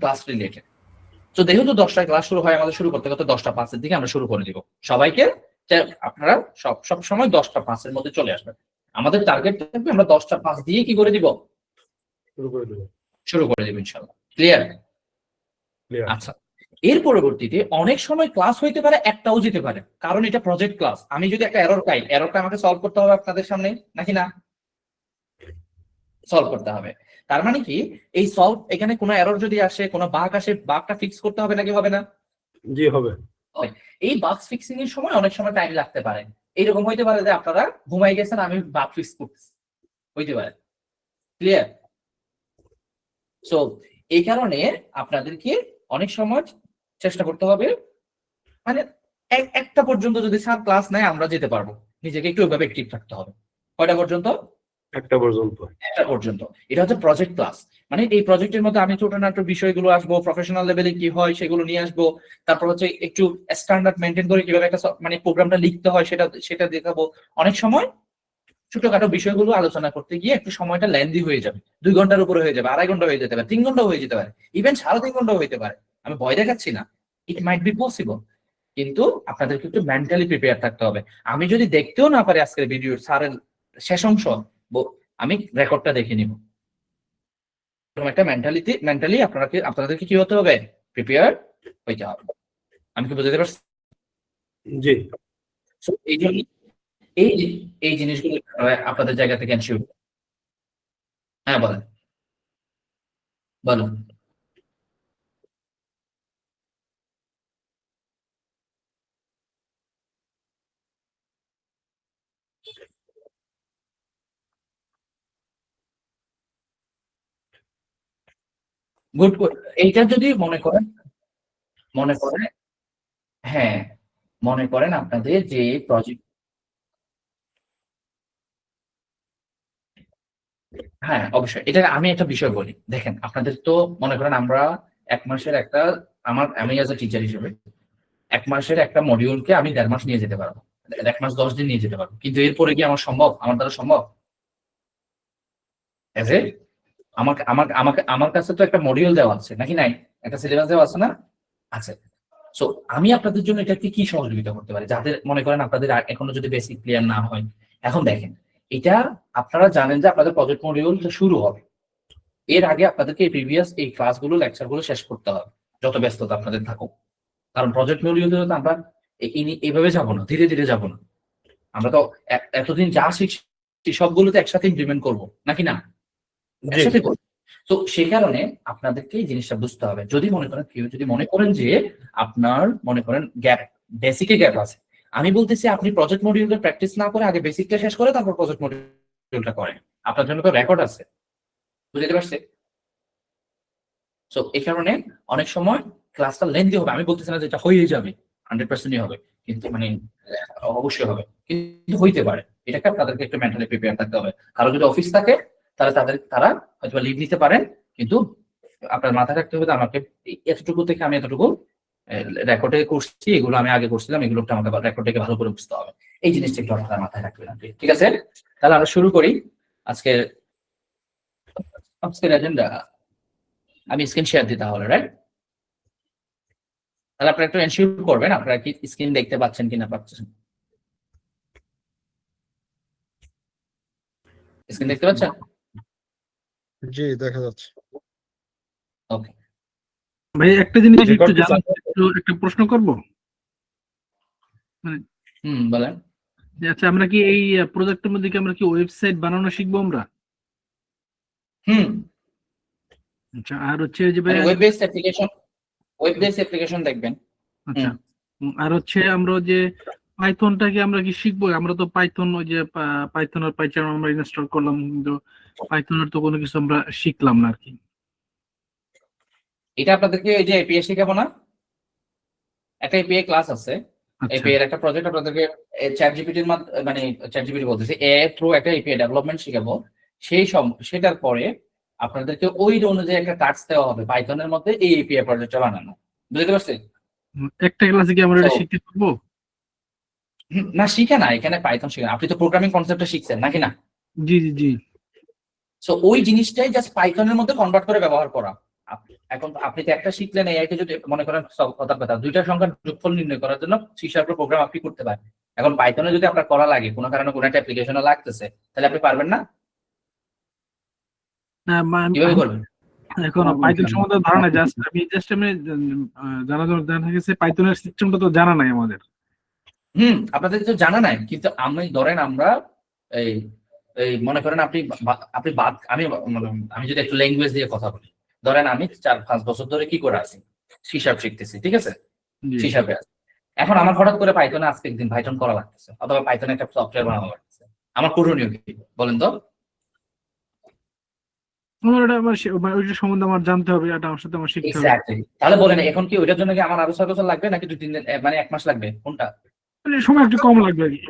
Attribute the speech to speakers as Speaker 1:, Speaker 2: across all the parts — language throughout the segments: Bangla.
Speaker 1: Class related. তো যেহেতু 10টায় ক্লাস শুরু হয়, আমাদের শুরু করতে করতে 10:05 দিকে আমরা শুরু করে দিব। সবাইকে আপনারা সব সময় 10:05 মধ্যে চলে আসবেন। আমাদের টার্গেট থাকবে আমরা 10:05 দিয়ে কি করে দিব, শুরু করে দেব ইনশাআল্লাহ। ক্লিয়ার? আচ্ছা, এর পরবর্তীতে অনেক সময় ক্লাস হইতে পারে, একটাও যেতে পারে, কারণ এটা প্রজেক্ট ক্লাস। আমি যদি একটা এরর পাই, এররটা আমাকে সলভ করতে হবে আপনাদের সামনে, নাকি না? সলভ করতে হবে। তার মানে কি, এই সলভ, এখানে কোনো এরর যদি আসে, কোনো বাগ আসে, বাগটা ফিক্স করতে হবে নাকি হবে না?
Speaker 2: জি হবে।
Speaker 1: এই বাগ ফিক্সিং এর সময় অনেক সময় টাইম লাগতে পারে। এইরকম হইতে পারে যে আপনারা ঘুমাই গেছেন, আমি বাগ ফিক্স করতেছি, হইতে পারে। ক্লিয়ার? সো এই কারণে আপনাদেরকে অনেক সময় চেষ্টা করতে হবে, মানে একটা পর্যন্ত যদি স্যার ক্লাস নেয় আমরা যেতে পারবো, নিজেকে একটু ওইভাবে অ্যাক্টিভ থাকতে হবে। কয়টা পর্যন্ত?
Speaker 2: একটা পর্যন্ত।
Speaker 1: একটা পর্যন্ত। এটা হচ্ছে প্রজেক্ট ক্লাস। মানে এই প্রজেক্টের মধ্যে আমি ছোটখাটো বিষয়গুলো আসবো, প্রফেশনাল লেভেলে কি হয় সেগুলো নিয়ে আসবো। তারপর হচ্ছে একটু স্ট্যান্ডার্ড মেনটেন করে কিভাবে একটা মানে প্রোগ্রামটা লিখতে হয় সেটা দেখাবো। অনেক সময় ছোটখাটো বিষয়গুলো আলোচনা করতে গিয়ে একটু সময়টা লেন্দি হয়ে যাবে, 2 ঘন্টার উপরে হয়ে যাবে, 2.5 ঘন্টা হয়ে যেতে পারে, 3 ঘন্টা হয়ে যেতে পারে, ইভেন 3.5 ঘন্টাও হইতে পারে। আমি ভয় দেখাচ্ছি না, ইট মাইট বি পসিবল। কিন্তু আপনাদেরকে একটু মেন্টালি প্রিপেয়ার থাকতে হবে। আমি যদি দেখতেও না পারি আজকের ভিডিওর স্যারের শেষ অংশ, আমি রেকর্ডটা দেখে নিব। একটা মেন্টালি আপনাদেরকে কি হতে হবে, প্রিপেয়ার হইতে হবে। আমি কি বুঝতে পারছি?
Speaker 2: জি।
Speaker 1: এই জন্য এই জিনিসগুলো আপনাদের জায়গা থেকে এনশিওর। হ্যাঁ বলেন, বলুন। গুড। এইটা যদি মনে করেন হ্যাঁ, মনে করেন আপনাদের যে প্রজেক্ট, হ্যাঁ অবশ্যই। এটা আমি একটা বিষয় বলি, দেখেন আপনাদের তো মনে করেন আমরা 1 মাসের একটা, আমি অ্যাজ এ টিচার হিসেবে 1 মাসের একটা মডিউলকে আমি 1.5 মাস নিয়ে যেতে পারবো, 1 মাস 10 দিন নিয়ে যেতে পারবো। কিন্তু এরপরে কি আমার দ্বারা সম্ভব? এজ এ আমার কাছে তো একটা মডিউল দেওয়া আছে নাকি নাই, একটা সিলেবাস দেওয়া আছে না? আছে। সো আমি আপনাদের জন্য এটাকে কি সহযোগিতা করতে পারি, যাদের মনে করেন আপনাদের এখনো যদি বেসিক ক্লিয়ার না হয়। এখন দেখেন, এটা আপনারা জানেন যে আপনাদের প্রজেক্ট মডিউলটা শুরু হবে, এর আগে আপনাদেরকে এই প্রিভিয়াস এই ক্লাসগুলো লেকচারগুলো শেষ করতে হবে, যত ব্যস্ততা আপনাদের থাকুক। কারণ প্রজেক্ট মডিউলে তো আমরা এইভাবে যাবো না, ধীরে ধীরে যাবো না। আমরা তো এতদিন যা শিখছি সবগুলো তো একসাথে ইমপ্লিমেন্ট করবো, নাকি না? একসাথে করবো। তো সেই কারণে আপনাদেরকে এই জিনিসটা বুঝতে হবে। যদি মনে করেন যে আপনার মনে করেন বেসিকে গ্যাপ আছে, আমি বলতেছি আপনি প্রজেক্ট মডিউলটা প্র্যাকটিস না করে আগে বেসিকটা শেষ করে তারপর প্রজেক্ট মডিউলটা করেন। আপনার জন্য তো রেকর্ড আছে, বুঝতে পারছে? সো এই কারণে অনেক সময় ক্লাসটা লেন্দি হবে। আমি বলতেছি না যে এটা হয়ে যাবে, 100%ই হবে, কিন্তু মানে অবশ্যই হবে, কিন্তু হইতে পারে। এটাকে আপনাদেরকে একটু মেন্টালি প্রিপেয়ার থাকতে হবে। কারো যদি অফিস থাকে তারা হয়তো লিভ নিতে পারেন, কিন্তু আপনার মাথায় রাখতে হবে আমাকে এতটুকু থেকে আমি এতটুকু রেকর্ডে করছি, এগুলো আমি আগে করছিলাম, এগুলো আমাকে রেকর্ডটাকে ভালো করে বুঝতে হবে। এই জিনিসটা একটু আপনার মাথায় রাখবেন আপনি, ঠিক আছে? তাহলে আমরা শুরু করি আজকের এজেন্ডা। আমি স্ক্রিন শেয়ার দিই তাহলে, রাইট? তাহলে আপনারা একটু এনশিওর করবেন আপনারা কি স্ক্রিন দেখতে পাচ্ছেন কিনা পাচ্ছেন। স্ক্রিন দেখতে পাচ্ছেন?
Speaker 3: জি দেখা যাচ্ছে।
Speaker 1: ওকে
Speaker 4: ভাই একটা জিনিস একটু একটা প্রশ্ন করব।
Speaker 1: বলেন।
Speaker 4: আচ্ছা, আমরা কি এই প্রজেক্টের মধ্যে কি আমরা কি ওয়েবসাইট বানানো শিখবো আমরা? আচ্ছা, আর হচ্ছে যে
Speaker 1: ওয়েব বেসড অ্যাপ্লিকেশন দেখবেন।
Speaker 4: আচ্ছা, আর হচ্ছে আমরা যে পাইথনটা কি আমরা কি শিখবো? আমরা তো পাইথন ওই যে পাইথন আর পাইচার্ম আমরা ইনস্টল করলাম, কিন্তু পাইথনের তো কোনো কিছু আমরা শিখলাম না আর কি।
Speaker 1: এটা আপনাদেরকে এই যে এপিআই শেখাবো না, একটা এপিআই ক্লাস আছে, এপিআই এর একটা প্রজেক্ট আপনাদেরকে চ্যাটজিপিটির মানে চ্যাটজিপিটি বলতেছি এআই থ্রু একটা এপিআই ডেভেলপমেন্ট শেখাবো। সেটার পরে আপনাদেরকে ওই অনুযায়ী একটা কাজ দেওয়া হবে পাইথনের মধ্যে এই এপিআই প্রজেক্টটা বানানো, বুঝতে পারছেন?
Speaker 4: একটা ক্লাসে কি আমরা এটা শিখতে পারবো?
Speaker 1: না, শিখে না, এখানে পাইথন শিখেন, আপনি তো প্রোগ্রামিং কনসেপ্টটা শিখছেন নাকি না?
Speaker 4: জি জি জি।
Speaker 1: সো ওই জিনিসটাই জাস্ট পাইথনের মধ্যে কনভার্ট করে ব্যবহার করা, এখন আপনি তো একটা শিখলেন, এআই কে যদি মনে করেন কথা কথা দুইটা সংখ্যার যোগফল নির্ণয় করার জন্য সি শার্পের প্রোগ্রাম আপনি করতে পারেন। এখন পাইথনে যদি আপনার করা লাগে, কোনো কারণে কোনো একটা অ্যাপ্লিকেশনে লাগতেছে, তাহলে আপনি পারবেন না? কিভাবে করবেন?
Speaker 4: এখন পাইথন সম্বন্ধে ধারণা জাস্ট আমি জানা গেছে পাইথনের সিস্টেমটা তো জানা নাই আমাদের।
Speaker 1: আপনাদের তো জানা নাই, কিন্তু আমি ধরেন আমরা এই এই মনে করেন আপনি আমি যদি একটু ল্যাঙ্গুয়েজ দিয়ে কথা বলি, ধরেন আমি 4-5 বছর ধরে কি করে আছি, সি শার্প শিখতেছি, ঠিক আছে, সি শার্পে আছি। এখন আমার হঠাৎ করে পাইথনে আজকে একদিন পাইথন করা লাগতেছে, অথবা পাইথনে একটা সফটওয়্যার বানানো লাগতেছে, আমার করণীয় কি বলেন তো?
Speaker 4: ওইটা সম্বন্ধে আমার জানতে হবে, এটা আমার সাথে আমার শিখতে হবে।
Speaker 1: এক্স্যাক্টলি। তাহলে বলেন এখন কি ওইটার জন্য কি আমার আরো 6 বছর লাগবে, নাকি 2-3 দিন, মানে 1 মাস লাগবে, কোনটা?
Speaker 4: মানে সময় একটু কম লাগবে আর কি।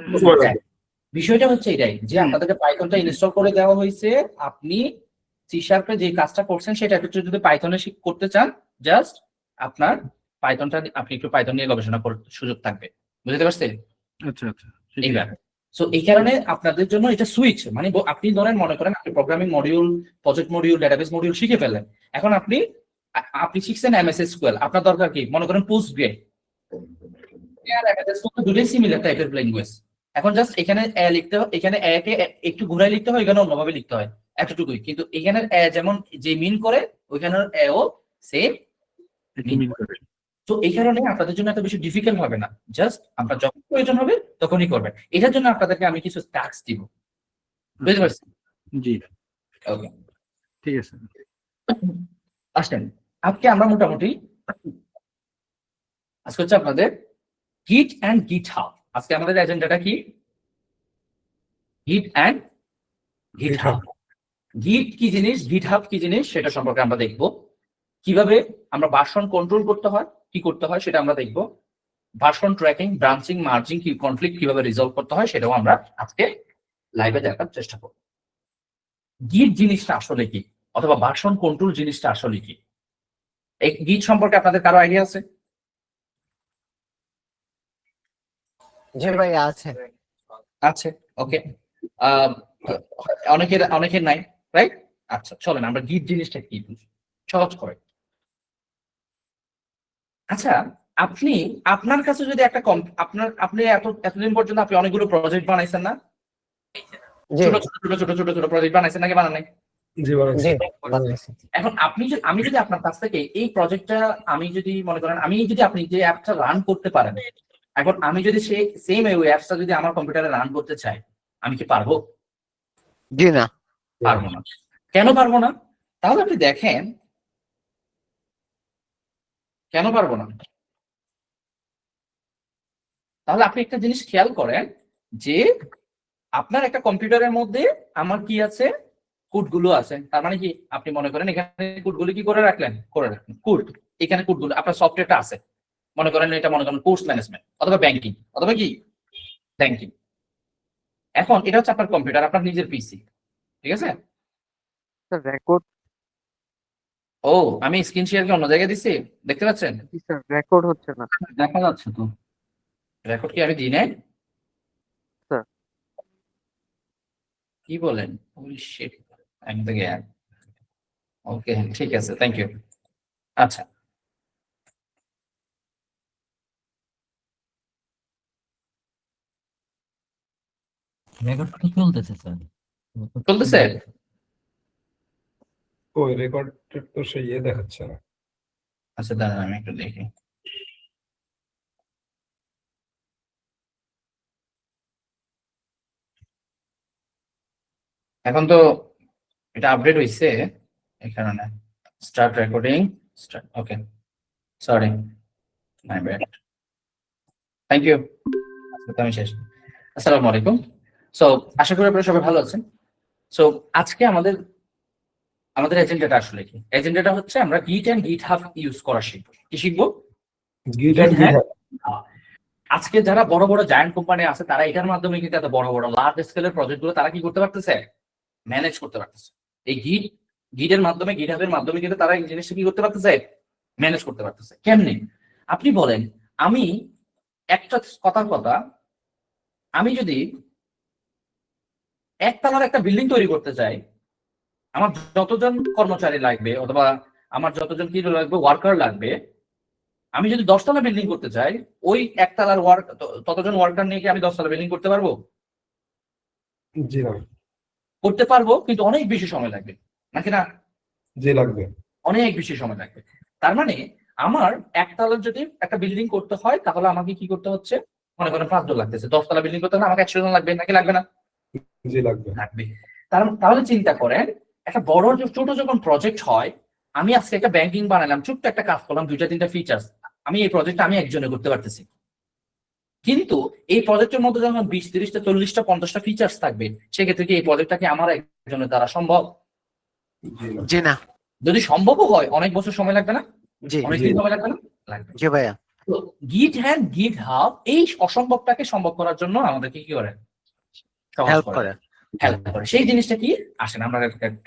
Speaker 1: বিষয়টা হচ্ছে এটাই যে আপনাদেরকে পাইথনটা ইনস্টল করে দেওয়া হয়েছে, আপনি সি শার্পে যে কাজটা করছেন সেটা একটু যদি পাইথনে করতে চান, জাস্ট আপনার পাইথনটা আপনি একটু পাইথন নিয়ে গবেষণা করার সুযোগ থাকবে, বুঝতে পারছেন?
Speaker 4: আচ্ছা আচ্ছা,
Speaker 1: এইবার সো এই কারণে আপনাদের জন্য এটা সুইচ, মানে আপনি ধরেন মনে করেন আপনি programming module, project module, database module শিখে ফেললেন। এখন আপনি শিখছেন এমএস এসকিউএল, আপনার দরকার কি মনে করেন পোস্টগ্রে, দুটোই সিমিলার টাইপের ল্যাঙ্গুয়েজ। এখন জাস্ট এখানে লিখতে হয়, এখানে কে একটু ঘুরাই লিখতে হয়, এখানে অন্যভাবে লিখতে হয়, এতটুকুই। কিন্তু এখানে যেমন যে মিন করে, ওইখানে ও সেম মিন করে। তো এই কারণে আপনাদের জন্য এত বেশি ডিফিকাল্ট হবে না, জাস্ট আপনার যখন প্রয়োজন হবে তখনই করবেন। এটার জন্য আপনাদেরকে আমি কিছু টাস্ক দিব, বুঝতে পারছেন?
Speaker 4: জি,
Speaker 1: ওকে,
Speaker 4: ঠিক আছে।
Speaker 1: আসেন আজকে আমরা মোটামুটি আজকে হচ্ছে আপনাদের গিট অ্যান্ড গিটহাব। আজকে আমাদের এজেন্ডাটা কি? গিট অ্যান্ড গিটহাব। গিট কি জিনিস, গিটহাব কি জিনিস, সেটা সম্পর্কে আমরা দেখব। কিভাবে আমরা ভার্সন কন্ট্রোল করতে হয়, কি করতে হয় সেটা আমরা দেখব। ভার্সন ট্র্যাকিং, ব্রাঞ্চিং, মার্জিং, কি কনফ্লিক্ট কিভাবে রিজলভ করতে হয় সেটাও আমরা আজকে লাইভে দেখার চেষ্টা করব। গিট জিনিসটা আসলে কি, অথবা ভার্সন কন্ট্রোল জিনিসটা আসলে কি? এই গিট সম্পর্কে আপনাদের কারো আইডিয়া আছে?
Speaker 5: জি ভাই আছে।
Speaker 1: আছে, ওকে। অনেকের নাই, রাইট? আচ্ছা চলেন আমরা গিট জিনিসটা কি বুঝি, সহজ করে। আচ্ছা, আপনার কাছে যদি একটা আপনি এতদিন পর্যন্ত আপনি অনেকগুলো প্রজেক্ট বানাইছেন না? ছোট ছোট ছোট ছোট প্রজেক্ট বানাইছেন নাকি বানান নাই? এখন আমি যদি আপনার কাছ থেকে এই প্রজেক্টটা, আমি যদি মনে করেন আপনি যে অ্যাপটা রান করতে পারেন, এখন আমি যদি সেম এই অ্যাপসটা যদি আমার কম্পিউটারে রান করতে চাই, আমি কি পারবো?
Speaker 5: জি না,
Speaker 1: পারবো না। কেন পারবো না? তাহলে আপনি দেখেন কেন পারবো না। তাহলে আপনি একটা জিনিস খেয়াল করেন যে আপনার একটা কম্পিউটারের মধ্যে আমার কি আছে, কোডগুলো আছে। তার মানে কি আপনি মনে করেন এখানে কোডগুলো কি করে রাখলেন, কোড, এখানে কোডগুলো আপনার সফটওয়্যারটা আছে, মনে করেন এটা মনে করেন কোর্স ম্যানেজমেন্ট অথবা ব্যাংকিং অথবা কি ব্যাংকিং। এখন এটা হচ্ছে আপনার কম্পিউটার, আপনার নিজের পিসি, ঠিক আছে?
Speaker 5: স্যার রেকর্ড,
Speaker 1: ও আমি স্ক্রিন শেয়ার কি অন্য জায়গায় দিছি, দেখতে পাচ্ছেন?
Speaker 5: জি স্যার রেকর্ড হচ্ছে না।
Speaker 1: দেখা যাচ্ছে তো, রেকর্ড কি আমি দিই নাই?
Speaker 5: স্যার
Speaker 1: কি বলেন? Holy shit, I am the gap. Okay ঠিক আছে, থ্যাংক ইউ। আচ্ছা
Speaker 6: রেকর্ড তো চলতেছে স্যার।
Speaker 1: চলতেছে?
Speaker 2: ওই রেকর্ডটা তো সেই দেখাচ্ছে না।
Speaker 1: আচ্ছা দাঁড়ান আমি একটু দেখি। এখন তো এটা আপডেট হইছে, এই কারণে start recording, start, okay sorry, my bad, thank you. আমি শেষ। আসসালামু আলাইকুম। সো আশা করি আপনারা সবাই ভালো আছেন। সো আজকে আমাদের এজেন্ডাটা আসলে কি? এজেন্ডাটা হচ্ছে আমরা গিট এন্ড গিটহাব ইউজ করা শিখবো। কি শিখবো? আজকে যারা বড় বড় জায়ান্ট কোম্পানি আছে, তারা এটার মাধ্যমে কিন্তু এত বড় বড় লার্জ স্কেলের প্রজেক্ট গুলো তারা কি করতে পারতেছে, ম্যানেজ করতে পারতেছে। এই গিটের মাধ্যমে, গিটহাবের মাধ্যমে কিন্তু তারা এই জিনিসটা কি করতে পারতেছে, ম্যানেজ করতে পারতেছে। কেমনে? আপনি বলেন, আমি একটা কথার কথা, আমি যদি একতলার একটা বিল্ডিং তৈরি করতে চাই, আমার যতজন কর্মচারী লাগবে অথবা আমার যতজন কি লাগবে, ওয়ার্কার লাগবে, আমি যদি 10 তলা বিল্ডিং করতে চাই, ওই একতলার ততজন ওয়ার্কার নিয়ে কি আমি 10 তলা বিল্ডিং করতে পারবো?
Speaker 2: জি না।
Speaker 1: করতে পারবো, কিন্তু অনেক বেশি সময় লাগবে, নাকি না?
Speaker 2: জি লাগবে।
Speaker 1: অনেক বেশি সময় লাগবে। তার মানে আমার একতলার যদি একটা বিল্ডিং করতে হয়, তাহলে আমাকে কি করতে হচ্ছে? মনে করেন 5 জন লাগতেছে, 10 তলা বিল্ডিং করতে হলে আমাকে 100 জন লাগবে, নাকি লাগবে না?
Speaker 2: জি লাগবে।
Speaker 1: লাগবে। তাহলে চিন্তা করেন, একটা বড় ছোট যখন প্রজেক্ট হয়, আমি আজকে একটা ব্যাংকিং বানালাম, ছোট্ট একটা কাজ করলাম, 2-3টা ফিচার্স, আমি এই প্রজেক্টটা আমি একজনে করতে পারতেছি। কিন্তু এই প্রজেক্টের মধ্যে যখন 20, 30টা, 40টা, 50টা ফিচার্স থাকবে, সেক্ষেত্রে কি এই প্রজেক্টটাকে আমার একজনের দ্বারা সম্ভব?
Speaker 2: জি না।
Speaker 5: জি না।
Speaker 1: যদি সম্ভবও হয়, অনেক বছর সময় লাগবে না?
Speaker 5: জি
Speaker 1: অনেক দিন সময় লাগবে না? লাগবে।
Speaker 5: জি ভাইয়া।
Speaker 1: তো গিট হ্যান্ড গিট হাব এই অসম্ভবটাকে সম্ভব করার জন্য আমাদেরকে কি করে? সহজ
Speaker 5: হেল্প
Speaker 1: করে।
Speaker 5: করে।
Speaker 1: হেল্প করে। সেই জিনিসটা কি? আসেন আমরা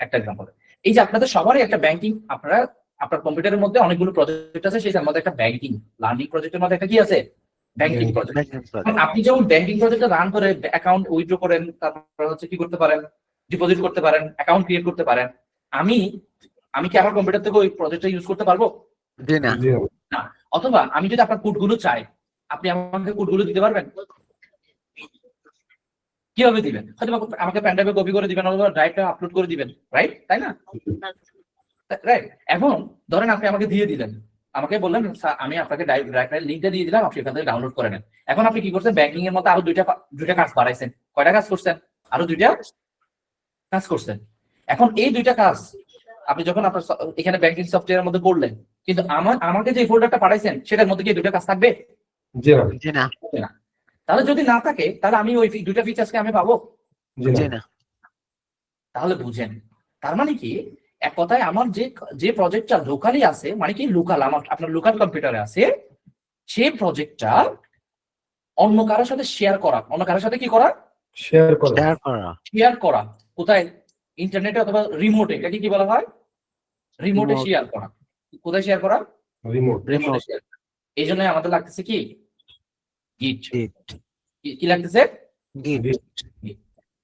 Speaker 1: একটা এক্সাম্পল। এই যে আপনাদের সবারই একটা ব্যাংকিং, আপনার কম্পিউটারের মধ্যে অনেকগুলো প্রজেক্ট আছে, সেটার মধ্যে একটা ব্যাংকিং লার্নিং প্রজেক্টের মধ্যে একটা কি আছে? Banking project. আপনি যখন ব্যাংকিং প্রজেক্টটা রান করে অ্যাকাউন্ট উইথড্র করেন, তারপর হচ্ছে কি করতে পারেন? ডিপোজিট করতে পারেন, অ্যাকাউন্ট ক্রিয়েট করতে পারেন। আমি কি আমার কম্পিউটার থেকে ওই প্রজেক্টটা ইউজ করতে পারবো?
Speaker 5: জি না।
Speaker 2: জি না।
Speaker 1: না। অথবা আমি যদি আপনার কোডগুলো চাই, আপনি আমাকে কোডগুলো দিতে পারবেন? কিভাবে দিবেন? হয়তো আমাকে পেন ড্রাইভে কপি করে দিবেন, অথবা ড্রাইভটা আপলোড করে দিবেন, রাইট? তাই না? রাইট। এখন ধরেন আপনি আমাকে দিয়ে দিলেন, আমাকে বললেন আমি আপনাকে ড্রাইভের লিঙ্কটা দিয়ে দিলাম, আপনি এখান থেকে ডাউনলোড করে নেন। এখন আপনি কি করছেন? ব্যাংকিং এর মধ্যে আরো দুইটা কাজ বাড়াইছেন। কয়টা কাজ করছেন? আরো 2টা কাজ করছেন। এখন এই 2টা কাজ আপনি যখন আপনার এখানে ব্যাংকিং সফটওয়্যারের মধ্যে করলেন, কিন্তু আমাকে যে ফোল্ডারটা পাঠাইছেন, সেটার মধ্যে কি 2টা কাজ থাকবে?
Speaker 2: জি না।
Speaker 5: জি না।
Speaker 1: তাহলে যদি না থাকে, তাহলে আমি ওই 2টা ফিচার্সকে আমি পাবো?
Speaker 5: জি না।
Speaker 1: তাহলে বুঝেন, তার মানে কি, এক কথায় আমার যে প্রজেক্টটা লোকালি আছে, মানে কি লোকাল, আপনার লোকাল কম্পিউটারে আছে, সেই প্রজেক্টটা অন্য কারোর সাথে শেয়ার করা, অন্য কারোর সাথে কি করা?
Speaker 2: শেয়ার করা।
Speaker 5: শেয়ার করা।
Speaker 1: শেয়ার করা। কোথায়? ইন্টারনেটে অথবা রিমোটে। এটাকে কি বলা হয়? রিমোটে
Speaker 5: Remote.
Speaker 1: শেয়ার করা। কোথায় শেয়ার করা?
Speaker 2: রিমোট।
Speaker 1: রিমোটে শেয়ার। এই জন্য আমাদের লাগতেছে কি? গিট।
Speaker 5: গিট।
Speaker 1: কি লাগতেছে?
Speaker 5: গিট।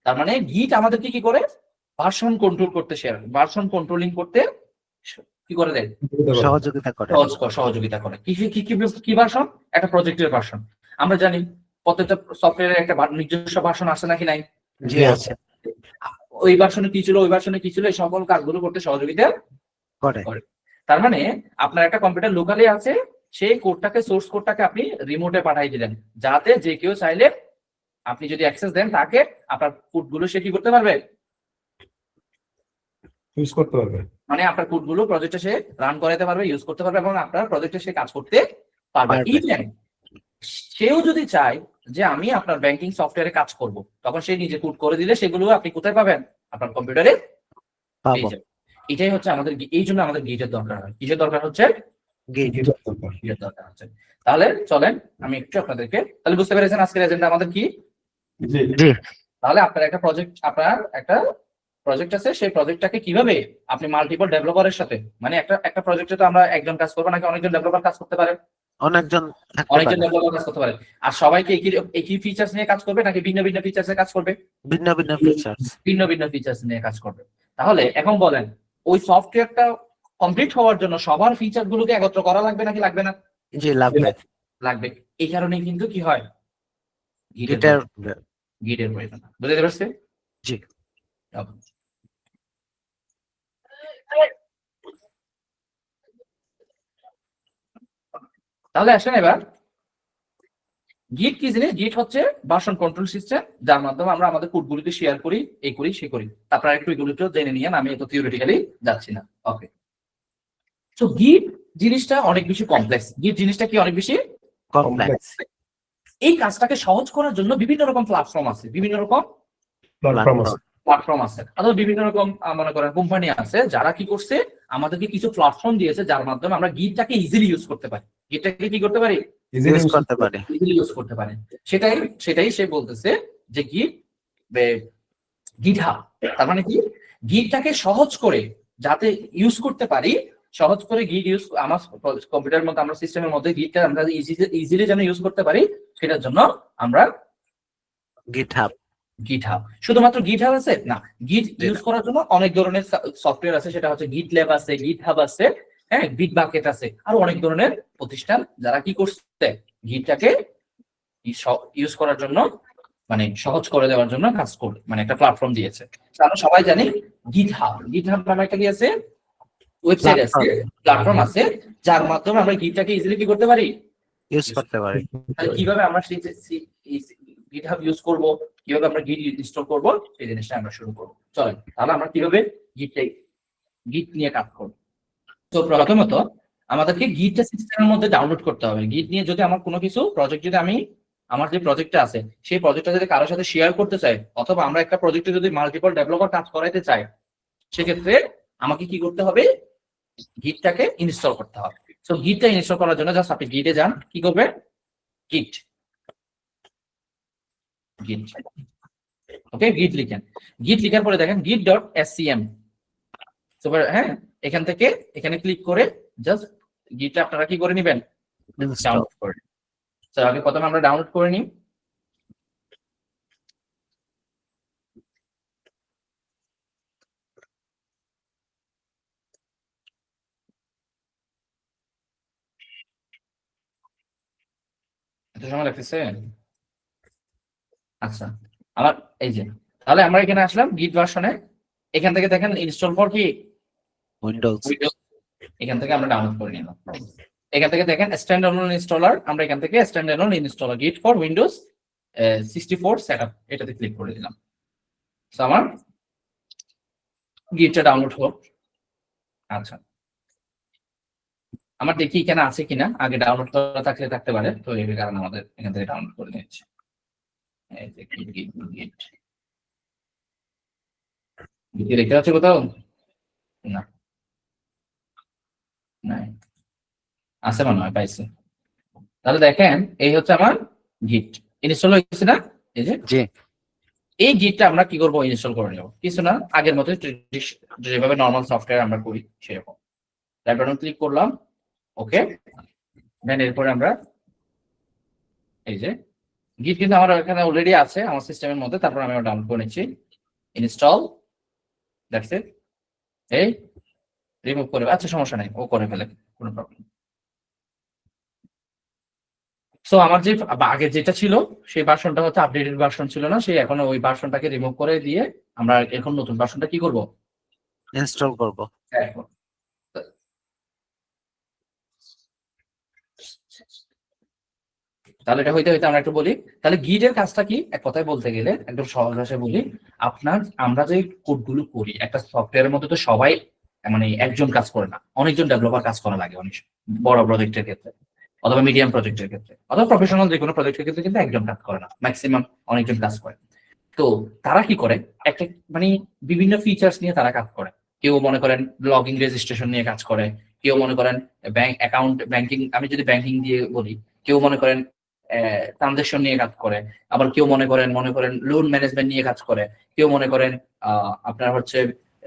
Speaker 1: তার মানে গিট আমাদেরকে কি করে? ভার্সন কন্ট্রোল করতে, শেয়ার ভার্সন কন্ট্রোলিং করতে কি করে দেয়?
Speaker 5: সহযোগিতা করে।
Speaker 1: সহযোগিতা করে। কি ভার্সন? একটা প্রজেক্টের ভার্সন। আমরা জানি প্রত্যেকটা সফটওয়্যারের একটা নিজস্ব ভার্সন আছে নাকি নাই?
Speaker 5: জি আছে।
Speaker 1: ওই ভার্সনে কি ছিল, ওই ভার্সনে কি ছিল, এই সকল কাজগুলো করতে সহযোগিতা
Speaker 5: করে।
Speaker 1: তার মানে আপনার একটা কম্পিউটার লোকালি আছে, সেই কোডটাকে, সোর্স কোডটাকে আপনি রিমোটে পাঠিয়ে দিলেন, যাতে যে কেউ চাইলে, আপনি যদি অ্যাক্সেস দেন তাকে, আপনার কোডগুলো সে কি করতে পারবে?
Speaker 2: ইউজ করতে পারবে।
Speaker 1: মানে আপনার কোডগুলো প্রজেক্টে সে রান করাতে পারবে, ইউজ করতে পারবে, এবং আপনার প্রজেক্টে সে কাজ করতে পারবে। ইভেন সেও যদি চায় যে আমি আপনার ব্যাংকিং সফটওয়্যারে কাজ করব, তখন সে নিজে কোড করে দিলে সেগুলো আপনি কোথায় পাবেন? আপনার কম্পিউটারে পেয়ে যাবেন। এটাই হচ্ছে আমাদের, এই জন্য আমাদের গিটের দরকার হয়। কিসের দরকার হচ্ছে? গিটের দরকার হচ্ছে। তাহলে চলেন আমি একটু আপনাদেরকে, তাহলে বুঝতে পেরেছেন আজকের এজেন্ডা আমাদের কি?
Speaker 2: জি।
Speaker 1: তাহলে আপনার একটা প্রজেক্ট আছে, সেই প্রজেক্টটাকে কিভাবে আপনি মাল্টিপল ডেভেলপারের সাথে, মানে একটা প্রজেক্টে তো আমরা একজন কাজ করবো নাকি অনেকজন ডেভেলপার কাজ করতে পারে?
Speaker 5: অনেকজন
Speaker 1: ডেভেলপার কাজ করতে পারে। আর সবাইকে একই ফিচার্স নিয়ে কাজ করবে নাকি ভিন্ন ভিন্ন ফিচার্স এ কাজ করবে?
Speaker 5: ভিন্ন ভিন্ন ফিচার্স।
Speaker 1: ভিন্ন ভিন্ন ফিচার্স নিয়ে কাজ করবে। তাহলে এখন বলেন, ওই সফটওয়্যারটা কমপ্লিট হওয়ার জন্য সবার ফিচার গুলোকে একত্র করা লাগবে নাকি লাগবে না?
Speaker 5: জি লাগবে।
Speaker 1: লাগবে। এই কারণে কিন্তু কি হয়? গিটের প্রয়োজন। বুঝতে পারছেন?
Speaker 5: জি।
Speaker 1: তাহলে আসেন এবার, গিট কি জিনিস? গিট হচ্ছে ভার্সন কন্ট্রোল সিস্টেম, যার মাধ্যমে আমরা আমাদের কোডগুলিকে শেয়ার করি, এই করি সে করি। আপনারা একটু এগুলো জেনে নিয়েন, আমি এত থিওরিটিক্যালি যাচ্ছি না। ওকে। তো গিট জিনিসটা অনেক বেশি কমপ্লেক্স। গিট জিনিসটা কি অনেক বেশি
Speaker 5: কমপ্লেক্স।
Speaker 1: এই কাজটাকে সহজ করার জন্য বিভিন্ন রকম প্ল্যাটফর্ম আছে, বিভিন্ন রকম প্ল্যাটফর্ম আছে, অথবা বিভিন্ন রকম মনে করেন কোম্পানি আছে, যারা কি করছে, আমাদেরকে কিছু প্ল্যাটফর্ম দিয়েছে, যার মাধ্যমে আমরা গিটটাকে ইজিলি ইউজ করতে পারি। গিটটাকে কি করতে পারি?
Speaker 5: ইউজ করতে পারি।
Speaker 1: ইজিলি ইউজ করতে পারি। সেটাই সে বলতেছে যে গিটহাব, তার মানে কি, গিটটাকে সহজ করে যাতে ইউজ করতে পারি, সহজ করে গিট ইউজ আমার কম্পিউটারের মধ্যে, আমরা সিস্টেমের মধ্যে গিটটা আমরা ইজিলি যেন ইউজ করতে পারি, সেটার জন্য আমরা
Speaker 5: গিটহাব।
Speaker 1: শুধুমাত্র গিটহাব আছে না, গিট ইউজ করার জন্য অনেক ধরনের সফটওয়্যার আছে, সেটা হচ্ছে গিটল্যাব আছে, গিটহাব আছে, হ্যাঁ, বিট বাকেট আছে, আরো অনেক ধরনের প্রতিষ্ঠান যারা কি করছে গিটটাকে ইউজ করার জন্য মানে সহজ করে দেওয়ার জন্য কাজ করে, মানে একটা প্ল্যাটফর্ম দিয়েছে। আমরা সবাই জানি গিটহাব নামে একটা কি আছে, ওয়েবসাইট আছে, প্ল্যাটফর্ম আছে, যার মাধ্যমে আমরা গিটটাকে ইজিলি কি করতে পারি,
Speaker 5: ইউজ করতে পারি।
Speaker 1: তাহলে কিভাবে আমরা গিটহাব ইউজ করব, কিভাবে আমরা গিট ইনস্টল করব, সেই জিনিসটা আমরা শুরু করব। চলেন তাহলে আমরা কিভাবে গিট নিয়ে কাজ করব। তো প্রথমত আমাদেরকে গিটটা সিস্টেমের মধ্যে ডাউনলোড করতে হবে। গিট নিয়ে যদি আমার কোনো কিছু প্রজেক্ট, যদি আমি আমার যে প্রজেক্টটা আছে সেই প্রজেক্টটা যদি কারোর সাথে শেয়ার করতে চাই, অথবা আমরা একটা প্রজেক্টে যদি মাল্টিপল ডেভেলপার কাজ করাইতে চাই, সেক্ষেত্রে আমাকে কি করতে হবে, গিটটাকে ইনস্টল করতে হবে। সো গিটটা ইনস্টল করার জন্য জাস্ট আপনি গিটে যান, কি করবেন, গিট ওকে, গিট লিখেন। গিট লিখার পরে দেখেন git.scm, হ্যাঁ, এখান থেকে এখানে ক্লিক করে জাস্ট গিটটা আপনারা কি করে নেবেন, ডাউনলোড করে। তো আগে প্রথমে আমরা ডাউনলোড করে নিই। এত সময় লাগতেছে? আচ্ছা, আমার এই যে, তাহলে আমরা এখানে আসলাম গিট ভার্সনে। এখান থেকে দেখেন ইনস্টল ফর কি
Speaker 5: উইন্ডোজ।
Speaker 1: এখান থেকে আমরা ডাউনলোড করে নিলাম। এখান থেকে দেখেন স্ট্যান্ড অ্যালোন ইনস্টলার, আমরা এখান থেকে স্ট্যান্ড অ্যালোন ইনস্টলার গিট ফর উইন্ডোজ 64 সেটআপ, এটাতে ক্লিক করে দিলাম। তো আমার গিটটা ডাউনলোড হোক। আচ্ছা, আমার দেখি এখানে আছে কিনা, আগে ডাউনলোড করা থাকতে পারে, তো এই কারণে আমাদের এখান থেকে ডাউনলোড করে নিচ্ছি। এই যে গিট রেখে আছে কোথাও, না নাই, আছে মনে হয়, পাইছে। তাহলে দেখেন এই হচ্ছে আমার গিট ইনস্টল হয়েছে না, এই যে
Speaker 5: জি।
Speaker 1: এই গিটটা আমরা কি করবো, ইনস্টল করে নেব। কিছু না, আগের মতো যেভাবে নর্মাল সফটওয়্যার আমরা করি সেরকম। রাইট বাটন ক্লিক করলাম, ওকে। দেন এরপরে আমরা এই যে গিট কিন্তু আমার এখানে অলরেডি আছে আমার সিস্টেমের মধ্যে, তারপর আমি ডাউনলোড করে নিচ্ছি, ইনস্টল, দ্যাটস ইট। এই রিমুভ করে, আচ্ছা সমস্যা নাই, ও করে ফেলে, কোনো প্রবলেম। সো আমার যে আগে যেটা ছিল সেই ভার্সনটা হচ্ছে আপডেটেড ভার্সন ছিল না, সেই এখন ওই ভার্সনটাকে রিমুভ করে দিয়ে আমরা এখন নতুন ভার্সনটা কি করব,
Speaker 5: ইনস্টল করব।
Speaker 1: তাহলে এটা হইতে হইতে আমরা একটু বলি, তাহলে গিটের কাজটা কি, এক কথায় বলতে গেলে একদম সহজ ভাষায় বলি, আমরা যে কোডগুলো করি একটা সফটওয়্যারের মধ্যে তো সবাই মানে একজন কাজ করে না, অনেকজন ডেভেলপার কাজ করা লাগে অনেক বড় প্রজেক্টের ক্ষেত্রে, অথবা মিডিয়াম প্রজেক্টের ক্ষেত্রে, অথবা প্রফেশনাল যে কোনো প্রজেক্টের ক্ষেত্রে কিন্তু একজন কাজ করে না, ম্যাক্সিমাম অনেকজন কাজ করে। তো তারা কি করে, একটা মানে বিভিন্ন ফিচার্স নিয়ে তারা কাজ করে। কেউ মনে করেন লগ ইন রেজিস্ট্রেশন নিয়ে কাজ করে, কেউ মনে করেন ব্যাংক অ্যাকাউন্ট ব্যাংকিং, আমি যদি ব্যাংকিং দিয়ে বলি, কেউ মনে করেন ট্রানজাকশন নিয়ে কাজ করে, আবার কেউ মনে করেন লোন ম্যানেজমেন্ট নিয়ে কাজ করে, কেউ মনে করেন আপনার হচ্ছে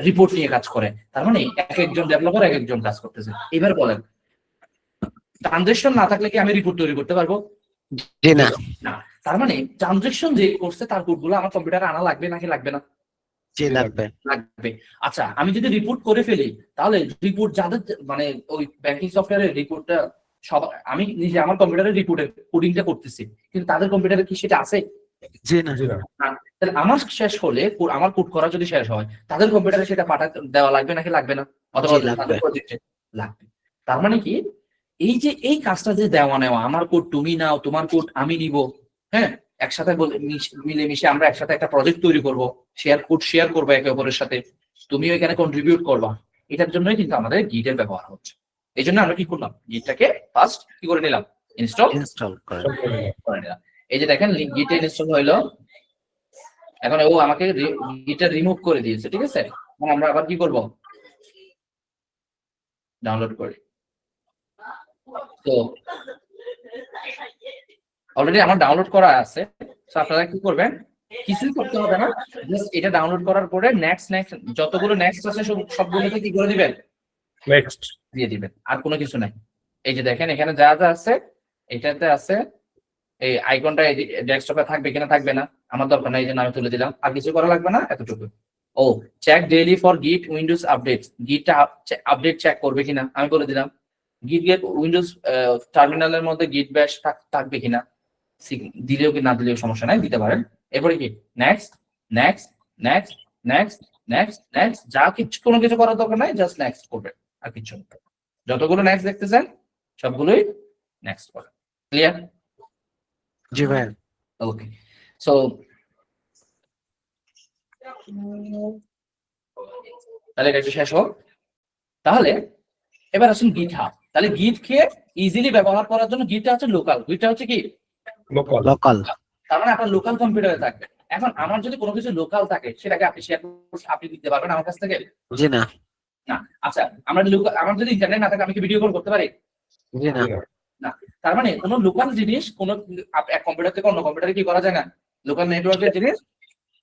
Speaker 1: রিপোর্ট নিয়ে কাজ করে। তার মানে এক একজন ডেভেলপার এক একজন কাজ করতেছে। এবার বলেন, ট্রানজাকশন না থাকলে কি আমি রিপোর্ট তৈরি করতে পারবো?
Speaker 5: জি না।
Speaker 1: না। তার মানে ট্রানজাকশন যে করছে তার কোডগুলো আমার কম্পিউটারে আনা লাগবে নাকি লাগবে না?
Speaker 5: জি লাগবে।
Speaker 1: লাগবে। আচ্ছা, আমি যদি রিপোর্ট করে ফেলি, তাহলে রিপোর্ট যাদের মানে ওই ব্যাংকিং সফটওয়্যারের রিপোর্টটা সব আমি নিজে আমার কম্পিউটারে রিপোর্টের কোডিংটা করতেছি, কিন্তু তাদের কম্পিউটারে কি সেটা আছে?
Speaker 5: জি না।
Speaker 1: তাহলে আমার শেষ হলে, আমার কোড করা যদি শেষ হয়, তাদের কম্পিউটারে সেটা পাঠা দেওয়া লাগবে নাকি লাগবে না? অথবা তাদের প্রজেক্টে লাগবে। তার মানে কি, এই যে এই কাজটা যে দেওয়া নেওয়া, আমার কোড তুমি নাও, তোমার কোড আমি নিব, হ্যাঁ, একসাথে মিলেমিশে আমরা একসাথে একটা প্রজেক্ট তৈরি করব, শেয়ার করবো একে অপরের সাথে, তুমিও এখানে কন্ট্রিবিউট করবা, এটার জন্যই কিন্তু আমাদের গিটের ব্যবহার হচ্ছে। এই জন্য আমরা কি করলাম, গিটটাকে ফার্স্ট কি করে নিলাম, ইনস্টল করে নিলাম। এই যে দেখেন গিটে ইনস্টল হইলো, এখন ও আমাকে গিটটা রিমুভ করে দিয়েছে, ঠিক আছে। এখন আমরা আবার কি করব, ডাউনলোড করি। তো অলরেডি আমার ডাউনলোড করা আছে, তো আপনারা কি করবেন, কিছুই করতে হবে না, জাস্ট এটা ডাউনলোড করার পরে নেক্সট যতগুলো নেক্সট আছে সবগুলোকে কি করে দিবেন,
Speaker 2: নেক্সট
Speaker 1: দিয়ে দিবেন, আর কোনো কিছু নাই। এই যে দেখেন এখানে যা যা আছে এটাতে আছে, এই আইকনটা ডেস্কটপে থাকবে কিনা থাকবে না আমার দরকার নাই, এই জন্য আমি তুলে দিলাম, আর কিছু করা লাগবে না, এতটুকু। ও চেক ডেইলি ফর গিট উইন্ডোজ আপডেট, গিটটা আপডেট চেক করবে কিনা আমি বলে দিলাম। গিট গেট উইন্ডোজ টার্মিনালের মধ্যে গিট ব্যাশ থাকবে কিনা, দিলেও কি না দিলেও সমস্যা নাই, দিতে পারেন। এরপরে কি next next next next next next, যা কিছু কোনো কিছু করার দরকার নাই, জাস্ট নেক্সট করবে আর কিছু না। যতগুলো নেক্সট দেখতেছেন সবগুলোই নেক্সট করবে। ক্লিয়ার?
Speaker 5: জি ভাইয়া।
Speaker 1: ওকে, সো তাহলে এটা একটু শেষ হোক। তাহলে এবার আসুন গিট হাব। তাহলে গিট কে ইজিলি ব্যবহার করার জন্য গিটটা হচ্ছে লোকাল, গিটটা হচ্ছে কি
Speaker 2: লোকাল।
Speaker 5: লোকাল।
Speaker 1: তার মানে আপনার লোকাল কম্পিউটারে থাকবে। এখন আমার যদি কোনো কিছু লোকাল থাকে সেটাকে আপনি শেয়ার আপনি দিতে পারবেন আমার কাছ থেকে?
Speaker 5: জি না।
Speaker 1: না। আচ্ছা, আমার যদি ইন্টারনেট না থাকে আমি কি ভিডিও কল করতে পারি?
Speaker 5: জি না।
Speaker 1: না। তার মানে কোনো লোকাল জিনিস কোনো এক কম্পিউটার থেকে অন্য কম্পিউটারে কি করা যায় না? লোকাল নেটওয়ার্কের জিনিস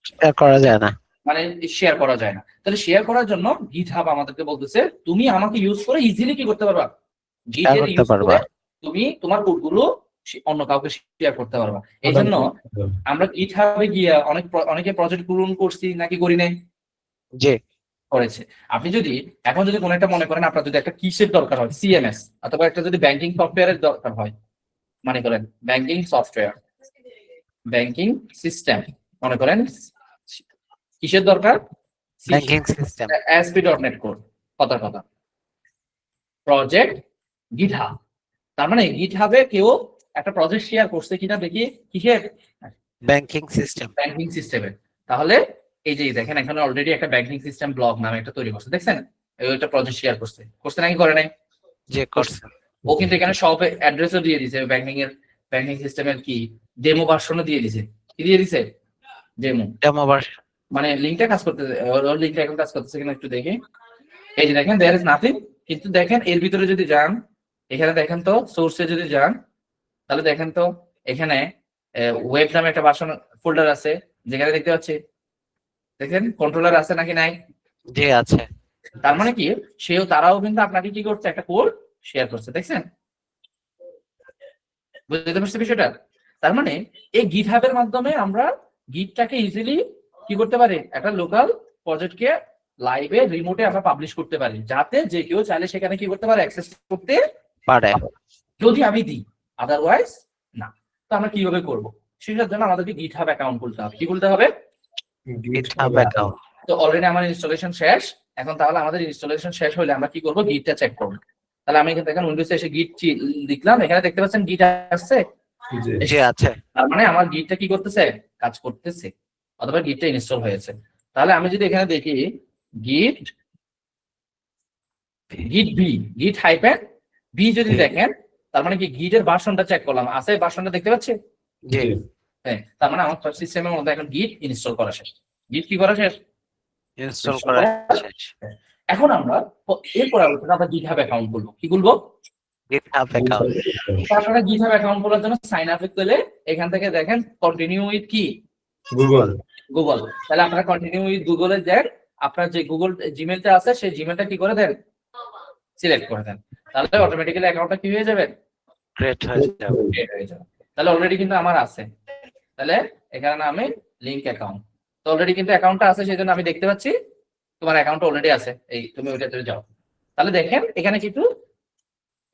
Speaker 5: শেয়ার করা যায় না।
Speaker 1: মানে শেয়ার করা যায় না। তাহলে শেয়ার করার জন্য গিটহাব আমাদেরকে বলতেছে তুমি আমাকে ইউজ করে ইজিলি কি করতে পারবা,
Speaker 5: শেয়ার করতে পারবা।
Speaker 1: তুমি তোমার কোডগুলো অন্য কাউকে শেয়ার করতে পারবা। এই জন্য আমরা গিটহাবে গিয়ে অনেকে প্রজেক্ট পূরণ করছি নাকি করি নাই?
Speaker 5: জি
Speaker 1: করেছে। আপনি যদি এখন যদি কোনো একটা মনে করেন আপনার যদি একটা কিসের দরকার হয়, সিএমএস অথবা একটা যদি ব্যাংকিং সফটওয়্যারের দরকার হয়, মনে করেন ব্যাংকিং সফটওয়্যার, ব্যাংকিং সিস্টেম, মনে করেন কিসের দরকার?
Speaker 5: Banking system.
Speaker 1: ASP.NET কোড, কথা প্রজেক্ট গিটহাব। তার মানে গিটহাবে কেউ একটা প্রজেক্ট শেয়ার করছে কিনা দেখি, কিসের?
Speaker 5: Banking system.
Speaker 1: ব্যাংকিং সিস্টেমে। তাহলে এই যে দেখেন এখানে অলরেডি একটা ব্যাংকিং সিস্টেম ব্লগ নামে একটা তৈরি করছে, দেখছেন? একটা প্রজেক্ট শেয়ার করছে নাকি করে নাই?
Speaker 5: জি করছে।
Speaker 1: ও কিন্তু এখানে সব অ্যাড্রেসও দিয়ে দিয়েছে, ব্যাংকিং সিস্টেমের কি ডেমো ভার্সনও দিয়ে দিয়েছে। কি দিয়ে দিয়েছে?
Speaker 5: Demo version.
Speaker 1: মানে লিংকটা কাজ করতে, ওর লিংকটা এখন কাজ করতেছে কিনা একটু দেখি। এই যে দেখেন দেয়ার ইজ নাথিং, কিন্তু দেখেন এর ভিতরে যদি যান, এখানে দেখেন তো সোর্সে যদি যান, তাহলে দেখেন তো এখানে ওয়েব নামে একটা ভার্সন ফোল্ডার আছে, যেখানে দেখতে পাচ্ছি দেখেন কন্ট্রোলার আছে নাকি নাই?
Speaker 5: জি আছে।
Speaker 1: তার মানে কি তারাও কিন্তু আপনাকে কি করছে, একটা কোড শেয়ার করছে, দেখছেন? বুঝতে পারছি বিষয়টা? তার মানে এই গিটহাবের মাধ্যমে আমরা গিটটাকে ইজিলি কি করতে পারি, একটা লোকাল প্রজেক্টকে লাইভে রিমোটে আমরা পাবলিশ করতে পারি, যাতে যে কেউ চাইলে সেখানে কি করতে পারে, অ্যাক্সেস করতে
Speaker 5: পারে।
Speaker 1: যদি আমি দিই, আদারওয়াইজ না। তো আমরা কিভাবে করব? সেটার জন্য আমাদেরকে গিটহাব অ্যাকাউন্ট খুলতে হবে। কি খুলতে হবে?
Speaker 5: GitHub account.
Speaker 1: তো অলরেডি আমার ইনস্টলেশন শেষ। এখন তাহলে আমাদের ইনস্টলেশন শেষ হলে আমরা কি করব, গিটটা চেক করব। তাহলে আমি এখানে দেখেন উইন্ডোজে এসে গিট লিখলাম, এখানে দেখতে পাচ্ছেন গিট আসছে।
Speaker 5: জি আছে।
Speaker 1: তার মানে আমার গিটটা কি করতেছে, কাজ করতেছে, অথবা গিটটা ইনস্টল হয়েছে। তাহলে আমি যদি এখানে দেখি গিট গিট হাইপেন বি যদি দেখেন, তার মানে কি গিটের ভার্সনটা চেক করলাম, আছে ভার্সনটা দেখতে পাচ্ছি?
Speaker 5: জি।
Speaker 1: হ্যাঁ, তার মানে আমার সিস্টেমের মধ্যে এখন গিট ইনস্টল করা শেষ। গিট কি করা শেষ?
Speaker 5: ইনস্টল করা শেষ।
Speaker 1: এখন আমরা এরপর আমরা গিটহাব অ্যাকাউন্ট খুলবো। কি খুলবো?
Speaker 5: GitHub account.
Speaker 1: আপনারা গিটহাব অ্যাকাউন্ট খোলার জন্য সাইন আপ করলে এখান থেকে দেখেন কন্টিনিউ উইথ কি গুগল। তাহলে আপনারা কন্টিনিউ উইথ গুগলে যান, আপনার যে গুগল জিমেলটা আছে সেই জিমেলটা কি করে দেন, সিলেক্ট করে দেন। তাহলে অটোমেটিক্যালি অ্যাকাউন্টটা কি হয়ে যাবে,
Speaker 5: ক্রিয়েট হয়ে যাবে।
Speaker 1: তাহলে অলরেডি কিন্তু আমার আছে। তাহলে এখানে আমি লিংক অ্যাকাউন্ট, তো অলরেডি কিন্তু অ্যাকাউন্টটা আছে, সেজন্য আমি দেখতে পাচ্ছি তোমার অ্যাকাউন্ট অলরেডি আছে। এই তুমি ওইটাতে যাও, তাহলে দেখেন এখানে কিন্তু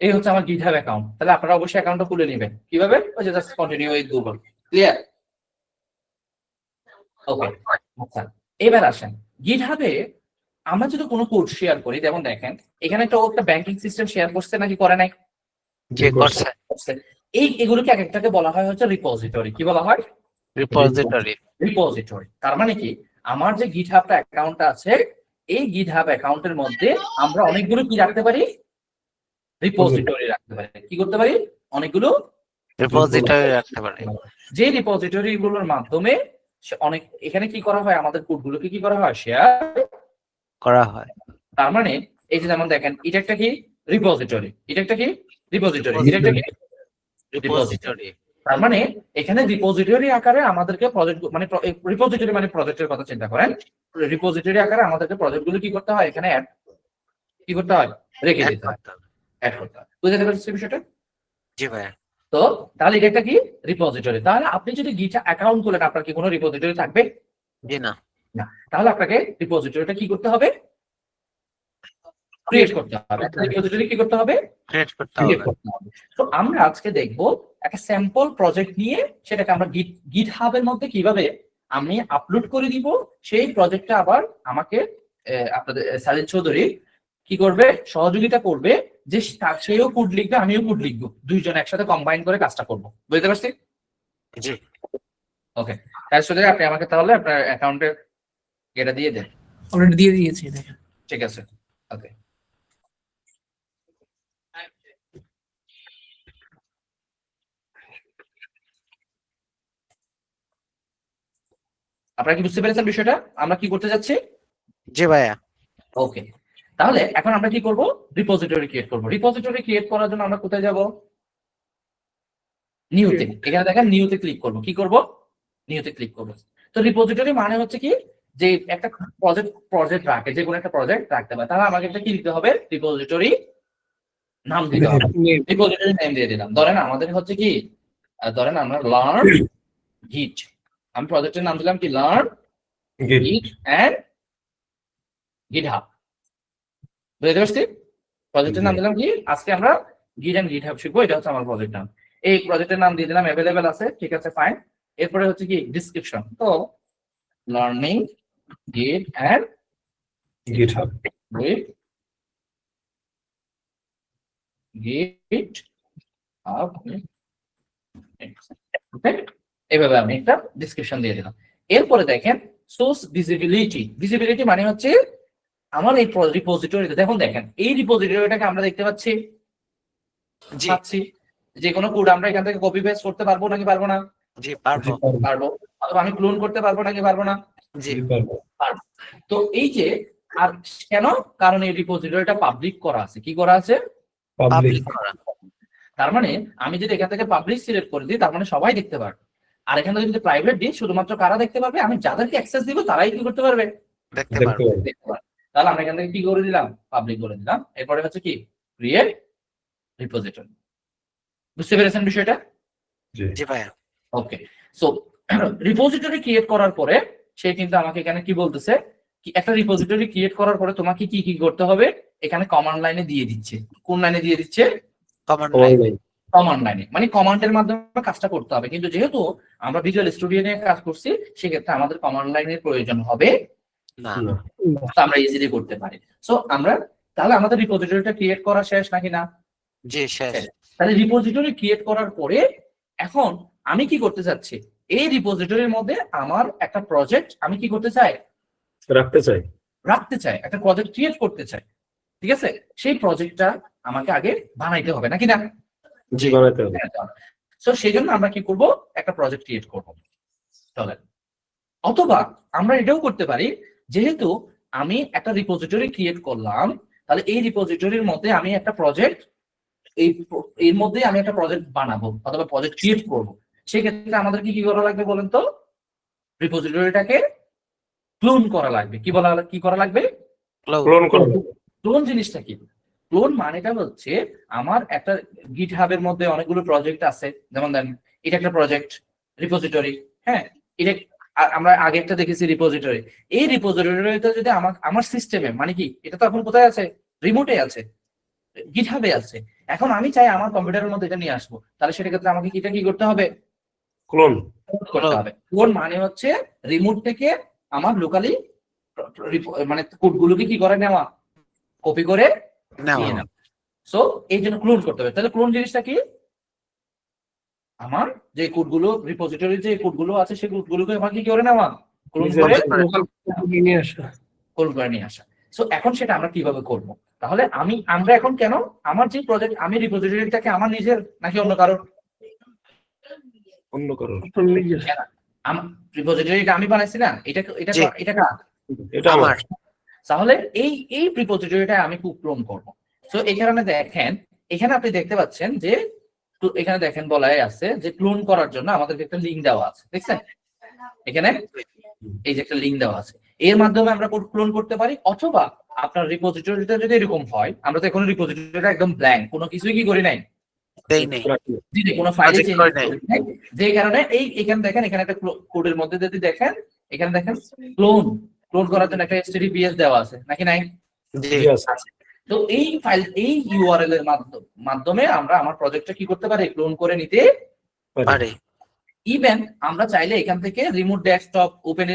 Speaker 1: এই হচ্ছে আমার গিটহাব অ্যাকাউন্ট। তাহলে আপনারা অবশ্যই অ্যাকাউন্টটা খুলে নেবেন। কিভাবে? ওই যে just continue with Google. Clear? Okay, আচ্ছা এবার আসেন গিটহাবে আমরা যদি কোনো কোড শেয়ার করি, যেমন দেখেন এখানে একটা ব্যাংকিং সিস্টেম শেয়ার করছে নাকি করে নাই?
Speaker 5: জি করছে।
Speaker 1: এগুলোকে এক একটাকে বলা হয় হচ্ছে রিপোজিটরি। কি বলা হয়? রিপোজিটরি। তার মানে কি আমার যে গিটহাবটা অ্যাকাউন্টটা আছে, এই গিটহাব অ্যাকাউন্টের মধ্যে আমরা অনেকগুলো কি রাখতে পারি, রিপোজিটরি রাখতে পারি। কি করতে পারি? অনেকগুলো
Speaker 5: রিপোজিটরি রাখতে পারি।
Speaker 1: যে রিপোজিটরি গুলোর মাধ্যমে অনেক এখানে কি করা হয়, আমাদের কোডগুলোকে কি করা হয়, শেয়ার
Speaker 5: করা হয়।
Speaker 1: তার মানে এই যে যেমন দেখেন এটা একটা কি রিপোজিটরি, এটা একটা কি রিপোজিটরি, এটা একটা কি
Speaker 5: রিপোজিটরি।
Speaker 1: তার মানে এখানে রিপোজিটরি আকারে আমাদেরকে প্রজেক্ট মানে রিপোজিটরি মানে প্রজেক্টের কথা চিন্তা করেন, রিপোজিটরি আকারে আমাদেরকে প্রজেক্টগুলো কি করতে হয়, এখানে অ্যাড কি করতে হয়, রেখে দিতে হয়, অ্যাড করতে হয়। বুঝতে পারছেন বিষয়টা?
Speaker 5: জি ভাই।
Speaker 1: তো তাহলে এটা একটা কি রিপোজিটরি। তাহলে আপনি যদি গিট অ্যাকাউন্ট খুলেন, আপনার কি কোনো রিপোজিটরি থাকবে?
Speaker 5: জি না।
Speaker 1: না, তাহলে আপনাকে রিপোজিটরিটা কি করতে হবে? ক্রিয়েট করতে হবে। রিপোজিটরি কি করতে হবে?
Speaker 5: ক্রিয়েট করতে
Speaker 1: ক্রিয়েট
Speaker 5: হবে।
Speaker 1: করতে হবে। তো আমরা আজকে দেখবো একটা স্যাম্পল প্রজেক্ট নিয়ে সেটাকে আমরা গিট হাবের মধ্যে কিভাবে আমি আপলোড করে দিব, সেই প্রজেক্টটা আবার আমাকে আপনাদের সালিদ চৌধুরী কি করবে, সহযোগিতা করবে, যে সেও কোড লিখবে আমিও কোড লিখবো, দুইজন একসাথে কম্বাইন করে কাজটা করবো। বুঝতে পারছি?
Speaker 5: জি
Speaker 1: ওকে, তাহলে চৌধুরী আপনি আমাকে তাহলে আপনার অ্যাকাউন্টে এটা দিয়ে দেন।
Speaker 7: অলরেডি দিয়ে দিয়েছি দেখেন।
Speaker 1: ঠিক আছে, ওকে। আপনারা কি বুঝতে পেরেছেন বিষয়টা আমরা কি করতে যাচ্ছি?
Speaker 5: জি ভাইয়া।
Speaker 1: ওকে, তাহলে এখন আমরা কি করব? রিপোজিটরি ক্রিয়েট করব। রিপোজিটরি ক্রিয়েট করার জন্য আমরা কোথায় যাব? নিউতে। এখানে দেখেন নিউতে ক্লিক করব। কি করব? নিউতে ক্লিক করব। তো রিপোজিটরি মানে হচ্ছে কি, যে একটা প্রজেক্ট রাখে, যে কোনো একটা প্রজেক্ট রাখতে পারে, তাহলে আমাকে একটা কি দিতে হবে? রিপোজিটরি নাম দিতে হবে। রিপোজিটরি নেম দিয়ে দিলাম। ধরেন আমাদের হচ্ছে কি, ধরেন আমরা লার্ন গিট, আমি প্রজেক্টের নাম দিলাম কি, লার্ন গিট এন্ড গিটহাব। বুঝতে পারছি? প্রজেক্টের নাম দিলাম কি, আজকে আমরা গিট এন্ড গিটহাব শিখবো, এটা হচ্ছে আমার প্রজেক্ট নাম। এই প্রজেক্টের নাম দিয়ে দিলাম, অ্যাভেলেবেল আছে, ঠিক আছে, ফাইন। এরপরে হচ্ছে কি ডিসক্রিপশন, তো লার্নিং গিট এন্ড
Speaker 2: GitHub
Speaker 1: with GitHub, ওকে, এভাবে আমি একটা ডেসক্রিপশন দিয়ে দিলাম। এরপরে দেখেন সোর্স ভিজিবিলিটি মানে হচ্ছে আমার এই রিপোজিটরিতে দেখেন এই রিপোজিটরিটাকে আমরা দেখতে পাচ্ছি,
Speaker 5: জি
Speaker 1: যে কোনো কোড আমরা এখান থেকে কপি পেস্ট করতে পারবো নাকি পারবো না?
Speaker 5: জি পারবো।
Speaker 1: পারবো। অথবা আমি ক্লোন করতে পারবো নাকি পারবো না?
Speaker 5: জি
Speaker 1: পারবো। তো এই যে, আর কেন? কারণ এই রিপোজিটরিটা পাবলিক করা আছে। কি করা আছে?
Speaker 2: public
Speaker 5: পাবলিক করা।
Speaker 1: তার মানে আমি যদি এখান থেকে পাবলিক সিলেক্ট করে দিই, তার মানে সবাই দেখতে পারবে। আর এখান থেকে যদি প্রাইভেট দিই, শুধুমাত্র কারা দেখতে পারবে? আমি যাদেরকে অ্যাক্সেস দিব তারাই কি করতে পারবে?
Speaker 5: দেখতে
Speaker 2: দেখতে
Speaker 5: পারবো।
Speaker 2: পারবে।
Speaker 1: দেখতে পারবে। তাহলে আমরা এখান থেকে কি করে দিলাম? পাবলিক করে দিলাম। এরপরে হচ্ছে কি, ক্রিয়েট রিপোজিটরি। বুঝতে পেরেছেন বিষয়টা?
Speaker 2: জি
Speaker 5: জি ভাইয়া।
Speaker 1: ওকে, সো রিপোজিটরি ক্রিয়েট করার পরে সে কিন্তু আমাকে এখানে কি বলতেছে, কি একটা রিপোজিটরি ক্রিয়েট করার পরে তোমাকে কি কি করতে হবে এখানে কমান্ড লাইনে দিয়ে দিচ্ছে। কোন লাইনে দিয়ে দিচ্ছে?
Speaker 5: Command
Speaker 2: Online
Speaker 5: line.
Speaker 1: কমান্ড লাইনে, মানে কমান্ডের মাধ্যমে কাজটা করতে হবে। কিন্তু যেহেতু আমরা ভিজুয়াল স্টুডিও নিয়ে কাজ করছি, সেক্ষেত্রে আমাদের কমান্ড লাইনের প্রয়োজন হবে
Speaker 5: না
Speaker 2: না
Speaker 1: তো আমরা ইজিলি করতে পারি। সো আমরা তাহলে আমাদের রিপোজিটরিটা ক্রিয়েট করা শেষ নাকি না?
Speaker 5: জি শেষ।
Speaker 1: তাহলে রিপোজিটরি ক্রিয়েট করার পরে এখন আমি কি করতে চাচ্ছি, এই রিপোজিটরির মধ্যে আমার একটা প্রজেক্ট আমি কি করতে চাই? রাখতে চাই, একটা প্রজেক্ট ক্রিয়েট করতে চাই। ঠিক আছে, সেই প্রজেক্টটা আমাকে আগে বানাইতে হবে নাকি না?
Speaker 2: জি বানাতে হবে।
Speaker 1: সো সেই জন্য আমরা কি করব, একটা প্রজেক্ট ক্রিয়েট করব। তাহলে অথবা আমরা এটাও করতে পারি, যেহেতু আমি একটা রিপোজিটরি ক্রিয়েট করলাম, তাহলে এই রিপোজিটরির মধ্যে আমি একটা প্রজেক্ট এর মধ্যে আমি একটা প্রজেক্ট বানাবো অথবা প্রজেক্ট ক্রিয়েট করবো। সেক্ষেত্রে আমাদের কি করা লাগবে বলেন তো? রিপোজিটরিটাকে ক্লোন করা লাগবে। কি করা লাগবে?
Speaker 2: ক্লোন করা
Speaker 1: ক্লোন জিনিসটা কি? ক্লোন মানেটা হচ্ছে আমার একটা গিটহাবের মধ্যে অনেকগুলো প্রজেক্ট আছে, যেমন দেন এটা একটা প্রজেক্ট রিপোজিটরি, হ্যাঁ, এটা আমরা আগে একটা দেখেছি রিপোজিটরি। এই রিপোজিটরিটা যদি আমার সিস্টেমে, মানে কি, এটা তো এখন কোথায় আছে? রিমোটে আছে, গিটহাবে আছে। এখন আমি চাই আমার কম্পিউটারের মধ্যে এটা নিয়ে আসবো, তাহলে সেটা ক্ষেত্রে আমাকে এটা কি করতে হবে?
Speaker 2: ক্লোন
Speaker 1: করতে হবে। ক্লোন মানে হচ্ছে রিমোট থেকে আমার লোকালি মানে কোডগুলোকে কি করে নেওয়া, কপি করে নিয়ে নেওয়া। সো এই জন্য ক্লোন করতে হবে। তাহলে ক্লোন জিনিসটা কি? আমার যে কোডগুলো রিপোজিটরি যে কোডগুলো আছে সেই কোডগুলোকে আমাকে কি করে নেওয়া, ক্লোন করে ক্লোন করে নিয়ে আসা। সো এখন সেটা আমরা কিভাবে করব? তাহলে আমরা এখন কেন আমার যে প্রজেক্ট, আমি রিপোজিটরিটাকে আমার নিজের নাকি অন্য কারোর?
Speaker 2: অন্য কারো।
Speaker 1: আমার রিপোজিটরিটা আমি বানাইছি না, এটা কার?
Speaker 2: এটা
Speaker 5: আমার।
Speaker 1: তাহলে এই রিপোজিটরিটা আমি ক্লোন করব। সো এখানে দেখেন, এখানে আপনি দেখতে পাচ্ছেন যে এখানে দেখেন বলাই আছে যে ক্লোন করার জন্য আমাদেরকে একটা লিংক দেওয়া আছে, দেখছেন এখানে এই যে একটা লিংক দেওয়া আছে। এর মাধ্যমে আমরা ক্লোন করতে পারি। অথবা আপনার রিপোজিটরিটা যদি এরকম হয়, আমরা তো এখন রিপোজিটরিটা একদম ব্ল্যাঙ্ক, কোনো কিছুই কি করি নাই,
Speaker 5: দেই নেই।
Speaker 1: কোনো ফাইলে
Speaker 5: Project
Speaker 1: চেঞ্জ
Speaker 5: করে নাই।
Speaker 1: করি নাই, যে কারণে এখানে দেখেন, এখানে একটা কোডের মধ্যে যদি দেখেন এখানে দেখেন ক্লোন করার জন্য একটা HTTPS দেওয়া আছে নাকি নাই?
Speaker 5: জি
Speaker 2: Yes.
Speaker 1: তো এই ফাইল এই ইউআরএল এর মাধ্যমে আমরা আমার প্রজেক্টটা কি করতে পারি, ক্লোন করে নিতে
Speaker 5: পারে
Speaker 1: ইভেন আমরা চাইলে এখান থেকে remote desktop open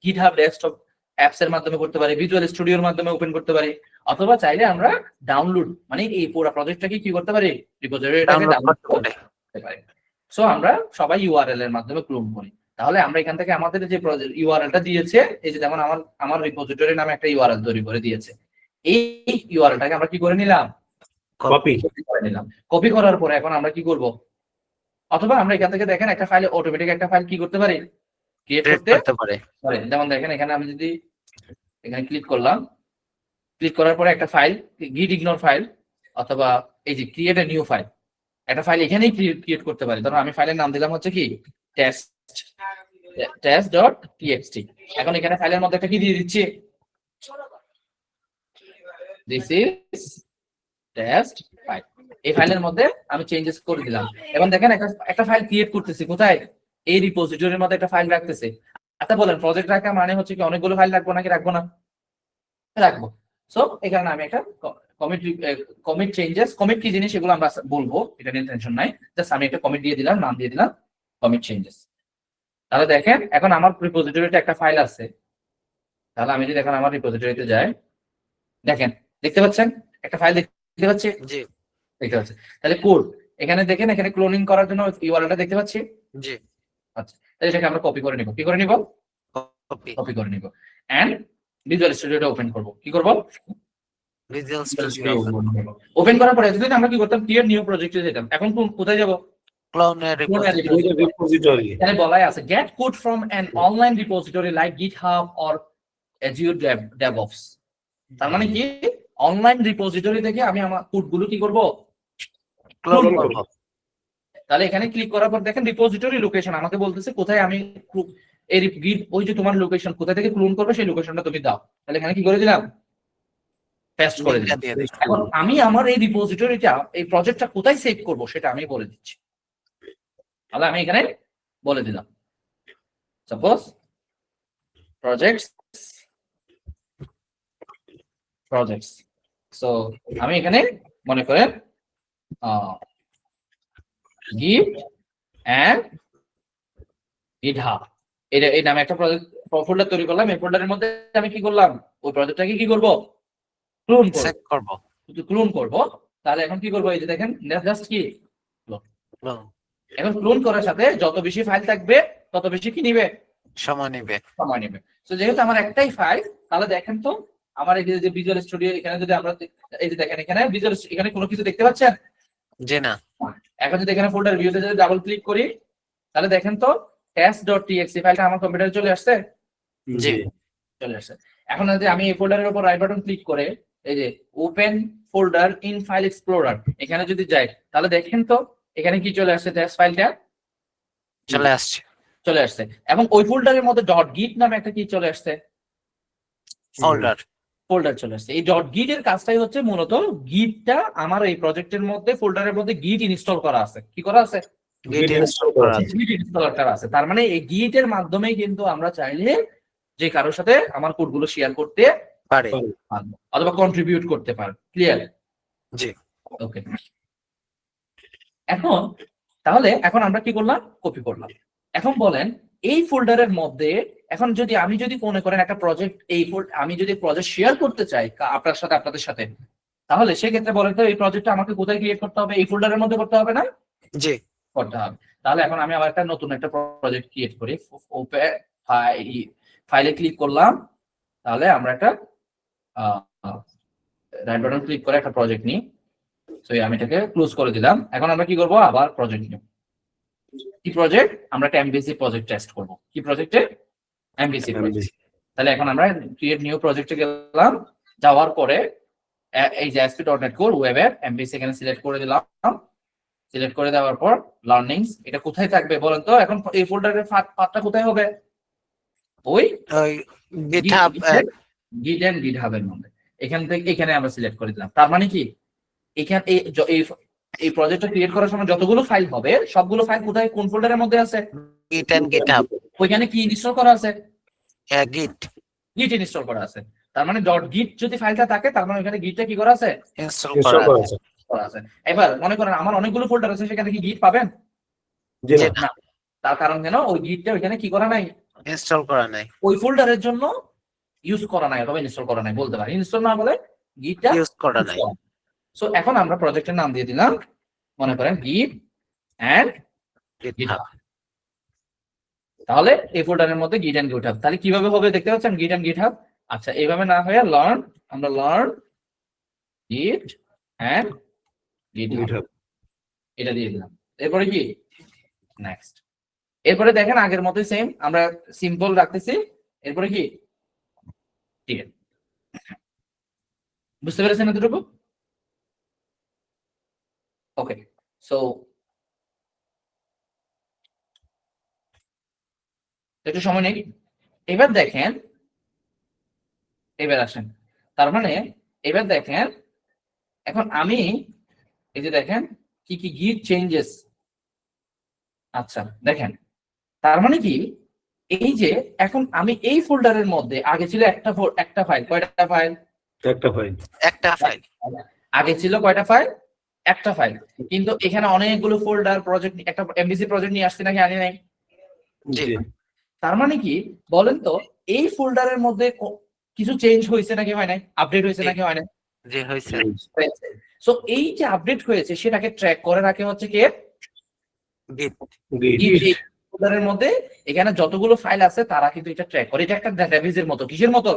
Speaker 1: GitHub desktop apps এর মাধ্যমে করতে পারি, ভিজুয়াল স্টুডিওর মাধ্যমে ওপেন করতে পারি, অথবা চাইলে আমরা ডাউনলোড মানে এই পুরো প্রজেক্টটাকে কি করতে পারি, রিপোজিটরিটাকে
Speaker 5: ডাউনলোড
Speaker 1: ডাউনলোড
Speaker 5: করতে পারে
Speaker 1: করতে পারি। সো আমরা সবাই ইউআরএল এর মাধ্যমে ক্লোন করি। তাহলে আমরা এখান থেকে আমাদের যে ইউআরএলটা দিয়েছে, এই যে যেমন আমার রিপোজিটরি নামে একটা ইউআরএল তৈরি করে দিয়েছে, এই ইউআরএলটাকে আমরা কি করে নিলাম,
Speaker 2: Copy.
Speaker 1: করে নিলাম। কপি করার পরে এখন আমরা কি করব, অথবা আমরা এখান থেকে দেখেন একটা ফাইলে অটোমেটিক একটা ফাইল কি করতে পারি, ক্রিয়েট
Speaker 5: ক্রিয়েট
Speaker 1: করতে
Speaker 5: করতে পারে
Speaker 1: পারি। যেমন দেখেন এখানে আমি যদি এখানে ক্লিক করলাম, ক্লিক করার পরে একটা ফাইল গিট ইগনোর ফাইল, অথবা এই যে ক্রিয়েট এ নিউ ফাইল, একটা ফাইল এখানেই ক্রিয়েট করতে পারি। ধরুন আমি ফাইলের নাম দিলাম হচ্ছে কি test.txt। এখন এখানে ফাইলের মধ্যে একটা কি দিয়ে দিচ্ছি, দিস ইজ টেস্ট ফাইল। এই ফাইলের মধ্যে আমি চেঞ্জেস করে দিলাম। এবং দেখেন একটা ফাইল ক্রিয়েট করতেছি কোথায়, এই রিপোজিটরির মধ্যে একটা ফাইল রাখতেছে। আচ্ছা বলেন প্রজেক্ট রাখা মানে হচ্ছে কি অনেকগুলো ফাইল রাখবো নাকি রাখবো না? রাখবো। সো এখানে আমি একটা কমিট চেঞ্জেস, কমিট কি জিনিস এগুলো আমরা বলবো, এটা নিয়ে টেনশন নাই, জাস্ট আমি একটা কমিট দিয়ে দিলাম, নাম দিয়ে দিলাম কমিট চেঞ্জেস। তাহলে দেখেন এখন আমার রিপোজিটরিতে একটা ফাইল আছে। তাহলে আমি যদি এখন আমার রিপোজিটরিতে যাই, দেখেন দেখতে পাচ্ছেন একটা ফাইল দেখতে পাচ্ছি,
Speaker 5: জি
Speaker 1: দেখতে পাচ্ছি। তাহলে কোড এখানে দেখেন, এখানে ক্লোনিং করার জন্য ইউআরএলটা দেখতে পাচ্ছি।
Speaker 5: জি
Speaker 1: আচ্ছা, তাহলে এটাকে আমরা কপি করে নিব। কি করে নিব?
Speaker 5: কপি
Speaker 1: কপি করে নিব। এন্ড ভিজুয়াল স্টুডিওটা ওপেন করব। কি করব?
Speaker 5: ভিজুয়াল স্টুডিও
Speaker 1: ওপেন করার পরে যদি আমরা কি করতাম, ক্রিয়েট নিউ প্রজেক্টে যেতাম। এখন কোথায় যাব?
Speaker 5: ক্লোনের রিপোজিটরি
Speaker 2: Repository.
Speaker 1: এখানে বলাই আছে gate code from an online repository like GitHub or Azure DevOps। তার মানে কি অনলাইন রিপোজিটরি থেকে আমি আমার কোডগুলো কি করব,
Speaker 5: ক্লোন
Speaker 2: Clone
Speaker 5: করব
Speaker 1: তাহলে এখানে ক্লিক করার পর দেখেন রিপোজিটরি লোকেশন আমাকে বলতেছে কোথায় আমি এই গিট, ওই যে তোমার লোকেশন কোথা থেকে ক্লোন করবে সেই লোকেশনটা তুমি দাও। তাহলে এখানে কি করে দিলাম, পেস্ট করে দিলাম।
Speaker 5: দিয়ে দিই
Speaker 1: এখন আমি আমার এই রিপোজিটরিটা এই প্রজেক্টটা কোথায় সেভ করব সেটা আমি বলে দিচ্ছি। তাহলে আমি এখানে বলে দিলাম সাপোজ প্রজেক্টস। সো আমি এখানে মনে করেন গিট এন্ড GitHub এই নামে একটা প্রজেক্ট ফোল্ডার তৈরি করলাম। এই ফোল্ডারের মধ্যে আমি কি করলাম, ওই প্রজেক্টটাকে কি করব, ক্লোন করব।
Speaker 5: সেভ করব
Speaker 1: ক্লোন করব। তাহলে এখন কি করব, এই যে দেখেন জাস্ট কি
Speaker 5: ক্লোন
Speaker 1: এখন ক্লোন করার সাথে যত বেশি ফাইল থাকবে তত বেশি কি নিবে,
Speaker 5: সময় নেবে
Speaker 1: সময় নেবে। তো যেহেতু আমার একটাই ফাইল, তাহলে দেখেন তো আমার এই যে ভিজুয়াল স্টুডিও এখানে যদি আমরা এই যে দেখেন এখানে ভিজুয়াল এখানে কোনো কিছু দেখতে পাচ্ছেন?
Speaker 5: যে না
Speaker 1: এখন যদি এখানে ফোল্ডার ভিউতে যদি ডাবল ক্লিক করি, তাহলে দেখেন তো test.txt ফাইলটা আমার কম্পিউটারে চলে আসছে।
Speaker 5: জি
Speaker 1: চলে আসছে। এখন যদি আমি এই ফোল্ডারের উপর রাইট বাটন ক্লিক করে এই যে open folder in file explorer এখানে যদি যাই, তাহলে দেখেন তো এখানে কি চলে আসছে, টেক্সট ফাইলটা
Speaker 5: চলে আসছে
Speaker 1: চলে আসছে। এবং ওই ফোল্ডারের মধ্যে ডট গিট নামে একটা কি চলে আসছে, ফোল্ডার চলে আসছে। এই ডট গিট এর কাজটাই হচ্ছে মূলত গিটটা আমার এই প্রজেক্টের মধ্যে ফোল্ডারের মধ্যে গিট ইনস্টল করা আছে। কি করা আছে?
Speaker 5: গিট ইনস্টল করা আছে
Speaker 1: গিট ইনস্টলারটা আছে। তার মানে এই গিট এর মাধ্যমেই কিন্তু আমরা চাইলে যে কারোর সাথে আমার কোডগুলো শেয়ার করতে
Speaker 5: পারে
Speaker 1: পারবো অথবা কন্ট্রিবিউট করতে পারবো। ক্লিয়ার?
Speaker 5: জি
Speaker 1: ওকে। এখন তাহলে এখন আমরা কি করলাম, কপি করলাম। এখন বলেন এই ফোল্ডারের মধ্যে এখন যদি আমি যদি মনে করেন একটা প্রজেক্ট আমি যদি প্রজেক্ট শেয়ার করতে চাই আপনার সাথে আপনাদের সাথে, তাহলে সেক্ষেত্রে বলেন তো এই প্রজেক্টটা আমাকে কোথায় ক্রিয়েট করতে হবে, এই ফোল্ডারের মধ্যে করতে হবে না?
Speaker 5: জি
Speaker 1: করতে হবে। তাহলে এখন আমি আবার একটা নতুন একটা প্রজেক্ট ক্রিয়েট করি। ওপেন ফাইলে ক্লিক করলাম, তাহলে আমরা একটা রাইট বাটন ক্লিক করে একটা প্রজেক্ট নিই। তো আমি এটাকে ক্লোজ করে দিলাম। এখন আমরা কি করব, আবার প্রজেক্ট নিব। কি প্রজেক্ট? আমরা একটা এমভিসি প্রজেক্ট টেস্ট করব। কি প্রজেক্টে? MVC project. তাহলে এখন আমরা ক্রিয়েট নিউ প্রজেক্টে গেলাম, যাওয়ার পরে এই যে ASP.NET Core web app MVC এখানে সিলেক্ট করে দিলাম। সিলেক্ট করে দেওয়ার পর লার্নিংস এটা কোথায় থাকবে বলেন তো? এখন এই ফোল্ডারের পাথটা কোথায় হবে? ওই
Speaker 5: GitHub
Speaker 1: গিট এন্ড GitHub এর মধ্যে এখান থেকে এখানে আমরা সিলেক্ট করে দিলাম। তার মানে কি এখানে এই প্রজেক্টটা ক্রিয়েট করার সময় যতগুলো ফাইল হবে সবগুলো ফাইল কোথায় কোন ফোল্ডারের মধ্যে আছে?
Speaker 5: git and github
Speaker 1: ওইখানে কি ইনস্টল করা আছে?
Speaker 5: git
Speaker 1: গিট ইনস্টল করা আছে। তার মানে ডট গিট যদি ফাইলটা থাকে তার মানে ওখানে গিটটা কি করা আছে?
Speaker 5: install
Speaker 2: ইনস্টল
Speaker 5: করা
Speaker 2: করা
Speaker 5: আছে
Speaker 2: আছে
Speaker 1: করা আছে। এবার মনে করেন আমার অনেকগুলো ফোল্ডার আছে, সেখানে কি গিট পাবেন?
Speaker 2: জি না
Speaker 1: না। তার কারণ কেন? ওই গিটটা ওইখানে কি করা নাই,
Speaker 5: install করা নাই
Speaker 1: ওই ফোল্ডারের জন্য ইউজ করা নাই অথবা ইনস্টল করা নাই বলতে পারি। ইনস্টল না বলে গিটটা
Speaker 5: ইউজ করা নাই
Speaker 1: সো এখন আমরা প্রজেক্টের নাম দিয়ে দিলাম, মনে করেন গিট এন্ড
Speaker 5: github
Speaker 1: গিটহাব। তাহলে এই ফোল্ডারের মধ্যে গিট এন্ড গিটহাব। তাহলে কিভাবে হবে দেখতে পাচ্ছেন, গিট এন্ড গিটহাব। আচ্ছা, এইভাবে না হয়ে লার্ন, আমরা লার্ন গিট এন্ড গিটহাব
Speaker 2: GitHub।
Speaker 1: এটা দিয়ে দিলাম। এরপরে কি নেক্সট, এরপরে দেখেন আগের মতোই সেম আমরা সিম্পল রাখতেছি। এরপরে কি, ঠিক আছে, বুঝতে পেরেছেন এতটুকু? ওকে, সো একটু সময় নেই। এবার দেখেন, এবার আসেন, তার মানে এবার দেখেন এখন আমি এই যে দেখেন কি কি গিট চেঞ্জেস। আচ্ছা দেখেন, তার মানে কি, এই যে এখন আমি এই ফোল্ডারের মধ্যে আগে ছিল একটা ফাইল, কয়টা ফাইল?
Speaker 2: একটা ফাইল
Speaker 1: আগে ছিল কয়টা ফাইল? একটা ফাইল। কিন্তু এখানে অনেকগুলো ফোল্ডার প্রজেক্ট, একটা এমবিসি প্রজেক্ট নিয়ে আসছে নাকি আনি নাই?
Speaker 5: জি
Speaker 1: তার মানে কি বলেন তো, এই ফোল্ডারের মধ্যে কিছু চেঞ্জ হয়েছে নাকি হয় নাই, আপডেট হয়েছে নাকি হয় নাই?
Speaker 5: জি হয়েছে
Speaker 1: সো এই যে আপডেট হয়েছে সেটাকে ট্র্যাক করে রাখে হচ্ছে কে?
Speaker 5: git
Speaker 1: গিট। ফোল্ডারের মধ্যে এখানে যতগুলো ফাইল আছে তারা কিন্তু এটা ট্র্যাক করে। এটা একটা ডাটাবেজের মতো। কিসের মতো?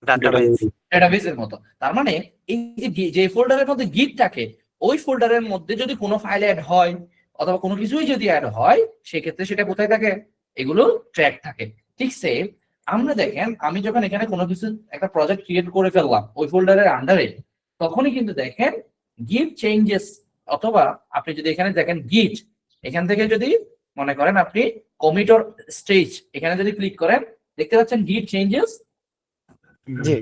Speaker 5: database
Speaker 1: ডাটাবেজের মতো। তার মানে এই যে ফোল্ডারের মধ্যে গিট থাকে, ওই ফোল্ডারের মধ্যে যদি কোনো ফাইল অ্যাড হয় অথবা কোনো কিছুই যদি অ্যাড হয়, সেক্ষেত্রে সেটা কোথায় থাকে? এগুলো ট্র্যাক থাকে। ঠিক সেম আমরা দেখেন, আমি যখন এখানে কোনো কিছু একটা প্রজেক্ট ক্রিয়েট করে ফেললাম ওই ফোল্ডারের আন্ডারে, তখনই কিন্তু দেখেন গিট চেঞ্জেস, অথবা আপনি যদি এখানে দেখেন গিট, এখান থেকে যদি মনে করেন আপনি কমিট অর স্টেজ এখানে যদি ক্লিক করেন, দেখতে পাচ্ছেন গিট চেঞ্জেস।
Speaker 5: জি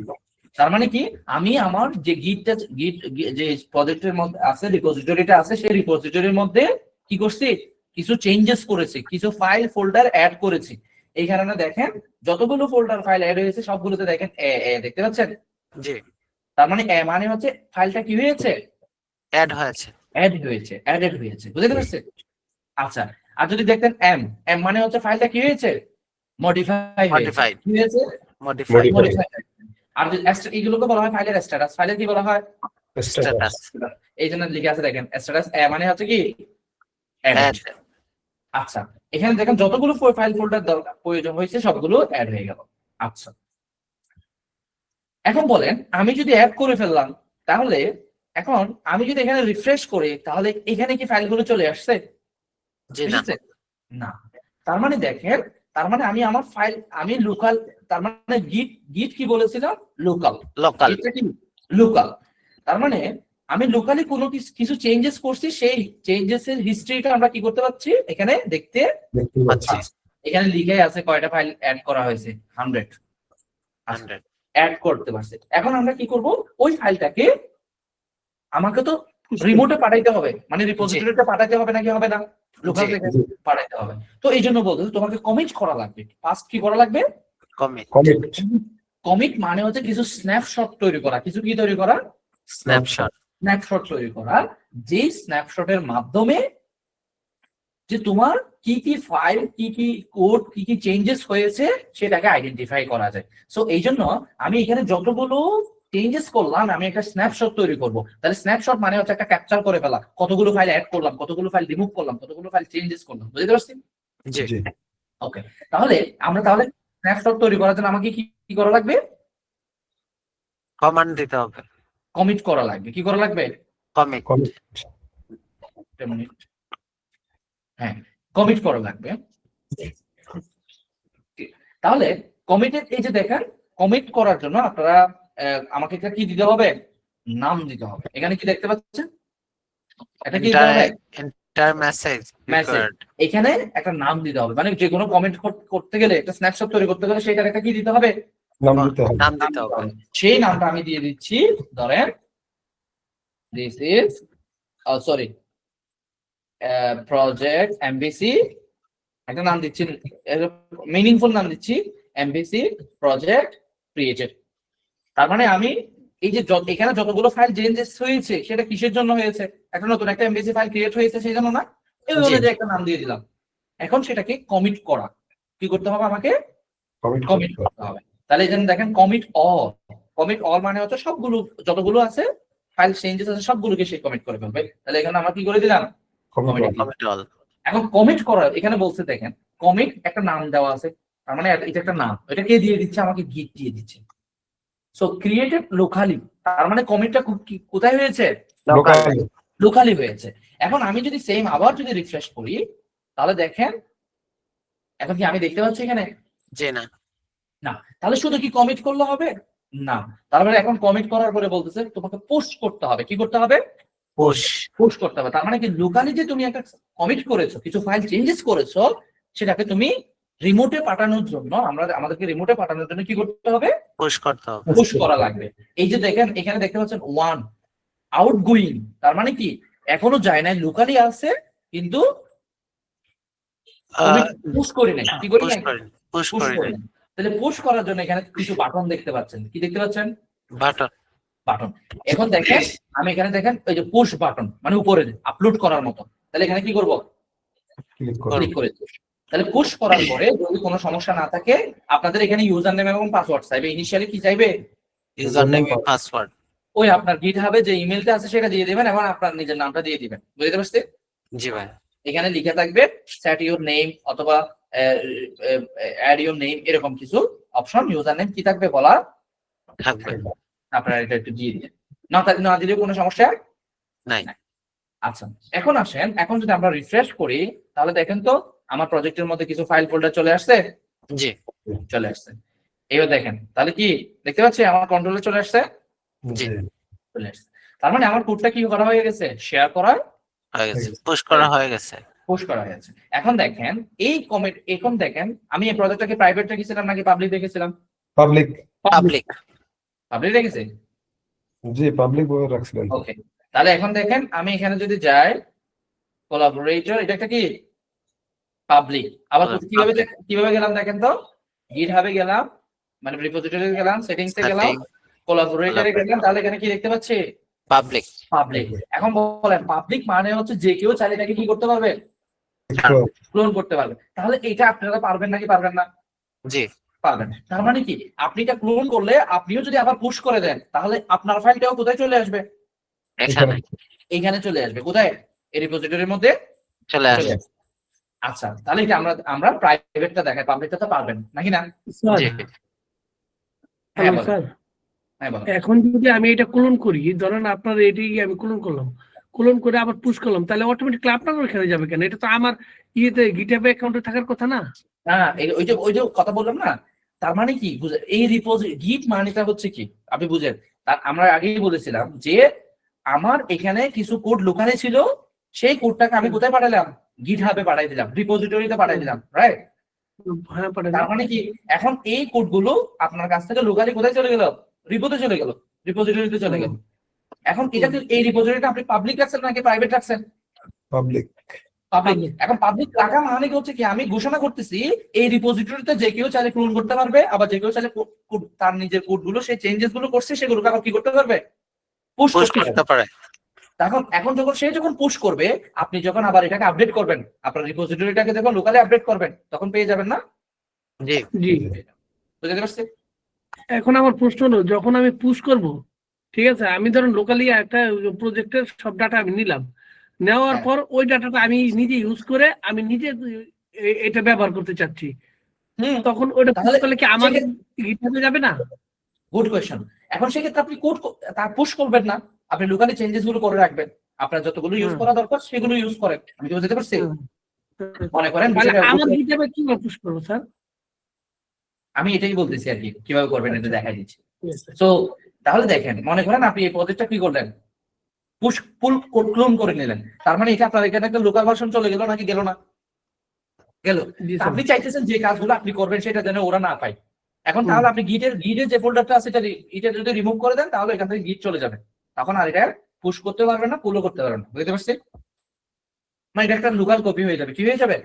Speaker 1: তার মানে কি, আমি আমার যে গিটটা যে প্রজেক্টের মধ্যে আছে, রিপোজিটরিটা আছে, সেই রিপোজিটরির মধ্যে কি করছি, কিছু চেঞ্জেস করেছি, কিছু ফাইল ফোল্ডার অ্যাড করেছি। এই কারণে দেখেন যতগুলো ফোল্ডার ফাইল অ্যাড হয়েছে সবগুলোতে দেখেন দেখতে পাচ্ছেন।
Speaker 5: জি
Speaker 1: তার মানে মানে হচ্ছে ফাইলটা কি হয়েছে,
Speaker 5: অ্যাড হয়েছে
Speaker 1: অ্যাডেড হয়েছে, বুঝতে পারছেন? আচ্ছা, আর যদি দেখতেন এম মানে হচ্ছে ফাইলটা কি হয়েছে, মডিফাই
Speaker 5: Modified.
Speaker 1: কি হয়েছে,
Speaker 5: modify
Speaker 1: modify। আর যদি এইগুলোকে বলা হয় ফাইলের স্ট্যাটাস। ফাইলের কি বলা হয়?
Speaker 5: status
Speaker 1: এই জন্য লিখে আছে দেখেন স্ট্যাটাস মানে হচ্ছে কি
Speaker 5: add
Speaker 1: অ্যাড। আচ্ছা, এখানে দেখেন যতগুলো ফাইল ফোল্ডার দরকার প্রয়োজন হয়েছে সবগুলো অ্যাড হয়ে গেল। আচ্ছা, এখন বলেন আমি যদি অ্যাড করে ফেললাম, তাহলে এখন আমি যদি এখানে রিফ্রেশ করি, তাহলে এখানে কি ফাইলগুলো চলে আসছে?
Speaker 5: জি না
Speaker 1: এসেছে? না। তার মানে দেখেন, তার মানে আমি আমার ফাইল আমি লোকাল, তার মানে গিট কি বলেছিলাম, লোকাল।
Speaker 5: local
Speaker 1: এটা কি লোকাল? তার মানে আমি লোকালি কোনো কিছু চেঞ্জেস করছি, সেই চেঞ্জেস এর হিস্ট্রিটা আমরা কি করতে পারছি, এখানে দেখতে
Speaker 5: পাচ্ছি
Speaker 1: এখানে লিখে আছে কয়টা ফাইল অ্যাড করা হয়েছে, 100
Speaker 5: 100
Speaker 1: অ্যাড করতে পারছে। এখন আমরা কি করব, ওই ফাইলটাকে আমাকে তো রিমোটে পাঠাইতে হবে, মানে রিপোজিটরিতে পাঠাইতে হবে নাকি হবে না, লোকাল
Speaker 5: জি।
Speaker 1: থেকে পাঠাইতে হবে। তো এই জন্য বলতে তোমাকে কমিট করা লাগবে। ফার্স্ট কি করা লাগবে,
Speaker 5: commit
Speaker 1: কমিট মানে হচ্ছে কিছু স্ন্যাপশট তৈরি করা, কিছু কি তৈরি করা,
Speaker 5: snapshot
Speaker 1: স্ন্যাপশট তৈরি করা, যে স্ন্যাপশটের মাধ্যমে যে তোমার কি কি ফাইল, কি কি কোড, কি কি চেঞ্জেস হয়েছে সেটাকে আইডেন্টিফাই করা যায়। সো এই জন্য আমি এখানে যতগুলো চেঞ্জেস করলাম আমি একটা স্ন্যাপশট তৈরি করব। তাহলে স্ন্যাপশট মানে হচ্ছে একটা ক্যাপচার করে ফেলা, কতগুলো ফাইল অ্যাড করলাম, কতগুলো ফাইল রিমুভ করলাম, কতগুলো ফাইল চেঞ্জেস করলাম, বুঝতে পারছি?
Speaker 5: জি
Speaker 1: ওকে, তাহলে আমরা স্ন্যাপশট তৈরি করার জন্য আমাকে কি করা লাগবে,
Speaker 5: command দিতে হবে
Speaker 1: কমিট করা লাগবে। কি করা লাগবে,
Speaker 5: commit
Speaker 1: একটা মিনিট, হ্যাঁ কমিট করা লাগবে। তাহলে কমিটেড, এই যে দেখেন কমিট করার জন্য আপনারা আমাকে একটা কি দিতে হবে, নাম দিতে হবে। এখানে কি দেখতে পাচ্ছেন, এটা কি দিতে হবে,
Speaker 5: entire message required
Speaker 1: এখানে একটা নাম দিতে হবে। মানে যে কোনো কমেন্ট করতে গেলে, একটা স্ন্যাপশট তৈরি করতে গেলে সেটার একটা কি দিতে হবে,
Speaker 2: নাম দিতে হবে
Speaker 5: নাম দিতে হবে
Speaker 1: সেই নামটা আমি দিয়ে দিচ্ছি। ধরেন this is sorry project MBC একটা নাম দিচ্ছি, মিনিংফুল নাম দিচ্ছি এমভিসি প্রজেক্ট ক্রিয়েটেড। তার মানে আমি এই যে এখানে যতগুলো ফাইল চেঞ্জেস হয়েছে সেটা কিসের জন্য হয়েছে? একটা নতুন একটা এমভিসি ফাইল ক্রিয়েট হয়েছে সেই জন্য না? এই অনুযায়ী একটা নাম দিয়ে দিলাম। এখন সেটাকে কমিট করা, কি করতে হবে আমাকে? কমিট করতে হবে। তাহলে এই জন্য দেখেন কমিট অল মানে হচ্ছে সবগুলো যতগুলো আছে ফাইল চেঞ্জেস আছে সবগুলোকে সে কমিট করে ফেলবে। তাহলে এখানে আমরা কি করে দিলাম?
Speaker 5: Commit all.
Speaker 1: এখন কমিট করা এখানে বলছে দেখেন কমিট একটা নাম দেওয়া আছে, তার মানে এটা একটা নাম, এটা কে দিয়ে দিচ্ছে? আমাকে গিট দিয়ে দিচ্ছে। সো ক্রিয়েটেড লোকালি, তার মানে কমিটটা কোথায় হয়েছে? লোকালি হয়েছে। এখন আমি যদি সেম আবার যদি রিফ্রেশ করি তাহলে দেখেন এখন কি আমি দেখতে পাচ্ছি এখানে?
Speaker 5: জি না।
Speaker 1: না। তাহলে শুধু কি কমিট করলে হবে? না। তার মানে এখন কমিট করার পরে বলতেছে তোমাকে পোস্ট করতে হবে। কি করতে হবে? পোস্ট করতে হবে। তার মানে কি লোকালি যে তুমি একটা কমিট করেছো, কিছু ফাইল চেঞ্জেস করেছো, সেটাকে তুমি রিমোটে পাঠানোর জন্য আমাদেরকে রিমোটে পাঠানোর জন্য কি করতে হবে?
Speaker 5: পুশ করতে হবে।
Speaker 1: পুশ করা লাগবে। এই যে দেখেন এখানে দেখতে পাচ্ছেন ওয়ান আউটগোয়িং, তার মানে কি এখনো যায় নাই, লোকালি আছে কিন্তু পুশ করি নাই। কি করি নাই?
Speaker 5: পুশ করি নাই।
Speaker 1: তাহলে পুশ করার জন্য এখানে কিছু বাটন দেখতে পাচ্ছেন। কি দেখতে পাচ্ছেন? বাটন। এখন দেখেন আমি এখানে দেখেন ওই যে পুশ বাটন মানে উপরে আপলোড করার মতো। তাহলে এখানে কি করব? ক্লিক করে দেব। তাহলে পুশ করার পরে যদি কোনো সমস্যা না থাকে আপনাদের এখানে ইউজার নেম এবং পাসওয়ার্ড চাইবে। ইনিশিয়ালি কি চাইবে?
Speaker 5: ইউজার নেম এবং পাসওয়ার্ড।
Speaker 1: ওই আপনার গিটহাবে যে ইমেলটা আছে সেটা দিয়ে দিবেন এবং আপনার নিজের নামটা দিয়ে দিবেন। বুঝতে পারছেন?
Speaker 5: জি ভাই।
Speaker 1: এখানে লিখে থাকবে সেট ইউর নেম অথবা অ্যাড ইউর নেম, এরকম কিছু অপশন। ইউজার নেম কি থাকবে বলা
Speaker 5: থাকবে।
Speaker 1: আপনারা এটা একটু দিয়ে দিন। না দিলে কোনো সমস্যা
Speaker 5: নাই।
Speaker 1: আচ্ছা, এখন আসেন, এখন যদি আমরা রিফ্রেশ করি তাহলে দেখেন তো আমার প্রজেক্টের মধ্যে কিছু ফাইল ফোল্ডার চলে আসছে।
Speaker 5: জি
Speaker 1: চলে আসছে। এবার দেখেন তাহলে কি দেখতে পাচ্ছি আমার কন্ট্রোলে চলে আসছে।
Speaker 5: জি
Speaker 1: চলে আসছে। তার মানে আমার কোডটা কি করা হয়ে গেছে? শেয়ার করা
Speaker 5: হয়ে গেছে, পুশ করা হয়ে গেছে।
Speaker 1: পুশ করা হয়েছে। এখন দেখেন এই কমেন্ট, এখন দেখেন আমি এই প্রজেক্টটাকে প্রাইভেট রেখেছিলাম নাকি পাবলিক রেখেছিলাম?
Speaker 2: পাবলিক
Speaker 1: পাবলিক রেখেছি।
Speaker 2: জি পাবলিক বলে রাখছিলেন।
Speaker 1: ওকে, তাহলে এখন দেখেন আমি এখানে যদি যাই কোলাবোরেটর, এটা একটা কি পাবলিক। আবার কিভাবে গেলাম দেখেন তো, গিটহাবে গেলাম মানে রিপোজিটরিতে গেলাম, সেটিংসে গেলাম, কোলাবোরেটরে গেলাম, তাহলে এখানে কি দেখতে পাচ্ছি?
Speaker 5: পাবলিক।
Speaker 1: এখন বলেন পাবলিক মানে হচ্ছে যে কেউ চাইলে এটাকে কি করতে পারবে? ক্লোন করতে পারবে। তাহলে এটা আপনারা পারবেন নাকি পারবেন না?
Speaker 5: জি
Speaker 1: পারবেন। তার মানে কি আপনি এটা ক্লোন করলে আপনিও যদি আবার পুশ করে দেন তাহলে আপনার ফাইলটাও কোথায় চলে আসবে? এখানে চলে আসবে। কোথায়? এই রিপোজিটরির মধ্যে
Speaker 5: চলে আসবে।
Speaker 1: আচ্ছা, তাহলে এটা আমরা প্রাইভেটটা দেখাই, পাবলিকটা তো পারবেন নাকি না?
Speaker 5: জি
Speaker 1: হ্যাঁ বলেন।
Speaker 7: স্যার
Speaker 1: হ্যাঁ বলেন।
Speaker 7: এখন যদি আমি এটা ক্লোন করি, ধরেন আপনার এটি আমি ক্লোন করলাম, ক্লোন করে আবার পুশ করলাম, তাহলে অটোমেটিক্যালি আপনার ওখানে যাবে কেন? এটা তো আমার ইয়েতে গিটহাব অ্যাকাউন্টে থাকার কথা না?
Speaker 1: না, ওই যে কথা বললাম না, তার মানে কি বুঝেন এই গিট মানেটা হচ্ছে কি আপনি বুঝেন। আমরা আগেই বলেছিলাম যে আমার এখানে কিছু কোড লোকালে ছিল, সেই কোডটাকে আমি কোথায় পাঠালাম? গিটহাবে পাঠাই দিলাম, রিপোজিটরিতে পাঠাই দিলাম, রাইট?
Speaker 7: হ্যাঁ,
Speaker 1: তার মানে কি এখন এই কোডগুলো আপনার কাছ থেকে লোকালি কোথায় চলে গেল? রিপোতে চলে গেল, রিপোজিটরিতে চলে গেল। এখন এটাকে এই রিপোজিটরিটা আপনি পাবলিক রাখছেন নাকি প্রাইভেট রাখছেন?
Speaker 2: পাবলিক।
Speaker 1: এখন পাবলিক রাখা মানে কি হচ্ছে কি আমি ঘোষণা করতেছি এই রিপোজিটরিতে যে কেউ চাইলে ক্লোন করতে পারবে, আবার যে কেউ চাইলে তার নিজের কোডগুলো সেই চেঞ্জেস গুলো করছে সেগুলোকে আবার কি করতে পারবে? পুশ করতে পারে। এখন যখন পুশ করবে, আপনি যখন আবার এটাকে আপডেট করবেন, আপনার রিপোজিটরিটাকে যখন লোকালি আপডেট করবেন তখন পেয়ে যাবেন না?
Speaker 5: জি
Speaker 7: জি।
Speaker 1: বুঝতে পারছি?
Speaker 7: এখন আমার প্রশ্ন হলো, যখন আমি পুশ করব, ঠিক আছে, আমি ধরুন লোকালি একটা প্রজেক্টের সব ডাটা আমি নিলাম, নেওয়ার পর ওই ডাটাটা আমি নিজে ইউজ করে আমি নিজে এটা ব্যবহার করতে চাচ্ছি, তখন ওটা পুশ করলে কি আমার গিটহাবে যাবে না?
Speaker 1: Good question. এখন সেক্ষেত্রে আপনি কোড পুশ করবেন না, আপনি লোকালি চেঞ্জেস গুলো করে রাখবেন, আপনার যতগুলো ইউজ করা দরকার সেগুলো ইউজ করেন। আমি কি বুঝতে পারছি? মনে করেন
Speaker 7: আমার গিটহাবে কিভাবে পুশ করবো স্যার?
Speaker 1: আমি এটাই বলতেছি আর কি, কিভাবে করবেন এটা দেখাই দিচ্ছি। তো তাহলে দেখেন, মনে করেন আপনি এই প্রজেক্টটা কি করলেন? পুশ ক্লোন করে নিলেন, তার মানে এটা আপনার এখানে একটা লোকাল ভার্সন চলে গেল নাকি গেল না? গেল। আপনি চাইতেছেন যে কাজগুলো আপনি করবেন সেটা যেন ওরা না পায়। এখন তাহলে আপনি গিটের যে ফোল্ডারটা আছে এটা যদি রিমুভ করে দেন তাহলে এখান থেকে গিট চলে যাবে, তখন আর এটা পুশ করতে পারবেন না, পুলও করতে পারবেন না। বুঝতে পারছেন? মানে এটা একটা লোকাল কপি হয়ে যাবে। কি হয়ে যাবে?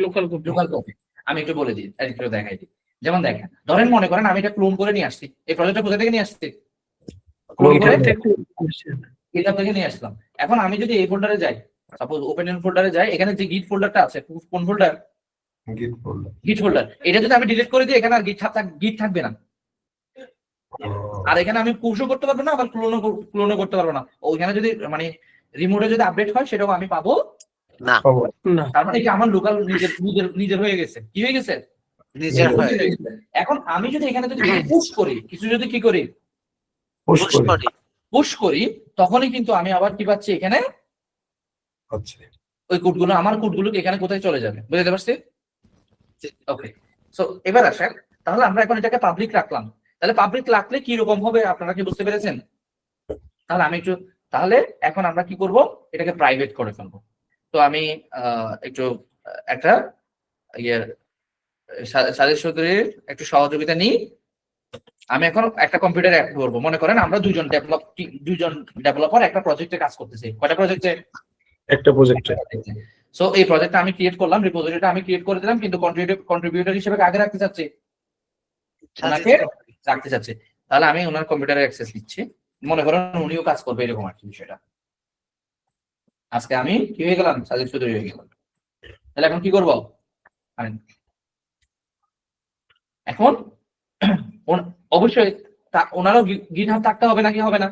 Speaker 7: Local copy.
Speaker 1: লোকাল কপি আমি একটু বলে দিই, একটু দেখাই দিই। যেমন দেখেন, ধরেন মনে করেন আমি এটা ক্লোন করে নিয়ে আসছি। এই প্রজেক্টটা কোথা থেকে নিয়ে আসছি? ক্লোন করে GitHub থেকে নিয়ে আসলাম। এখন আমি যদি এই ফোল্ডারে যাই, সাপোজ ওপেন ফোল্ডারে যাই, এখানে যে গিট ফোল্ডারটা আছে, কোন ফোল্ডার?
Speaker 2: গিট ফোল্ডার।
Speaker 1: গিট ফোল্ডার। এটা যদি আমি ডিলিট করে দিই, এখানে আর গিট থাকবে না। আর এখানে আমি পুশও করতে পারবো না, আবার ক্লোনও করতে পারবো না। ওইখানে যদি মানে রিমোটে যদি আপডেট হয়, সেটাও আমি পাবো
Speaker 5: না,
Speaker 7: না,
Speaker 1: তার মানে কি আমার লোকাল নিজের হয়ে গেছে। কি হয়ে গেছে?
Speaker 5: নিজের হয়ে
Speaker 1: এখন আমি যদি এখানে যদি পুশ করি, কিছু যদি কি করি,
Speaker 2: পুশ
Speaker 5: পুশ
Speaker 2: করি।
Speaker 5: করি।
Speaker 1: পুশ করি, তখনই কিন্তু আমি আবার কি পাচ্ছি, এখানে
Speaker 2: আচ্ছা,
Speaker 1: ওই কোডগুলো, আমার কোডগুলো এখানে কোথায় চলে যাবে, বুঝতে পারছি? ওকে, সো এবার আসেন, তাহলে আমরা এখন এটাকে পাবলিক রাখলাম। তাহলে পাবলিক রাখলে কি রকম হবে আপনারা কি বুঝতে পেরেছেন? তাহলে এখন আমরা কি করব, এটাকে প্রাইভেট করে ফেলবো। তো আমি একটু একটা সাজেশ চৌধুরীর একটু সহযোগিতা নিই। আমি এখন একটা কম্পিউটারে অ্যাড করবো। মনে করেন আমরা দুজন ডেভেলপার একটা প্রজেক্টে কাজ করতেছি। কয়টা প্রজেক্টে?
Speaker 2: একটা প্রজেক্টে।
Speaker 1: সো এই প্রজেক্টটা আমি ক্রিয়েট করলাম, রিপোজিটরিটা আমি ক্রিয়েট করে দিলাম, কিন্তু কন্ট্রিবিউটর হিসেবে কাকে রাখতে চাচ্ছি? ওনাকে রাখতে চাচ্ছি। তাহলে আমি ওনার কম্পিউটারে অ্যাক্সেস দিচ্ছি। মনে করেন উনিও কাজ করবে, এরকম আর কি বিষয়টা। আজকে আমি কি হয়ে গেলাম? সাজেশ চৌধুরী হয়ে গেলাম। তাহলে এখন কি করবো? এখন অবশ্যই ওনারও গিটহাব থাকতে হবে নাকি হবে না?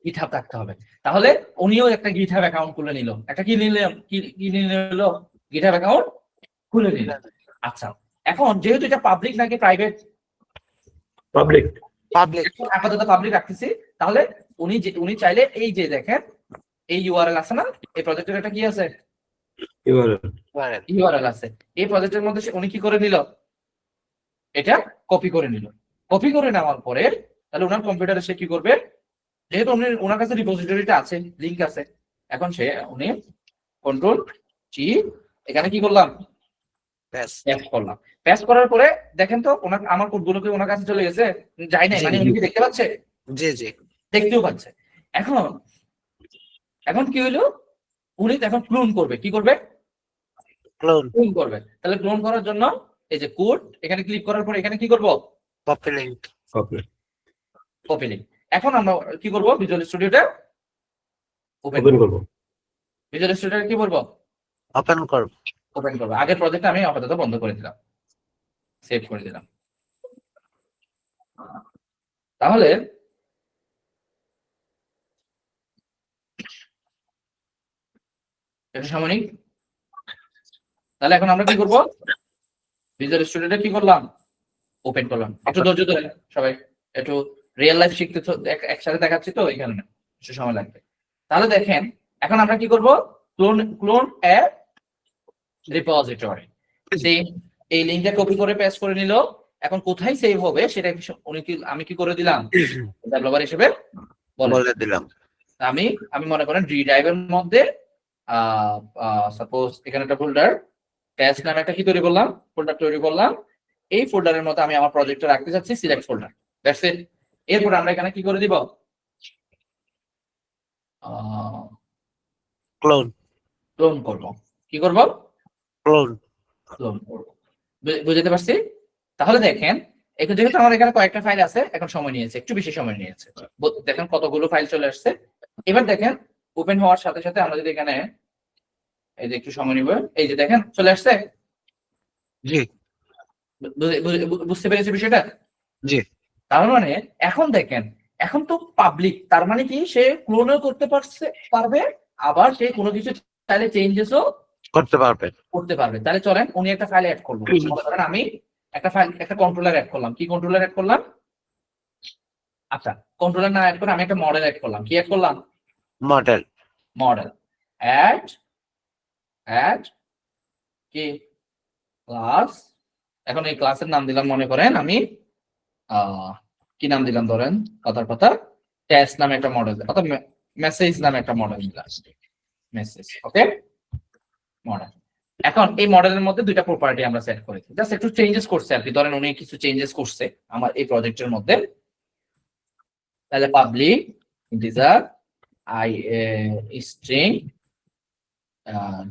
Speaker 1: গিটহাব থাকতে হবে। তাহলে উনিও একটা গিটহাব অ্যাকাউন্ট খুলে নিল, একটা কি নিলাম, কি নিল, গিটহাব অ্যাকাউন্ট খুলে নিল। আচ্ছা, এখন যেহেতু এটা পাবলিক নাকি প্রাইভেট?
Speaker 2: পাবলিক।
Speaker 5: পাবলিক।
Speaker 1: আপাতত পাবলিক রাখতেছি। তাহলে উনি চাইলে এই যে দেখেন, এই ইউআরএল আছে না, এই প্রজেক্টের একটা কি আছে, ইউআরএল আছে। এই প্রজেক্টের মধ্যে উনি কি করে নিল, এটা কপি করে নিল। কপি করে নেওয়ার পরে তাহলে ওনার কম্পিউটারে সে কি করবে, যেহেতু ওনার কাছে রিপোজিটরিটা আছে, লিংক আছে, এখন উনি কন্ট্রোল জি এখানে কি করলাম, পেস্ট করলাম। পেস্ট করার পরে দেখেন তো আমার কোডগুলো কি ওনার কাছে চলে গেছে? যাই নাই, মানে উনি কি দেখতে পাচ্ছে?
Speaker 5: জি জি,
Speaker 1: দেখতেও পাচ্ছে। এখন কি হইলো, উনি এখন ক্লোন করবে। কি করবে? ক্লোন করবে। তাহলে ক্লোন করার জন্য এই যে কোড, এখানে ক্লিক করার পরে এখানে কি করব?
Speaker 5: Copy link.
Speaker 1: Copy link. এখন আমরা কি করব? ভিজুয়াল স্টুডিওটা ওপেন করব। ভিজুয়াল স্টুডিওটা কি করব?
Speaker 5: ওপেন করব।
Speaker 1: ওপেন করব। আগের প্রজেক্টটা আমি আপাতত বন্ধ করে দিলাম, সেভ করে দিলাম। তাহলে এটা সাময়িক। তাহলে এখন আমরা কি করব? ভিজুয়াল স্টুডিওটা কি করলাম? ওপেন করলাম। একটু ধৈর্য ধরে সবাই, একটু রিয়েল লাইফ শিখতে তো একসাথে দেখাচ্ছি, তো এই কারণে একটু সময় লাগবে। তাহলে দেখেন, এখন আমরা কি করব? ক্লোন এ রিপোজিটরি। এই লিংকটা কপি করে পেস্ট করে নিল। এখন কোথায় সেভ হবে সেটা আমি কি করে দিলাম, ডেভেলপার হিসেবে
Speaker 5: বলে দিলাম।
Speaker 1: আমি মনে করেন ডি ড্রাইভের মধ্যে সাপোজ এখানে একটা ফোল্ডার টেস্ট নামে একটা কি তৈরি করলাম, ফোল্ডার তৈরি করলাম। এই ফোল্ডারের মধ্যে আমি আমার প্রজেক্টটা রাখতে চাচ্ছি, সিলেক্ট ফোল্ডার। That's it. এরপর আমরা এখানে কি করে দিব? ক্লোন করব। কি করব? ক্লোন করব। বুঝতে পারছি? তাহলে দেখেন, যেহেতু আমার এখানে কয়েকটা ফাইল আছে, এখন সময় নিয়েছে, একটু বেশি সময় নিয়েছে। দেখেন কতগুলো ফাইল চলে আসছে। এবার দেখেন ওপেন হওয়ার সাথে সাথে আমরা যদি এখানে এই যে একটু সময় নিব, এই যে দেখেন চলে আসছে।
Speaker 5: জি,
Speaker 1: বুঝতে পেরেছি বিষয়টা?
Speaker 5: জি।
Speaker 1: তার মানে এখন দেখেন, এখন তো পাবলিক, তার মানে কি সে ক্লোনও করতে পারবে, আবার সে কোনো কিছু চাইলে চেঞ্জেসও
Speaker 5: করতে পারবে।
Speaker 1: তাহলে চলেন উনি একটা ফাইল অ্যাড করবো। ধরেন আমি একটা কন্ট্রোলার অ্যাড করলাম। কি কন্ট্রোলার অ্যাড করলাম? আচ্ছা, কন্ট্রোলার না অ্যাড করে আমি একটা মডেল অ্যাড করলাম। কি অ্যাড করলাম? মডেল অ্যাড কি ক্লাস। এখন এই ক্লাসের নাম দিলাম, মনে করেন আমি কি নাম দিলাম, ধরেন কথার কথা টেস্ট নামে একটা মডেল, অর্থাৎ মেসেজ নামে একটা মডেল দিলাম, মেসেজ। ওকে, মডেল। এখন এই মডেলের মধ্যে দুইটা প্রপার্টি আমরা সেট করেছি, জাস্ট একটু চেঞ্জেস করছে আর কি। ধরেন উনি কিছু চেঞ্জেস করছে আমার এই প্রজেক্টের মধ্যে। তাহলে পাবলিক ইন্টিজার স্ট্রিং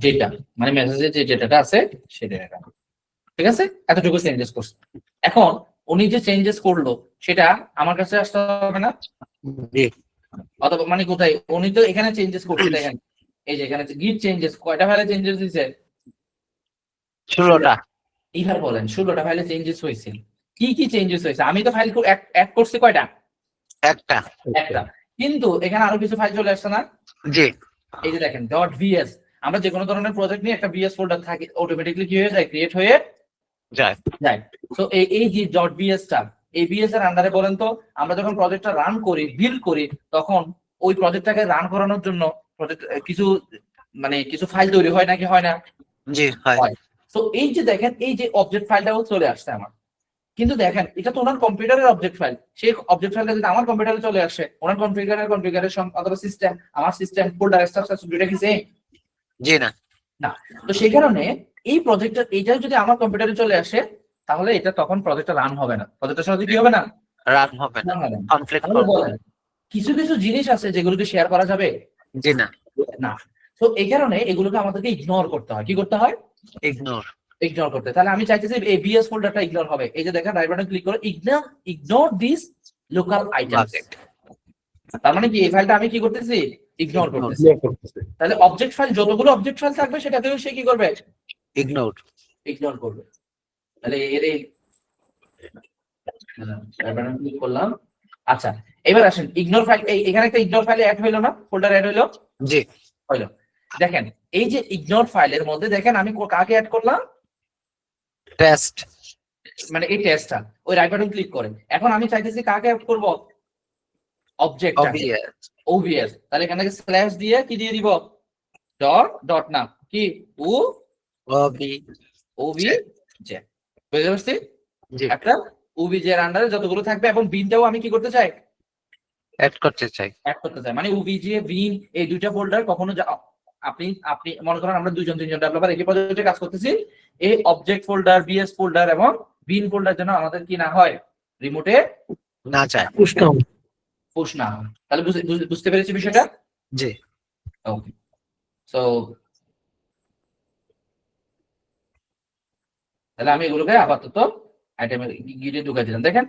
Speaker 1: ডেটা, মানে মেসেজের যে ডেটাটা আছে সেই ডেটাটা, ঠিক আছে? এতটুকু চেঞ্জেস করছে। এখন উনি যে চেঞ্জেস করলো সেটা আমার কাছে আসতে হবে না,
Speaker 5: জি
Speaker 1: অথবা মানে কোথায় উনি তো এখানে চেঞ্জেস করছে, দেখেন এই যে এখানে গিট চেঞ্জেস, কয়টা ফাইলে চেঞ্জেস দিয়েছে?
Speaker 5: 16টা।
Speaker 1: এইবার বলেন 16টা ফাইলে চেঞ্জেস হয়েছে, কি কি চেঞ্জেস হয়েছে? আমি তো ফাইল অ্যাড করছি কয়টা?
Speaker 5: একটা।
Speaker 1: একটা। কিন্তু এখানে আরো কিছু ফাইল চলে আসছে না?
Speaker 5: জি
Speaker 1: এই যে দেখেন .vs, আমরা যে কোনো ধরনের প্রজেক্ট নিয়ে একটা vs ফোল্ডার থাকে, অটোমেটিক্যালি কি হয়ে যায়, ক্রিয়েট হয়ে
Speaker 5: যায়।
Speaker 1: যায়। তো এই যে .vs টা, এই vs এর আন্ডারে বলেন তো, আমরা যখন প্রজেক্টটা রান করি, বিল্ড করি, তখন ওই প্রজেক্টটাকে রান করানোর জন্য প্রজেক্ট কিছু মানে কিছু ফাইল তৈরি হয় নাকি হয় না?
Speaker 5: জি হয়।
Speaker 1: তো এই যে দেখেন এই যে অবজেক্ট ফাইলটাও চলে আসছে আমার, কিন্তু দেখেন এটা তো ওনার কম্পিউটারের অবজেক্ট ফাইল, সেই অবজেক্ট ফাইলটা যদি আমার কম্পিউটারে চলে আসে, ওনার কনফিগারেশন অথবা সিস্টেম, আমার সিস্টেম ফোল্ডার স্ট্রাকচার দুটো কি সেম?
Speaker 5: জি না।
Speaker 1: তো সেই কারণে এই প্রজেক্টটা এইটা যদি আমার কম্পিউটারে চলে আসে, তাহলে এটা তখন প্রজেক্টটা রান হবে না, প্রজেক্টের সাথে কি হবে না,
Speaker 5: রান হবে না,
Speaker 1: রান হবে না।
Speaker 5: কনফ্লিক্ট
Speaker 1: তাহলে
Speaker 5: করবে।
Speaker 1: বলেন কিছু কিছু জিনিস আছে যেগুলোকে শেয়ার করা যাবে
Speaker 5: জি না।
Speaker 1: না। তো এই কারণে এগুলোকে আমাদেরকে ইগনোর করতে হয়। কি করতে হয়?
Speaker 5: ইগনোর।
Speaker 1: ইগনোর করতে। তাহলে আমি চাইতেছি এই বিএস ফোল্ডারটা ইগনোর হবে। এই যে দেখেন রাইট বাটন ক্লিক করে ইগনোর দিস লোকাল আইটেমস। তার মানে কি এই ফাইলটা আমি কি করতেছি, ইগনোর করতেছি। তাহলে অবজেক্ট ফাইল, যতগুলো অবজেক্ট ফাইল থাকবে সেটাকেও সে কি করবে,
Speaker 5: ইগনোর।
Speaker 1: ইগনোর করবে। তাহলে এর এই রাইট বাটন ক্লিক করলাম। আচ্ছা এবার আসেন ইগনোর ফাইল, এখানে একটা ইগনোর ফাইলে অ্যাড হইলো না, ফোল্ডার অ্যাড হইলো?
Speaker 5: জি
Speaker 1: হইলো। দেখেন এই যে ইগনোর ফাইলের মধ্যে দেখেন আমি কাকে অ্যাড করলাম,
Speaker 5: টেস্ট।
Speaker 1: মানে এই টেস্টটা, ওই রাইট বাটন ক্লিক করে এখন আমি চাইতেছি কাকে অ্যাড করব, অবজেক্ট ওভিএস। তাহলে এখান থেকে স্ল্যাশ দিয়ে কি দিয়ে দিব, ডট নাম কি ওভি জে, বুঝতে পারছি?
Speaker 5: জি
Speaker 1: একটা ওভিজে এর আন্ডারে যতগুলো থাকবে, এবং বিনটাও আমি কি করতে চাই,
Speaker 5: অ্যাড করতে চাই।
Speaker 1: অ্যাড করতে চাই। মানে ওভিজে বিন এই দুইটা ফোল্ডার কখনো আপনি আপনি মনে করেন আমরা দুইজন তিনজন ডেভেলপার একই প্রজেক্টে কাজ করতেছি, এই অবজেক্ট ফোল্ডার, বিএস ফোল্ডার এবং বিন ফোল্ডার যেন আমাদের কি না হয়, রিমোটে
Speaker 5: না চাই।
Speaker 1: পুশ না হয়। তাহলে বুঝতে পেরেছি বিষয়টা?
Speaker 5: জি
Speaker 1: ওকে। সো তাহলে আমি এগুলোকে আপাতত আইটেমে গিটে ঢুকাই দিলাম। দেখেন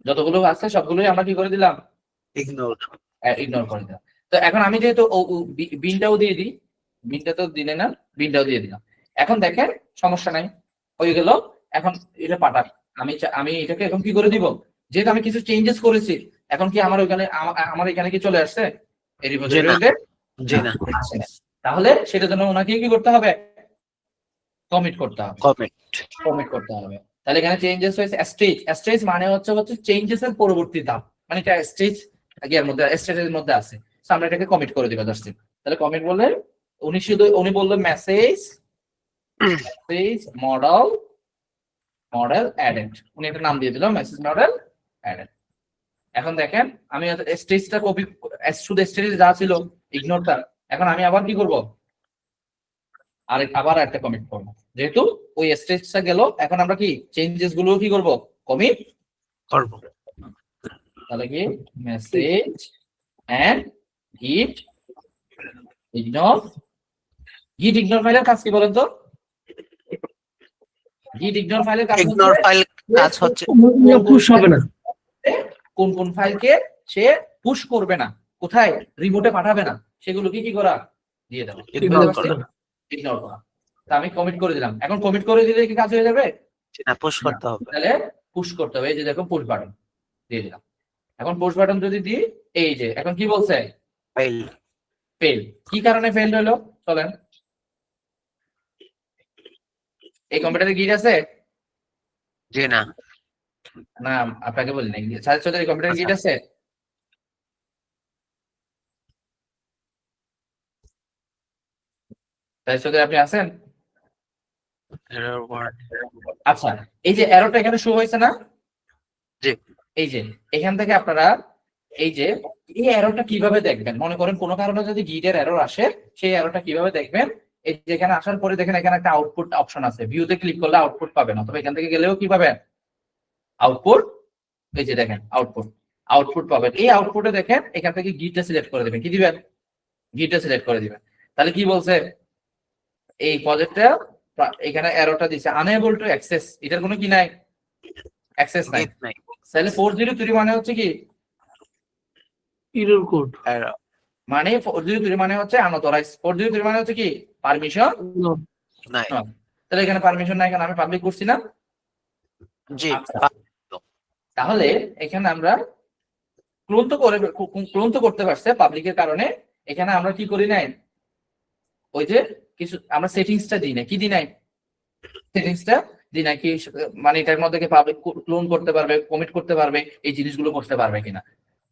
Speaker 1: যতগুলো আছে সবগুলোই আমরা কি করে দিলাম,
Speaker 5: ইগনোর।
Speaker 1: ইগনোর করে দিলাম। তো এখন আমি যেহেতু বিনটাও দিয়ে দিই, বিনটা তো দিলে না, বিনটাও দিয়ে দিলাম। এখন দেখেন সমস্যা নাই, হয়ে গেল। এখন এটা পাঠাক, আমি এটাকে এখন কি করে দিব, যেহেতু আমি কিছু চেঞ্জেস করেছি, এখন কি আমার ওইখানে আমার এখানে কি চলে আসছে এই রিপোজিটরিতে?
Speaker 5: জি না।
Speaker 1: আসে না। তাহলে সেটার জন্য ওনাকে কি করতে হবে, কমিট করতে হবে, কমিট করতে হবে। তাহলে এখানে চেঞ্জেস হয়েছে স্টেজ মানে হচ্ছে চেঞ্জেস এর পরবর্তী ধাপ, মানে এটা স্টেজ এর মধ্যে, স্টেজের মধ্যে আছে। সো আমরা এটাকে কমিট করে দিব জাস্ট। তাহলে কমিট বললে উনি বললো মেসেজ মডেল অ্যাডেড, উনি একটা নাম দিয়ে দিল মেসেজ মডেল অ্যাডেড। এখন দেখেন আমি স্টেজটা কপি, শুধু স্টেজে যা ছিল ইগনোরটা, এখন আমি আবার কি করব, আবার একটা কমিট করবো, যেহেতু ওই স্টেজটা গেল। এখন আমরা কি চেঞ্জেস গুলো কি করব, কমিট
Speaker 5: করব।
Speaker 1: তাহলে কি মেসেজ এন্ড গিট ইগনোর ফাইলের কাজ কি বলেন তো, গিট ইগনোর ফাইলের কাজ
Speaker 5: ইগনোর ফাইল কাজ হচ্ছে
Speaker 7: পুশ হবে না,
Speaker 1: কোন কোন ফাইলকে সে পুশ করবে না, কোথায় রিমোটে পাঠাবে না, সেগুলো কি করা, দিয়ে দেবো, ইগনোর করা। তা আমি কমিট করে দিলাম। এখন কমিট করে দিলে কি কাজ হয়ে যাবে,
Speaker 5: না পুশ করতে হবে।
Speaker 1: তাহলে পুশ করতে হবে। এই যে দেখো পুশ বাটন দিয়ে দিলাম। এখন পুশ বাটন যদি দিই, এই যে এখন কি বলছে, ফেল। কি কারণে ফেল হলো চলেন, এই কম্পিউটারে গিট আছে?
Speaker 5: জি না।
Speaker 1: না আপনাকে বলি নাই, সাজেদ চৌধুরী কম্পিউটারে গিট আছে? সাজেদ চৌধুরী আপনি আছেন? আচ্ছা এই যে এররটা এখানে শো হয়েছে না,
Speaker 5: জি
Speaker 1: এই যে এখান থেকে আপনারা এই যে এই এররটা কিভাবে দেখবেন, মনে করেন কোনো কারণে যদি গিটের এরর আসে, সেই এররটা কিভাবে দেখবেন, এই যে এখানে আসার পরে দেখেন এখানে একটা আউটপুট অপশন আছে, ভিউতে ক্লিক করলে আউটপুট পাবেন, অথবা এখান থেকে গেলেও কি পাবেন, আউটপুট। এই যে দেখেন আউটপুট পাবেন। এই আউটপুটে দেখেন এখান থেকে গিটটা সিলেক্ট করে দিবেন, কি দিবেন, গিটটা সিলেক্ট করে দিবেন। তাহলে কি বলছে, এই প্রজেক্টটা এখানে এরোটা দিছে আনএবল টু অ্যাক্সেস, এটার কোনো কি নাই, অ্যাক্সেস নাই।
Speaker 5: গেট নাই
Speaker 1: তাহলে 403 মানে হচ্ছে কি,
Speaker 7: এরর কোড
Speaker 5: error,
Speaker 1: মানে 403 মানে হচ্ছে আনঅথরাইজ, 403 মানে হচ্ছে কি পারমিশন।
Speaker 5: নাই
Speaker 1: তাহলে এখানে পারমিশন নাই, কারণ আমি পাবলিক করছি না।
Speaker 5: জি
Speaker 1: আচ্ছা। তাহলে এখানে আমরা ক্লোন তো করতে পারছে পাবলিকের কারণে, এখানে আমরা কি করি নাই, ওই যে কিছু আমরা সেটিংসটা দিই না, কি দিই নাই, সেটিংসটা দিই না কি, মানে এটার মধ্যে কি পাবলিক ক্লোন করতে পারবে, কমিট করতে পারবে, এই জিনিসগুলো করতে পারবে কিনা।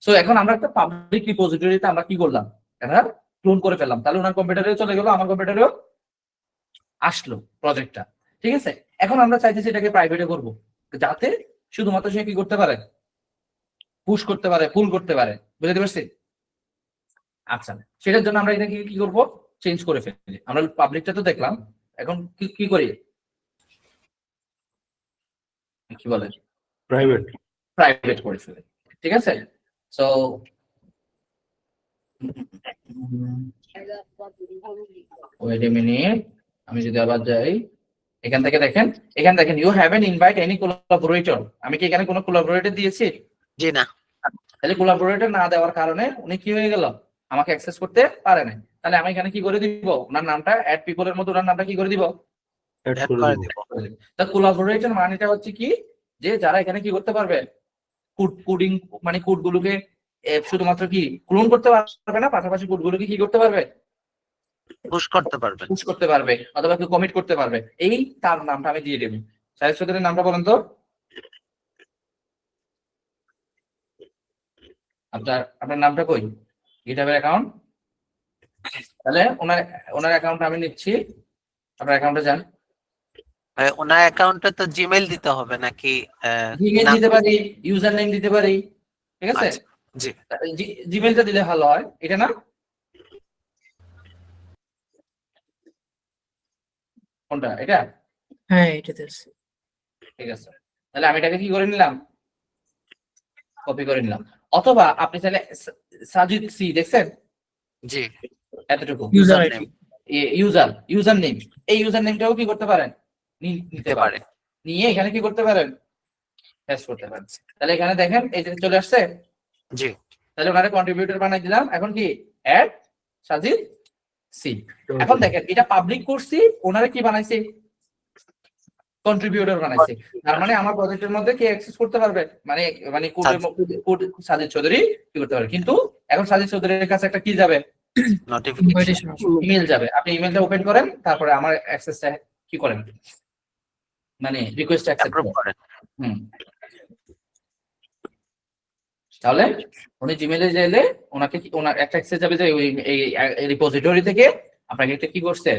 Speaker 1: সো এখন আমরা একটা পাবলিক রিপোজিটরিতে আমরা কি করলাম, এটা ক্লোন করে ফেললাম, তাহলে ওনার কম্পিউটারেও চলে গেল, আমার কম্পিউটারেও আসলো প্রজেক্টটা, ঠিক আছে। এখন আমরা চাইতেছি এটাকে প্রাইভেটে করব, যাতে শুধুমাত্র সে কি করতে পারে, পুশ করতে পারে, পুল করতে পারে, বুঝতে পারছি। আচ্ছা, সেটার জন্য আমরা এটাকে কি করব, চেঞ্জ করে ফেলি। আমরা পাবলিকটা তো দেখলাম, এখন কি করি, কি বলে,
Speaker 2: প্রাইভেট।
Speaker 1: প্রাইভেট করে ফেলি, ঠিক আছে। সো ওয়েট এ মিনিট, আমি যদি আবার যাই এখান থেকে, দেখেন এখানে দেখেন you have an invite any collaborator, আমি কি এখানে কোনো কোলাবোরেটর দিয়েছি,
Speaker 5: জি না
Speaker 1: তাহলে কোলাবোরেটর না দেওয়ার কারণে উনি কি হয়ে গেল, আমাকে অ্যাক্সেস করতে পারে না। তাহলে আমি এখানে কি করে দিব, ওনার নামটা অ্যাড পিপলের মধ্যে ওনার নামটা কি করে দিব,
Speaker 2: অ্যাড
Speaker 5: add
Speaker 2: করে
Speaker 5: করে
Speaker 2: দিব।
Speaker 5: দিব
Speaker 1: তা কোলাবোরেটর মানেটা হচ্ছে কি, যে যারা এখানে কি করতে পারবে, কোডিং মানে কোডগুলোকে শুধুমাত্র কি ক্লোন করতে পারবে না, পাশাপাশি কোডগুলোকে কি করতে পারবে,
Speaker 5: পুশ করতে পারবেন
Speaker 1: পুশ করতে পারবে, অথবা কেউ কমিট করতে পারবে, এই তার নামটা আমি দিয়ে দেবো। সাহেব চৌধুরীর নামটা বলেন তো, আপনার নামটা কই, গিটহাবের অ্যাকাউন্ট, তাহলে ওনার অ্যাকাউন্টটা আমি নিচ্ছি, আপনার অ্যাকাউন্টে যান।
Speaker 5: ওনার অ্যাকাউন্টে তো জিমেইল দিতে হবে নাকি
Speaker 1: জিমেইল
Speaker 5: নাম?
Speaker 1: দিতে পারি, ইউজার নেম দিতে পারি, ঠিক আছে।
Speaker 5: আচ্ছা, জি
Speaker 1: জিমেইলটা দিলে ভালো হয়, এটা না, কোনটা এটা,
Speaker 8: হ্যাঁ এটাতে আছে।
Speaker 1: ঠিক আছে। তাহলে আমি এটাকে কি করে নিলাম, কপি করে নিলাম। অথবা আপনি চাইলে সাজিদ সি দেখছেন
Speaker 5: জি
Speaker 1: এতটুকু,
Speaker 8: user
Speaker 5: User
Speaker 8: ID
Speaker 5: name
Speaker 1: user name, এই ইউজার নেমটাও কি করতে পারেন, নিতে
Speaker 5: দিতে
Speaker 1: পারেন,
Speaker 5: পারে
Speaker 1: নিয়ে এখানে কি করতে পারেন, পেস্ট করতে পারেন। তাহলে এখানে দেখেন এই যে চলে আসছে,
Speaker 5: জি
Speaker 1: তাহলে ওখানে কন্ট্রিবিউটর বানাই দিলাম। এখন কি অ্যাড সাজিদ সি, এখন দেখেন এটা পাবলিক করছি, ওনারে কি বানাইছি, কন্ট্রিবিউটর বানাইছি। তার মানে আমার প্রজেক্টের মধ্যে কে অ্যাক্সেস করতে পারবে, মানে কোড সাজিদ চৌধুরী কি করতে পারবে। কিন্তু এখন সাজিদ চৌধুরীর কাছে একটা কি যাবে,
Speaker 5: নোটিফিকেশন
Speaker 8: ইনভাইটেশন আসবে।
Speaker 1: ইমেল যাবে। আপনি ইমেলটা ওপেন করেন, তারপরে আমার অ্যাক্সেসটা কি করেন, মানে রিকোয়েস্ট অ্যাকসেপ্ট
Speaker 5: অ্যাপ্রুভ
Speaker 1: করেন।
Speaker 5: করেন
Speaker 1: হুম, তাহলে উনি জিমেইলে গেলে ওনাকে ওনার একটা অ্যাক্সেস যাবে যে ওই এই রিপোজিটরি থেকে আপনাকে একটা কি করছে,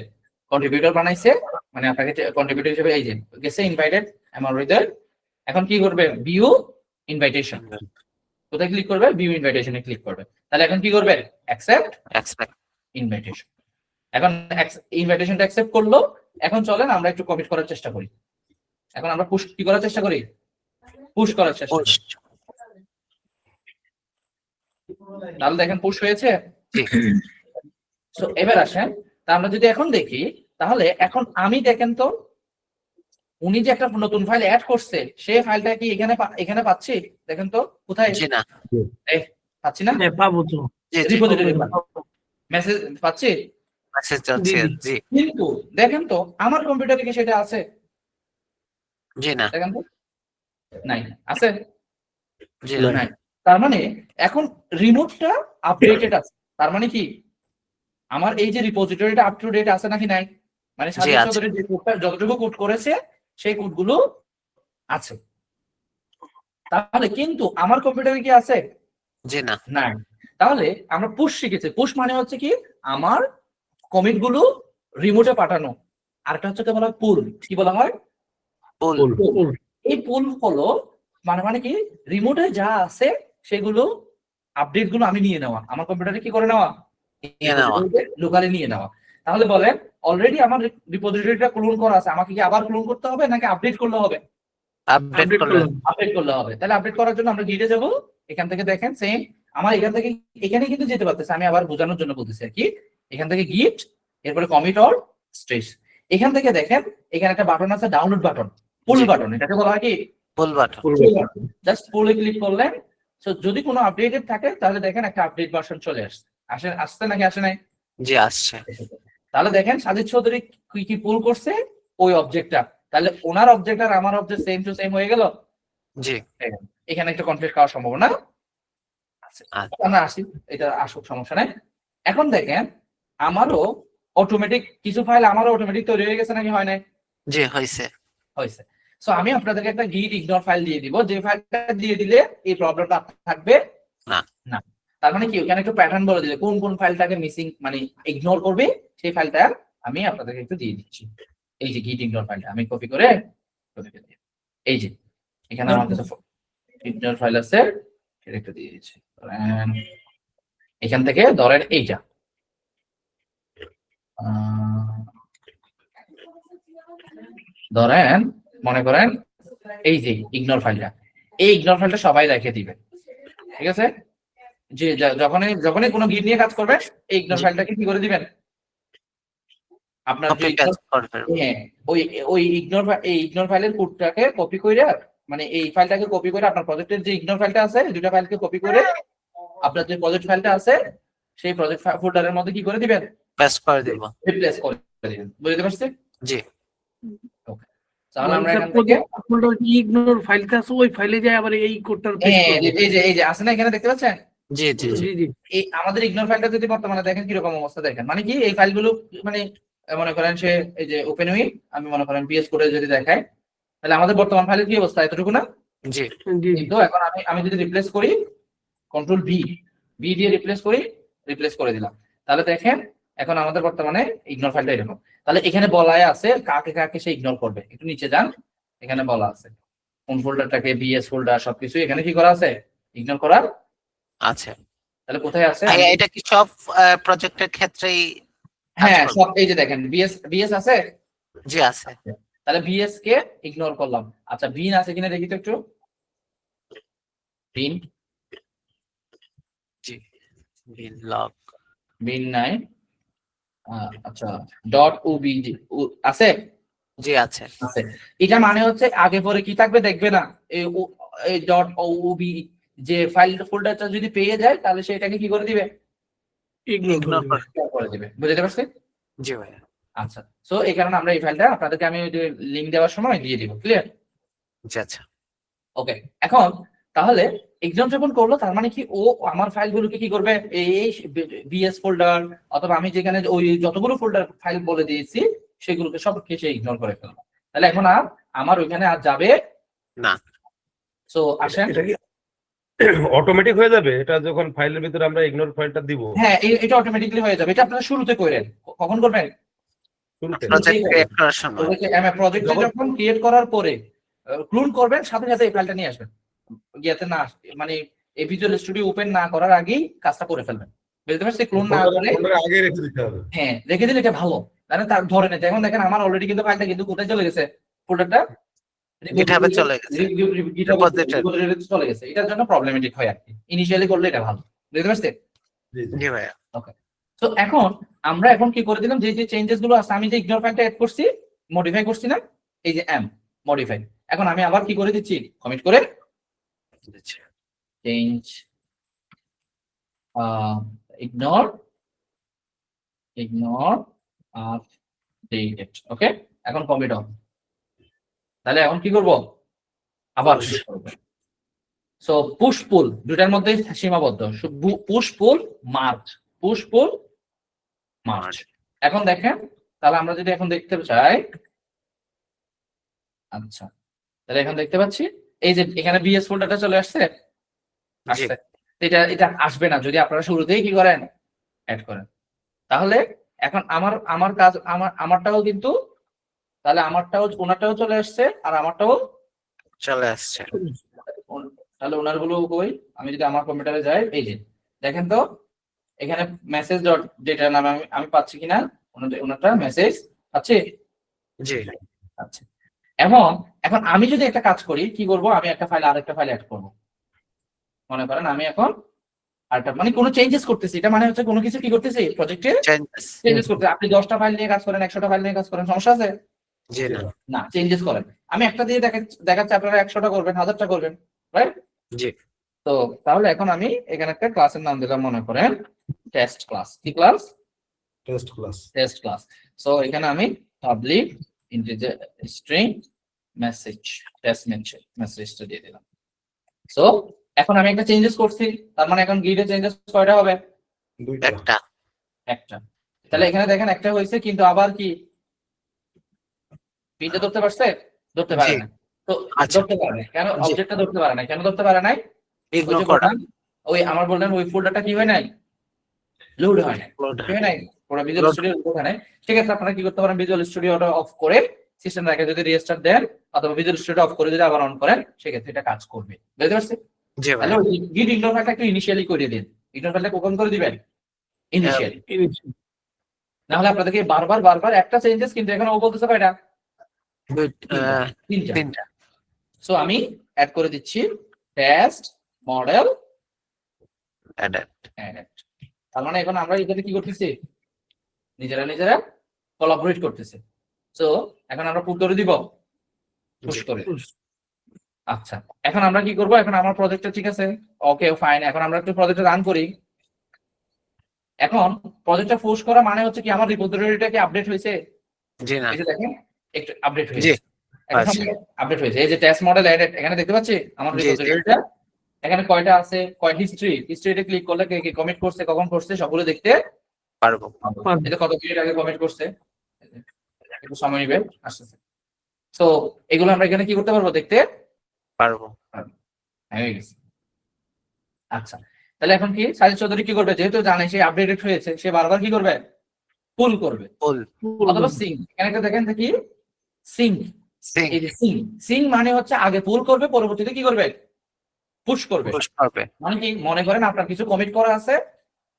Speaker 1: কন্ট্রিবিউটর বানাইছে, মানে আপনাকে কন্ট্রিবিউটর হিসেবে এই যে গেছে ইনভাইটেড অ্যামাউন্ট। এখন কি করবে, ভিউ ইনভাইটেশন, কোথায় ক্লিক করবে, ভিউ ইনভাইটেশনে ক্লিক করবে। তাহলে এখন কি করবে, অ্যাকসেপ্ট
Speaker 5: এক্সপেক্ট
Speaker 1: ইনভাইটেশন। এখন ইনভাইটেশনটা অ্যাকসেপ্ট করলো। এখন চলেন আমরা একটু কমিট করার চেষ্টা করি। এখন আমরা পুশ কি করার চেষ্টা করি, পুশ করার চেষ্টা করি। তাহলে দেখেন পুশ হয়েছে। সো এবার আসেন, তা আমরা যদি এখন দেখি, তাহলে এখন আমি দেখেন তো, উনি যে একটা নতুন ফাইল অ্যাড করছে, সেই ফাইলটা কি এখানে পাচ্ছি, দেখেন তো কোথায়,
Speaker 5: জি না
Speaker 1: পাচ্ছি না,
Speaker 7: হ্যাঁ পাবো তো,
Speaker 5: জি জি
Speaker 1: রিপোজিটরি মেসেজ পাচ্ছি,
Speaker 5: মেসেজ যাচ্ছে জি
Speaker 1: কিন্তু দেখেন তো আমার কম্পিউটারে কি সেটা আছে,
Speaker 5: জি না
Speaker 1: দেখেন তো, নাই, আছে
Speaker 5: জি
Speaker 2: না।
Speaker 5: না
Speaker 1: নাই। তার মানে এখন রিমোটটা আপডেটেড আছে, তার মানে কি আমার এই যে রিপোজিটরিটা আপ টু ডেট আছে নাকি নাই, মানে
Speaker 5: জি,
Speaker 1: সাজিদ
Speaker 5: আছে।
Speaker 1: চৌধুরী যে কোডটা যতটুকু কোড করেছে সেই কোডগুলো আছে। তাহলে কিন্তু আমার কম্পিউটারে কি আছে,
Speaker 5: জি না
Speaker 1: নাই। তাহলে আমরা পুশ শিখেছি, পুশ মানে হচ্ছে কি আমার কমিট গুলো রিমোটে পাঠানো, আরেকটা হচ্ছে বলা হয় পুল, কি বলা হয়,
Speaker 5: পুল
Speaker 1: পুল। এই পুল হলো মানে কি রিমোটে যা আছে সেগুলো আপডেট গুলো আমি নিয়ে নেওয়া, আমার কম্পিউটারে কি করে নেওয়া,
Speaker 5: নিয়ে নেওয়া।
Speaker 1: লোকালি নিয়ে নেওয়া। তাহলে বলেন অলরেডি আমার রিপোজিটরিটা ক্লোন করা আছে, আমাকে কি আবার ক্লোন করতে হবে নাকি আপডেট করলে হবে,
Speaker 5: আপডেট করলেন
Speaker 1: আপডেট করলে হবে। তাহলে আপডেট করার জন্য আমরা গিটে যাব, এখান থেকে দেখেন সেম আমার এখান থেকে এখানে কিন্তু যেতে পারতেছে, আমি আবার বোঝানোর জন্য বলতেছি আর কি, এখান থেকে গিট, এরপরে কমিট অর স্ট্রেস। এখান থেকে দেখেন এখানে একটা বাটন আছে, ডাউনলোড বাটন, পুল
Speaker 5: জি।
Speaker 1: বাটন, এটাকে বলা হয় কি
Speaker 5: ফুল বাটন।
Speaker 1: জাস্ট পুলে ক্লিক করলেন। সো যদি কোনো আপডেটেড থাকে তাহলে দেখেন একটা আপডেট ভার্সন চলে আসছে নাকি আসে নাই?
Speaker 5: জি আসছে।
Speaker 1: তাহলে দেখেন সাজিদ চৌধুরী কি কি পুল করছে ওই অবজেক্টটা, তাহলে ওনার অবজেক্ট আর আমার অবজেক্ট সেম টু সেম হয়ে গেল।
Speaker 5: জি।
Speaker 1: এখানে একটা কনফ্লিক্ট হওয়ার সম্ভাবনা আছে।
Speaker 5: আচ্ছা।
Speaker 1: আমরা আসি, এটা আসুক, সমস্যা নাই। এখন দেখেন আমারও অটোমেটিক কিছু ফাইল আমারও অটোমেটিক তৈরি হয়ে গেছে নাকি হয় নাই?
Speaker 5: জি হয়েছে।
Speaker 1: হয়েছে। সো আমি আপনাদেরকে একটা গিট ইগনোর ফাইল দিয়ে দিব, যে ফাইলটা দিয়ে দিলে এই প্রবলেমটা থাকবে
Speaker 5: না।
Speaker 1: না। তার মানে কি ওখানে একটু প্যাটার্ন বলে দিলে কোন কোন ফাইলটাকে মিসিং মানে ইগনোর করবে সেই ফাইলটা আমি আপনাদেরকে একটু দিয়ে দিচ্ছি। এই যে গিট ইগনোর ফাইলটা আমি কপি করে দিই। এই যে এখানে আমার কাছে ইগনোর ফাইল আছে, সেটা একটু দিয়ে দিচ্ছি। এখান থেকে ধরেন এইটা ধরেন মনে করেন এই যে ইগনোর ফাইলটা, এই ইগনোর ফাইলটা সবাই রেখে দিবে, ঠিক আছে? যে যখনই কোনো গিট নিয়ে কাজ করবে এই ইগনোর ফাইলটাকে কি করে দিবেন আপনার যে হ্যাঁ ওই ইগনোর ফাইলের কোডটাকে কপি করে, মানে এই ফাইলটাকে কপি করে আপনার প্রজেক্টের যে ইগনোর ফাইলটা আছে দুটো ফাইলকে কপি করে আপনার যে প্রজেক্ট ফাইলটা আছে সেই প্রজেক্ট ফোল্ডারের মধ্যে কি করে দিবেন,
Speaker 5: পেস্ট করে দেব।
Speaker 1: রিপ্লেস করে দিবেন। বুঝতে পারছেন?
Speaker 5: জি।
Speaker 1: ওকে, তাহলে আমরা এখান থেকে
Speaker 7: আপনারা ইগনোর ফাইলটা আছে ওই ফাইলে যায় আবার এই কোডটার
Speaker 1: এই যে আছে না এখানে দেখতে পাচ্ছেন?
Speaker 5: জি জি জি।
Speaker 7: জি জি।
Speaker 1: এই আমাদের ইগনোর ফাইলটা যদি বর্তমানে দেখেন কিরকম অবস্থা দেখেন, মানে কি এই ফাইলগুলো মানে মনে করেন সে এই যে ওপেন উইথ আমি মনে করেন পিএস কোডে যদি দেখাই তাহলে আমাদের বর্তমান ফাইলের কি অবস্থা এতটুকু না?
Speaker 5: জি।
Speaker 1: কিন্তু এখন আমি যদি রিপ্লেস করি কন্ট্রোল বি দিয়ে রিপ্লেস করে দিলাম, তাহলে দেখেন এখন আমাদের বর্তমানে ইগনোর ফাইলটা এরকম। তাহলে এখানে বলাই আছে কাকে কাকে সে ইগনোর করবে, একটু নিচে যান, এখানে বলা আছে কোন ফোল্ডারটাকে বিএস ফোল্ডার সবকিছু এখানে কি করা আছে ইগনোর করার
Speaker 5: আছে।
Speaker 1: তাহলে কোথায় আছে?
Speaker 5: এটা কি সব প্রজেক্টের ক্ষেত্রেই?
Speaker 1: হ্যাঁ সব, এই যে দেখেন বিএস আছে।
Speaker 5: জি আছে।
Speaker 1: তাহলে বিএস কে ইগনোর করলাম। আচ্ছা বিন আছে কিনা দেখি তো একটু। বিন
Speaker 5: জি। বিন লগ
Speaker 1: বিন নাই। আচ্ছা ডট ওবিজি আছে?
Speaker 5: জি আছে।
Speaker 1: আছে। এটা মানে হচ্ছে আগে পরে কি থাকবে দেখবে না, এই ডট ওবি যে ফাইল ফোল্ডারটা যদি পেয়ে যায় তাহলে সেটাকে কি করে দিবে
Speaker 5: ইগনোর
Speaker 1: করে দিবে। বুঝতে পারছি?
Speaker 5: জি ভাই।
Speaker 1: আচ্ছা, সো এই কারণে আমরা এই ফাইলটা আপনাদেরকে আমি ওই যে লিংক দেওয়ার সময় দিয়ে দিব। ক্লিয়ার?
Speaker 5: জি আচ্ছা।
Speaker 1: ওকে, এখন তাহলে এক্সাম যখন করলো তার মানে কি ও আমার ফাইলগুলোকে কি করবে এই বিএস ফোল্ডার অথবা আমি যেখানে ওই যতগুলো ফোল্ডার ফাইল বলে দিয়েছি সেগুলোকে সবকে সে ইগনোর করে ফেলবে। তাহলে এখন আর আমার ওইখানে আর যাবে
Speaker 5: না।
Speaker 1: সো আসেন,
Speaker 2: এটা কি অটোমেটিক হয়ে যাবে এটা যখন ফাইলের ভিতরে আমরা ইগনোর ফাইলটা দিব?
Speaker 1: হ্যাঁ এটা অটোমেটিক্যালি হয়ে যাবে। এটা আপনারা শুরুতে করেন। কখন করবেন?
Speaker 2: শুরুতে।
Speaker 5: প্রজেক্ট ক্রিয়েট করার সময়।
Speaker 1: প্রজেক্ট যখন ক্রিয়েট করার পরে ক্লোন করবেন সাথে সাথে এই ফাইলটা নিয়ে আসবেন। ইয়াতে না মানে এই ভিজুয়াল স্টুডিও ওপেন না করার আগেই কাজটা করে ফেলবেন। বুঝতে পারছি? ক্লোন না করে
Speaker 2: আগে রেখে দিতে হবে।
Speaker 1: হ্যাঁ রেখে দিলে এটা ভালো, মানে তার ধরে নেই। এখন দেখেন আমার অলরেডি কিন্তু ফাইলটা কিন্তু কোথায় চলে গেছে, ফোল্ডারটা
Speaker 5: গিটহাবে চলে গেছে।
Speaker 1: চলে গেছে। এটার জন্য প্রবলেমেটিক হয় আর কি। ইনিশিয়ালি করলে এটা ভালো। বুঝতে পারছেন?
Speaker 5: জি ভাই।
Speaker 1: ওকে, তো এখন আমরা এখন কি করে দিলাম, যে যে চেঞ্জেস গুলো আছে আমি যে ইগনোর ফাইলটা এড করছি মডিফাই করছি না, এই যে এম মডিফাই। এখন আমি আবার কি করে দিচ্ছি কমিট করে চেঞ্জ ইগনোর আপডেটেড। ওকে, এখন কমিট অন। তাহলে এখন কি করব আবার সো পুশ পুল দুটার মধ্যে সীমাবদ্ধ। পুশ পুল মার্চ। এখন দেখেন তাহলে আমরা যদি এখন দেখতে চাই, আচ্ছা তাহলে এখন দেখতে পাচ্ছি এই যে এখানে বিএস ফোল্ডারটা চলে আসছে। এটা আসবে না যদি আপনারা শুরুতেই কি করেন অ্যাড করেন। তাহলে এখন আমার কাজ আমারটাও কিন্তু তাহলে আমারটাও ওনারটাও চলে আসছে আর আমারটাও
Speaker 5: চলে আসছে।
Speaker 1: তাহলে ওনার গুলো কই, আমি যদি আমার কম্পিউটারে যাই এই যে দেখেন তো এখানে মেসেজ ডট ডেটা নামে আমি পাচ্ছি কিনা, ওনারটা মেসেজ পাচ্ছি।
Speaker 5: জি
Speaker 1: আচ্ছা, এখন আমি যদি একটা কাজ করি কি করব, আমি একটা ফাইল আরেকটা ফাইল অ্যাড করব। মনে করেন আমি এখন আর একটা মানে কোনো চেঞ্জেস করতেছি, এটা মানে হচ্ছে কোনো কিছু কি করতেছি প্রজেক্টে
Speaker 5: চেঞ্জেস।
Speaker 1: চেঞ্জেস করতে। আপনি 10টা ফাইল নিয়ে কাজ করেন, 100টা ফাইল নিয়ে কাজ করেন, সমস্যা আছে?
Speaker 5: জি না।
Speaker 1: না, চেঞ্জেস করেন। আমি একটা দিয়ে দেখাচ্ছি, আপনারা 100টা করবেন, 1000টা করবেন, রাইট?
Speaker 5: জি।
Speaker 1: তো তাহলে এখন আমি এখানে একটা ক্লাসের নাম দিলাম, মনে করেন টেস্ট ক্লাস। কি class?
Speaker 3: Test class.
Speaker 1: Test class. So এখানে আমি public integer string message test মেসেজটা দিয়ে দিলাম। সো এখন আমি একটা চেঞ্জেস করছি, তার মানে এখন গ্রিডে চেঞ্জেস কয়টা হবে?
Speaker 3: দুইটা।
Speaker 5: একটা।
Speaker 1: তাহলে এখানে দেখেন একটা হয়েছে, কিন্তু আবার কি পিনটা ধরতে পারছে? ধরতে পারে
Speaker 5: জি।
Speaker 1: না। তো
Speaker 5: আচ্ছা।
Speaker 1: ধরতে পারে না কেন?
Speaker 5: জি।
Speaker 1: অবজেক্টটা ধরতে পারে না কেন? ধরতে পারে নাই? ওই
Speaker 5: ইগনোর
Speaker 1: যে
Speaker 5: করা।
Speaker 1: বললাম, ওই আমার বললেন ওই ফোল্ডারটা কি হয় নাই, লোড হয় নাই,
Speaker 5: Load
Speaker 1: কি হয় নাই, পুরো ভিজুয়াল
Speaker 5: Load-
Speaker 1: স্টুডিও লোড হয় নাই। ঠিক আছে, আপনারা কি করতে পারেন, ভিজুয়াল স্টুডিওটা অফ করে সিস্টেম রেখে যদি রিস্টার্ট দেন অথবা ভিজুয়াল স্টুডিও অফ করে যদি আবার অন করেন, সেক্ষেত্রে এটা কাজ করবে। বুঝতে পারছেন?
Speaker 5: জি ভাই।
Speaker 1: তাহলে গিট ইগনোর ফাইলটা একটু ইনিশিয়ালি করে দিন। ইগনোর ফাইলটা কখন করে দিবেন? ইনিশিয়ালি। না হলে আপনাদেরকে বারবার একটা চেঞ্জেস, কিন্তু এখন ও বলতেছে কয়টা? তিনটা।
Speaker 5: তিনটা।
Speaker 1: সো আমি অ্যাড করে দিচ্ছি টেস্ট মডেল
Speaker 5: অ্যাডাপ্ট।
Speaker 1: তার মানে এখন আমরা এখানে কি করতেছি, নিজেরা কোলাবোরেট করতেছি। সো এখন আমরা পুশ করে দিব, পুশ করে। আচ্ছা, এখন আমরা কি করব, এখন আমার প্রজেক্টটা ঠিক আছে, ওকে ফাইন। এখন আমরা একটু প্রজেক্টটা রান করি। এখন প্রজেক্টটা পুশ করা মানে হচ্ছে কি, আমার রিপোজিটরিটা কি আপডেট হয়েছে?
Speaker 5: জি না।
Speaker 1: এই যে দেখেন একটু আপডেট
Speaker 5: জি।
Speaker 1: হয়েছে,
Speaker 5: আচ্ছা।
Speaker 1: আপডেট হয়েছে। এই যে টেস্ট মডেল এডেড এখানে দেখতে পাচ্ছি আমার
Speaker 5: জি, জি।
Speaker 1: রিপোজিটরিটা। এখানে কয়টা আছে, কয় হিস্ট্রিতে ক্লিক করলে কে কে কমিট করছে, কখন করছে, সবগুলো দেখতে
Speaker 5: পারবো।
Speaker 1: এটা কত মিনিট আগে কমিট করছে, একটু সময় নেবে, আসতেছে। তো এগুলো আমরা এখানে কি করতে পারবো, দেখতে
Speaker 5: পারবো।
Speaker 1: হয়ে গেছে। আচ্ছা, তাহলে এখন কি সাজিদ চৌধুরী কি করবে, যেহেতু জানে সে আপডেটেড হয়েছে, সে বারবার কি করবে, পুল করবে
Speaker 5: ফুল।
Speaker 1: অথবা সিং। এখানে একটা দেখেন কি সিং,
Speaker 5: সিং।
Speaker 1: এই যে সিং মানে হচ্ছে আগে পুল করবে, পরবর্তীতে কি করবে, পুশ করবে।
Speaker 5: পুশ করবে।
Speaker 1: মানে কি, মনে করেন আপনার কিছু কমিট করা আছে,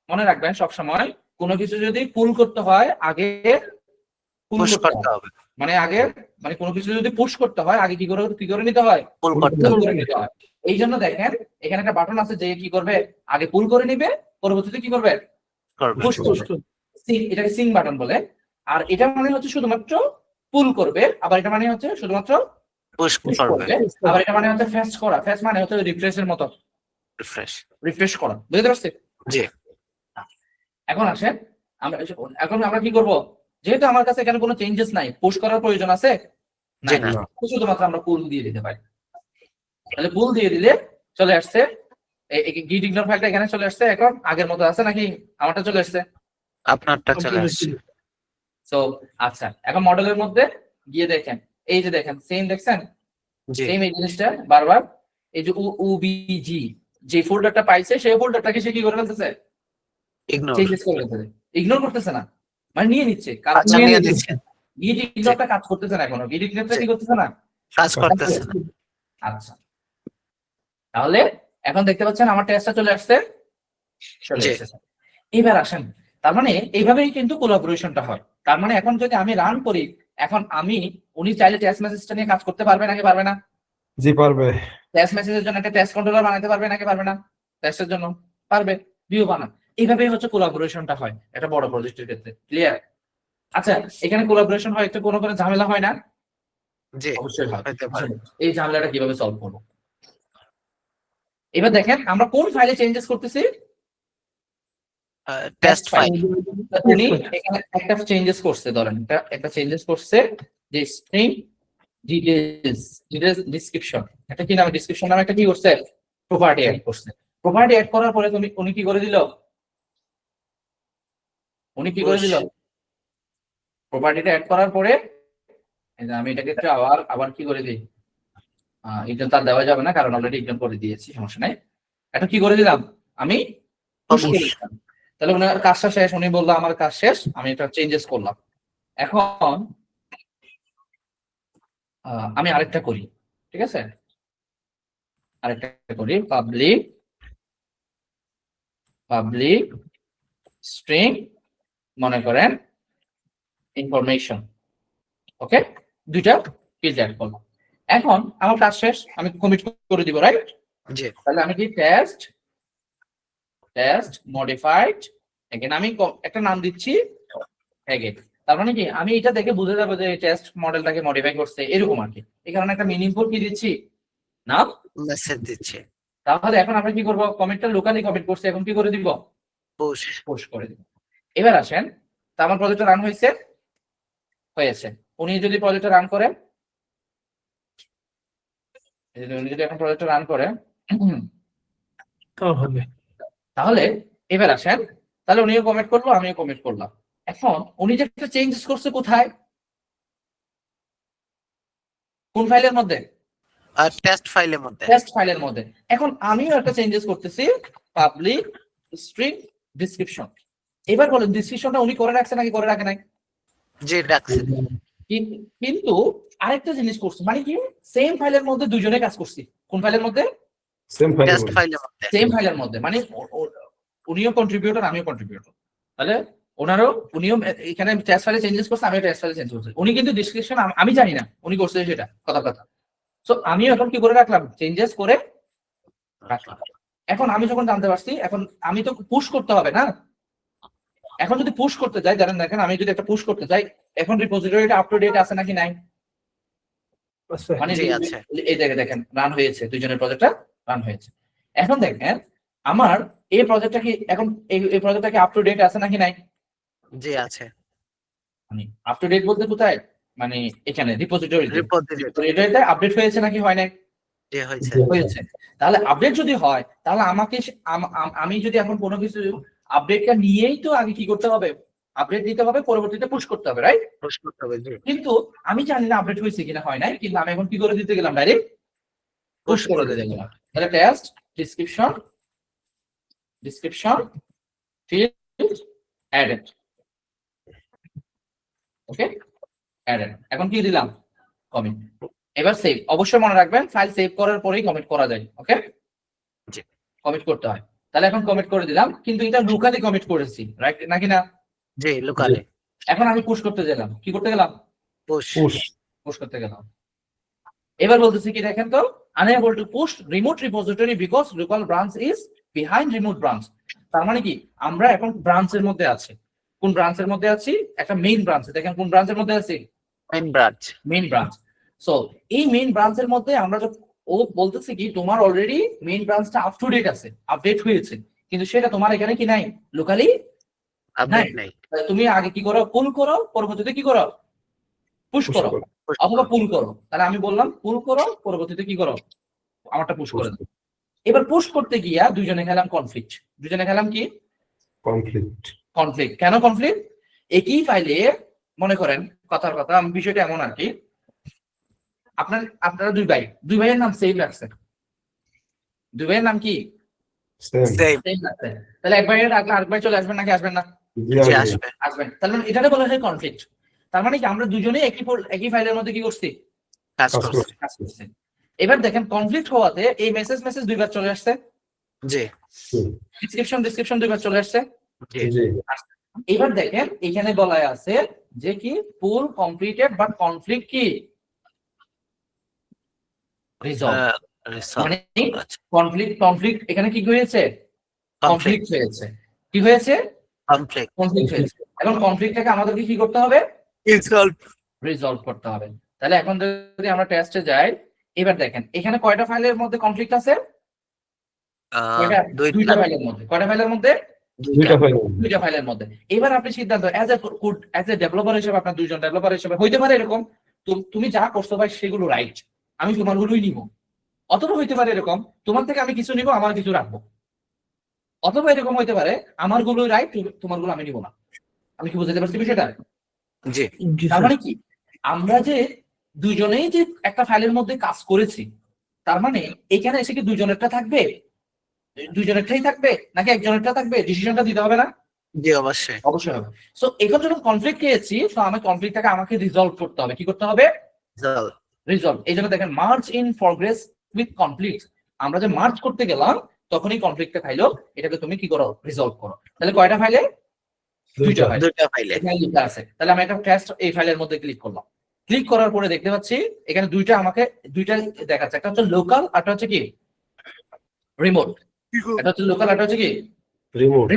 Speaker 1: মনে রাখবেন সব সময় কোনো কিছু যদি পুল করতে হয় আগে পুল
Speaker 5: পুশ
Speaker 1: করতে
Speaker 5: করতে
Speaker 1: হয়।
Speaker 5: হবে।
Speaker 1: মানে আগে মানে কোনো কিছু যদি পুশ করতে হয় আগে কি করে নিতে হয়,
Speaker 5: পুল করতে
Speaker 1: পুল
Speaker 5: হবে।
Speaker 1: করে নিতে হয়। এই জন্য দেখেন এখানে একটা বাটন আছে যে কি করবে, আগে পুল করে নিবে, পরবর্তীতে কি করবে,
Speaker 5: করবে।
Speaker 1: পুশ করবে। এটাকে সিং বাটন বলে। আর এটা মানে হচ্ছে শুধুমাত্র পুল করবে, আবার এটা মানে হচ্ছে শুধুমাত্র
Speaker 5: পুশ
Speaker 1: পুশ
Speaker 5: করবে।
Speaker 1: করবে, আবার এটা মানে হচ্ছে ফেচ করা। ফেচ মানে হচ্ছে রিফ্রেশের মতো,
Speaker 5: রিফ্রেশ।
Speaker 1: রিফ্রেশ করা। বুঝতে পারছি?
Speaker 5: জি।
Speaker 1: এখন আসেন এখন আমরা কি করব, যেহেতু আমার কাছে এখানে কোনো চেঞ্জেস নাই, পুশ করার প্রয়োজন আছে
Speaker 5: জি
Speaker 1: নাই,
Speaker 5: না।
Speaker 1: শুধুমাত্র আমরা পুল দিয়ে দিতে পারি। তাহলে পুল দিয়ে দিলে চলে আসছে, গিট ইগনোর ফাইলটা এখানে চলে আসছে। এখন আগের মতো আছে নাকি, আমারটা চলে আসছে?
Speaker 5: আপনারটা চলে আসছে।
Speaker 1: সো আচ্ছা, এখন মডেলের মধ্যে গিয়ে দেখেন, এই যে দেখেন সেম, দেখছেন
Speaker 5: জি।
Speaker 1: সেম এই জিনিসটা বারবার, এই যে UBG যে ফোল্ডারটা পাইছে সেই ফোল্ডারটাকে সে কি করে ফেলতেছে,
Speaker 5: ইগনোর।
Speaker 1: চেঞ্জেস করে ফেলতেছে। ইগনোর করতেছে না, মানে নিয়ে নিচ্ছে, কাজ
Speaker 5: আচ্ছা, নিয়ে দিচ্ছে।
Speaker 1: গিট ইগনোরটা কাজ করতেছে না এখনো, গিট ইগনোরটা কি করতেছে না,
Speaker 5: কাজ করতেছে না।
Speaker 1: আচ্ছা, তাহলে এখন দেখতে পাচ্ছেন আমার টেস্টটা চলে আসছে, চলে
Speaker 5: জি।
Speaker 1: এসেছে। এবার আসেন, তার মানে এইভাবেই কিন্তু কোলাবোরেশনটা হয়। তার মানে এখন যদি আমি রান করি, এখন উনি চাইলে টেস্ট মেসেজটা নিয়ে কাজ করতে পারবে নাকি পারবে না?
Speaker 3: জি পারবে।
Speaker 1: টেস্ট মেসেজের জন্য একটা টেস্ট কন্ট্রোলার বানাতে পারবে নাকি পারবে না? টেস্টের জন্য পারবে, ভিউ বানান। এইভাবেই হচ্ছে কোলাবোরেশনটা হয় একটা বড় প্রজেক্টের ক্ষেত্রে। ক্লিয়ার? আচ্ছা, এখানে কোলাবোরেশন হয় একটু কোনো ঝামেলা হয় না?
Speaker 5: জি।
Speaker 1: অবশ্যই হয়।
Speaker 5: হতে পারে।
Speaker 1: এই ঝামেলাটা কিভাবে সলভ করবো, এবার দেখেন আমরা কোন ফাইলে চেঞ্জেস করতেছি,
Speaker 5: টেস্ট ফাইল।
Speaker 1: উনি এখানে একটা চেঞ্জেস করছে, ধরেন একটা চেঞ্জেস করছে যে স্ট্রিং ডিটেইলস ডেসক্রিপশন, একটা কি নামে ডেসক্রিপশন নামে একটা কি করছে, প্রপার্টি অ্যাড করছে। প্রপার্টি অ্যাড করার পরে উনি কি করে দিল, প্রপার্টিটা অ্যাড করার পরে আমি এটাকে একটু আবার কি করে দিই, এটা তার দেওয়া যাবে না কারণ অলরেডি ইগনোর করে দিয়েছি, সমস্যা নাই। এটা কি করে দিলাম, আমি পুশ করে দিলাম। তাহলে ওনার কাজটা শেষ, উনি বললো আমার কাজ শেষ, আমি এটা চেঞ্জেস করলাম। এখন আমি আরেকটা করি, ঠিক আছে, আরেকটা করি, পাবলিক স্ট্রিং মনে করেন ইনফরমেশন, ওকে, দুইটা ফিল্ড অ্যাড করলাম। এখন আমার কাজ শেষ, আমি কমিট করে দিব, রাইট?
Speaker 5: জি।
Speaker 1: তাহলে আমি কি টেস্ট মডিফাইড এগেন আমি একটা নাম দিচ্ছি এগেন। তার মানে কি আমি এটা দেখে বুঝে যাবো যে টেস্ট মডেলটাকে মডিফাই করছে এরকম আর কি। এই কারণে একটা মিনিংফুল কি দিচ্ছি নাম
Speaker 5: মেসেজ দিচ্ছে
Speaker 1: তাহলে এখন আমরা কি করবো কমেন্টটা লোকালি কমেন্ট করছি এখন কি করে দিব
Speaker 5: পুশ
Speaker 1: পুশ করে দিব। এবার আসেন তা আমার প্রজেক্টটা রান হয়েছে উনি যদি প্রজেক্টটা রান করেন উনি যদি এখন প্রজেক্টটা রান করে
Speaker 7: তাও হবে।
Speaker 1: তাহলে এবার আসেন তাহলে উনিও কমেন্ট করলো আমিও কমেন্ট করলাম। এখন উনি যে একটা চেঞ্জেস করছে কোথায় কোন ফাইলের মধ্যে
Speaker 5: আর টেস্ট ফাইলের মধ্যে
Speaker 1: টেস্ট ফাইলের মধ্যে। এখন আমিও একটা চেঞ্জেস করতেছি পাবলিক স্ট্রিং ডেসক্রিপশন। এবার বলেন ডেসক্রিপশনটা উনি করে রাখছে নাকি করে রাখে নাই
Speaker 5: যে রাখছে
Speaker 1: কিন্তু আরেকটা জিনিস করছে মানে কি সেম ফাইলের মধ্যে দুজনে কাজ করছি কোন ফাইলের মধ্যে
Speaker 3: সেম ফাইল
Speaker 5: টেস্ট ফাইলের মধ্যে
Speaker 1: সেম ফাইলের মধ্যে মানে উনিও কন্ট্রিবিউটর আমিও কন্ট্রিবিউটর তাহলে উনিও এখানে টেস্ট ফাইলে চেঞ্জেস করছে আমিও টেস্ট ফাইলে চেঞ্জ করছি। উনি কিন্তু ডেসক্রিপশন আমি জানি না উনি করছে সেটা কথা সো আমিও এখন কি করে রাখলাম চেঞ্জেস করে রাখলাম। এখন আমি যখন জানতে পারছি এখন আমি তো পুশ করতে হবে না। এখন যদি পুশ করতে যাই দেখেন আমি যদি একটা পুশ করতে যাই এখন রিপোজিটরিটা আপ টু ডেট আছে নাকি নাই মানে
Speaker 5: জি আছে
Speaker 1: এই দেখেন রান হয়েছে দুইজনের প্রজেক্টটা রান হয়েছে। এখন দেখেন আমার এই প্রজেক্টটা কি এখন এই প্রজেক্টটা কি আপ টু ডেট আছে নাকি নাই
Speaker 5: জি আছে
Speaker 1: মানে আপ টু ডেট বলতে কোথায় মানে এখানে রিপোজিটরিতে
Speaker 5: রিপোজিটরি
Speaker 1: আপডেট হয়েছে নাকি হয় নাই
Speaker 5: যে হয়েছে
Speaker 1: হয়েছে। তাহলে আপডেট যদি হয় তাহলে আমাকে আমি যদি এখন কোনো কিছু আপডেটটা নিয়েই তো আগে কি করতে হবে আপডেট দিতে হবে পরবর্তীতে পুশ করতে হবে রাইট।
Speaker 5: পুশ করতে হবে জি
Speaker 1: কিন্তু আমি জানি না আপডেট হয়েছে কিনা হয় নাই কিন্তু আমি এখন কি করে দিতে গেলাম ডাইরেক্ট পুশ করে দিতে গেলাম। তাহলে টেস্ট ডেসক্রিপশন ফিল্ড অ্যাডেড ওকে অ্যাডেড। এখন কি দিলাম কমেন্ট। এবার সেভ অবশ্যই মনে রাখবেন ফাইল সেভ করার পরেই কমেন্ট করা যায় ওকে
Speaker 5: জি
Speaker 1: কমেন্ট করতে হয়। তাহলে এখন কমেন্ট করে দিলাম কিন্তু এটা লোকালি কমেন্ট করেছি রাইট নাকি না
Speaker 5: জি লোকালে
Speaker 1: এখন আমি পুশ করতে গেলাম কি করতে গেলাম
Speaker 5: পুশ
Speaker 1: পুশ করতে গেলাম। এবার বলতেছি কি দেখেন তো unable to push remote repository because local branch is behind remote branch। তার মানে কি আমরা এখন ব্রাঞ্চের মধ্যে আছি কোন ব্রাঞ্চের মধ্যে আছি একটা মেইন ব্রাঞ্চ দেখেন কোন ব্রাঞ্চের মধ্যে আছি
Speaker 5: মেইন ব্রাঞ্চ
Speaker 1: সো এই মেইন ব্রাঞ্চের মধ্যে আমরা ও বলতেছে কি তোমার অলরেডি মেইন ব্রাঞ্চটা আপ টু ডেট আছে আপডেট হয়েছে কিন্তু সেটা তোমার এখানে কি নাই লোকালি
Speaker 5: আপডেট নাই
Speaker 1: তুমি আগে কি করো পুল করো পরবর্তীতে কি করো পুশ করো অথবা পুল করো। তাহলে আমি বললাম পুল করো পরবর্তীতে কি করো আমারটা পুশ করে দাও। এবার পুশ করতে গিয়া দুজনে খেলাম কি কনফ্লিক্ট কেন কনফ্লিক্ট একই ফাইলে মনে করেন কথার কথা আমি বিষয়টা এমন আর কি আপনারা দুই ভাইয়ের নাম সেম রাখছে দুই ভাইয়ের নাম কি
Speaker 5: সেম
Speaker 1: সেম রাখছে তাহলে এক ভাইয়ের রাখলে আরেক ভাই চলে আসবেন নাকি আসবেন না
Speaker 5: জি আসবে
Speaker 1: তার মানে এটাকে বলা হয় কনফ্লিক্ট। তার মানে কি আমরা দুজনেই একই ফাইলের মধ্যে কি করছি
Speaker 5: কাজ করছে
Speaker 1: কাজ করছি। এবার দেখেন কনফ্লিক্ট হওয়াতে এই মেসেজ দুইবার চলে আসছে
Speaker 5: জি
Speaker 1: ডেসক্রিপশন দুইবার চলে আসছে
Speaker 5: জি
Speaker 1: এবার দেখেন এখানে বলা আছে যে কি পুল কমপ্লিটেড বাট কনফ্লিক্ট কি রিজলভ মানে কনফ্লিক্ট এখানে কি হয়েছে কনফ্লিক্ট হয়েছে কি হয়েছে কনফ্লিক্ট হয়েছে। এখন কনফ্লিক্টটাকে আমাদেরকে কি করতে হবে রিজলভ করতে হবে। তাহলে এখন যদি আমরা টেস্টে যাই এবার দেখেন এখানে কয়টা ফাইলের মধ্যে কনফ্লিক্ট আছে দুইটা ফাইলের মধ্যে কয়টা ফাইলের মধ্যে দুইটা ফাইলের মধ্যে। এবার আপনি সিদ্ধান্ত অ্যাজ এ ডেভেলপার হিসেবে আপনার দুইজন ডেভেলপার হিসেবে হইতে পারে এরকম তুমি যা করছো ভাই সেগুলো রাইট আমি তোমারগুলোই নিব অথবা হইতে পারে এরকম তোমার থেকে আমি কিছু নিব আমার কিছু রাখবো অথবা এরকম হইতে পারে আমার গুলো রাইট তোমারগুলো আমি নিব না। আমি কি বুঝতে পারছি বিষয়টা
Speaker 5: জি
Speaker 1: তার মানে কি আমরা যে দুজনেই যে একটা ফাইলের মধ্যে কাজ করেছি তার মানে এখানে এসে কি দুজনেরটা থাকবে দুজনেরটাই থাকবে নাকি একজনেরটা থাকবে ডিসিশনটা দিতে হবে না
Speaker 5: জি অবশ্যই
Speaker 1: হবে। সো এখন যখন কনফ্লিক্ট পেয়েছি তো আমি কনফ্লিক্টটাকে আমাকে রিজলভ করতে হবে কি করতে হবে রিজলভ। এই জন্য দেখেন merge in progress with conflict আমরা যে মার্জ করতে গেলাম তখনই কনফ্লিক্টটা খাইলো এটাকে তুমি কি করো রিজলভ করো। তাহলে কয়টা ফাইলে দুইটা ফাইলে এখানে লেখা আছে। তাহলে আমি একটা টেস্ট এই ফাইলের মধ্যে ক্লিক করলাম ক্লিক করার পরে দেখতে পাচ্ছি এখানে আমাকে দুইটা দেখাচ্ছে একটা হচ্ছে লোকাল আর একটা হচ্ছে কি রিমোট এটা হচ্ছে লোকাল আর একটা হচ্ছে কি
Speaker 2: রিমোট।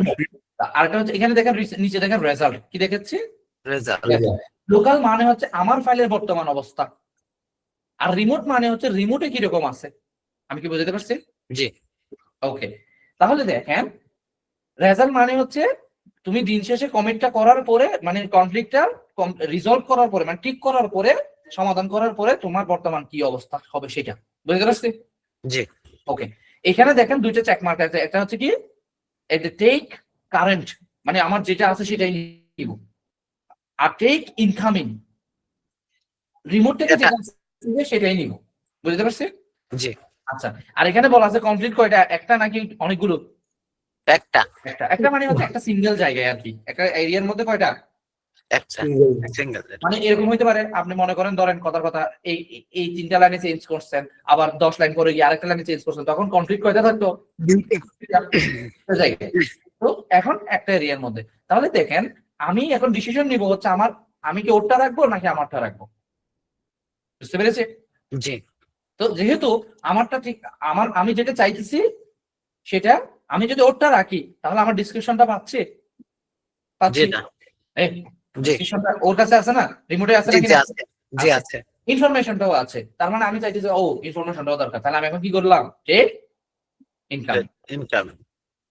Speaker 1: আরেকটা হচ্ছে এখানে দেখেন নিচে দেখেন রেজাল্ট কি দেখাচ্ছি,
Speaker 5: রেজাল্ট।
Speaker 1: লোকাল মানে হচ্ছে আমার ফাইলের বর্তমান অবস্থা, আর রিমোট মানে হচ্ছে রিমোটে কিরকম আছে। আমি কি বুঝতে পারছি?
Speaker 5: জি।
Speaker 1: ওকে, তাহলে দেখেন রেজাল্ট মানে হচ্ছে তুমি দিন শেষে কমিটটা করার পরে, মানে কনফ্লিক্টটা রিজলভ করার পরে, মানে ঠিক করার পরে, সমাধান করার পরে তোমার বর্তমান কি অবস্থা হবে সেটা বুঝতে পারছি।
Speaker 5: জি।
Speaker 1: ওকে, এখানে দেখেন দুইটা চেক মার্ক আছে, একটা হচ্ছে কি টেক কারেন্ট, মানে আমার যেটা আছে সেটাই নিব, আর টেক ইনকামিং রিমোট থেকে যেটা আছে সেটাই নিব, বুঝতে পারছি?
Speaker 5: জি।
Speaker 1: আচ্ছা, আর এখানে বলা আছে কমপ্লিট কয়টা, একটা নাকি অনেকগুলো?
Speaker 5: একটা।
Speaker 1: একটা মানে হচ্ছে একটা সিঙ্গেল জায়গায় আর কি, একটা এরিয়ার মধ্যে কয়টা?
Speaker 5: একটা সিঙ্গেল।
Speaker 1: মানে এরকম হইতে পারে আপনি মনে করেন ধরেন কথার কথা এই এই 3টা লাইনে চেঞ্জ করছেন, আবার 10 লাইন পরে গিয়ে আরেকটা লাইনে চেঞ্জ করছেন, তখন কনফ্লিক্ট কয়টা থাকতো? দুইটা জায়গায়। তো এখন একটা এরিয়ার মধ্যে, তাহলে দেখেন আমি এখন ডিসিশন নিব হচ্ছে আমি কি ওরটা রাখবো নাকি আমারটা রাখবো, বুঝতে পেরেছি?
Speaker 5: জি।
Speaker 1: তো যেহেতু আমারটা ঠিক, আমি যেটা চাইতেছি সেটা, আমি যদি ওরটা রাখি তাহলে আমার ডিসক্রিপশনটা পাচ্ছি
Speaker 5: জি না। জি।
Speaker 1: ডিসক্রিপশনটা ওর কাছে আছে না, রিমোটে আছে নাকি?
Speaker 5: জি আছে। জি আছে।
Speaker 1: ইনফরমেশনটাও আছে, তার মানে আমি চাইতেছি ও ইনফরমেশনটাও দরকার, তাহলে আমি এখন কি করলাম, টেক ইনকামিং।
Speaker 5: ইনকামিং।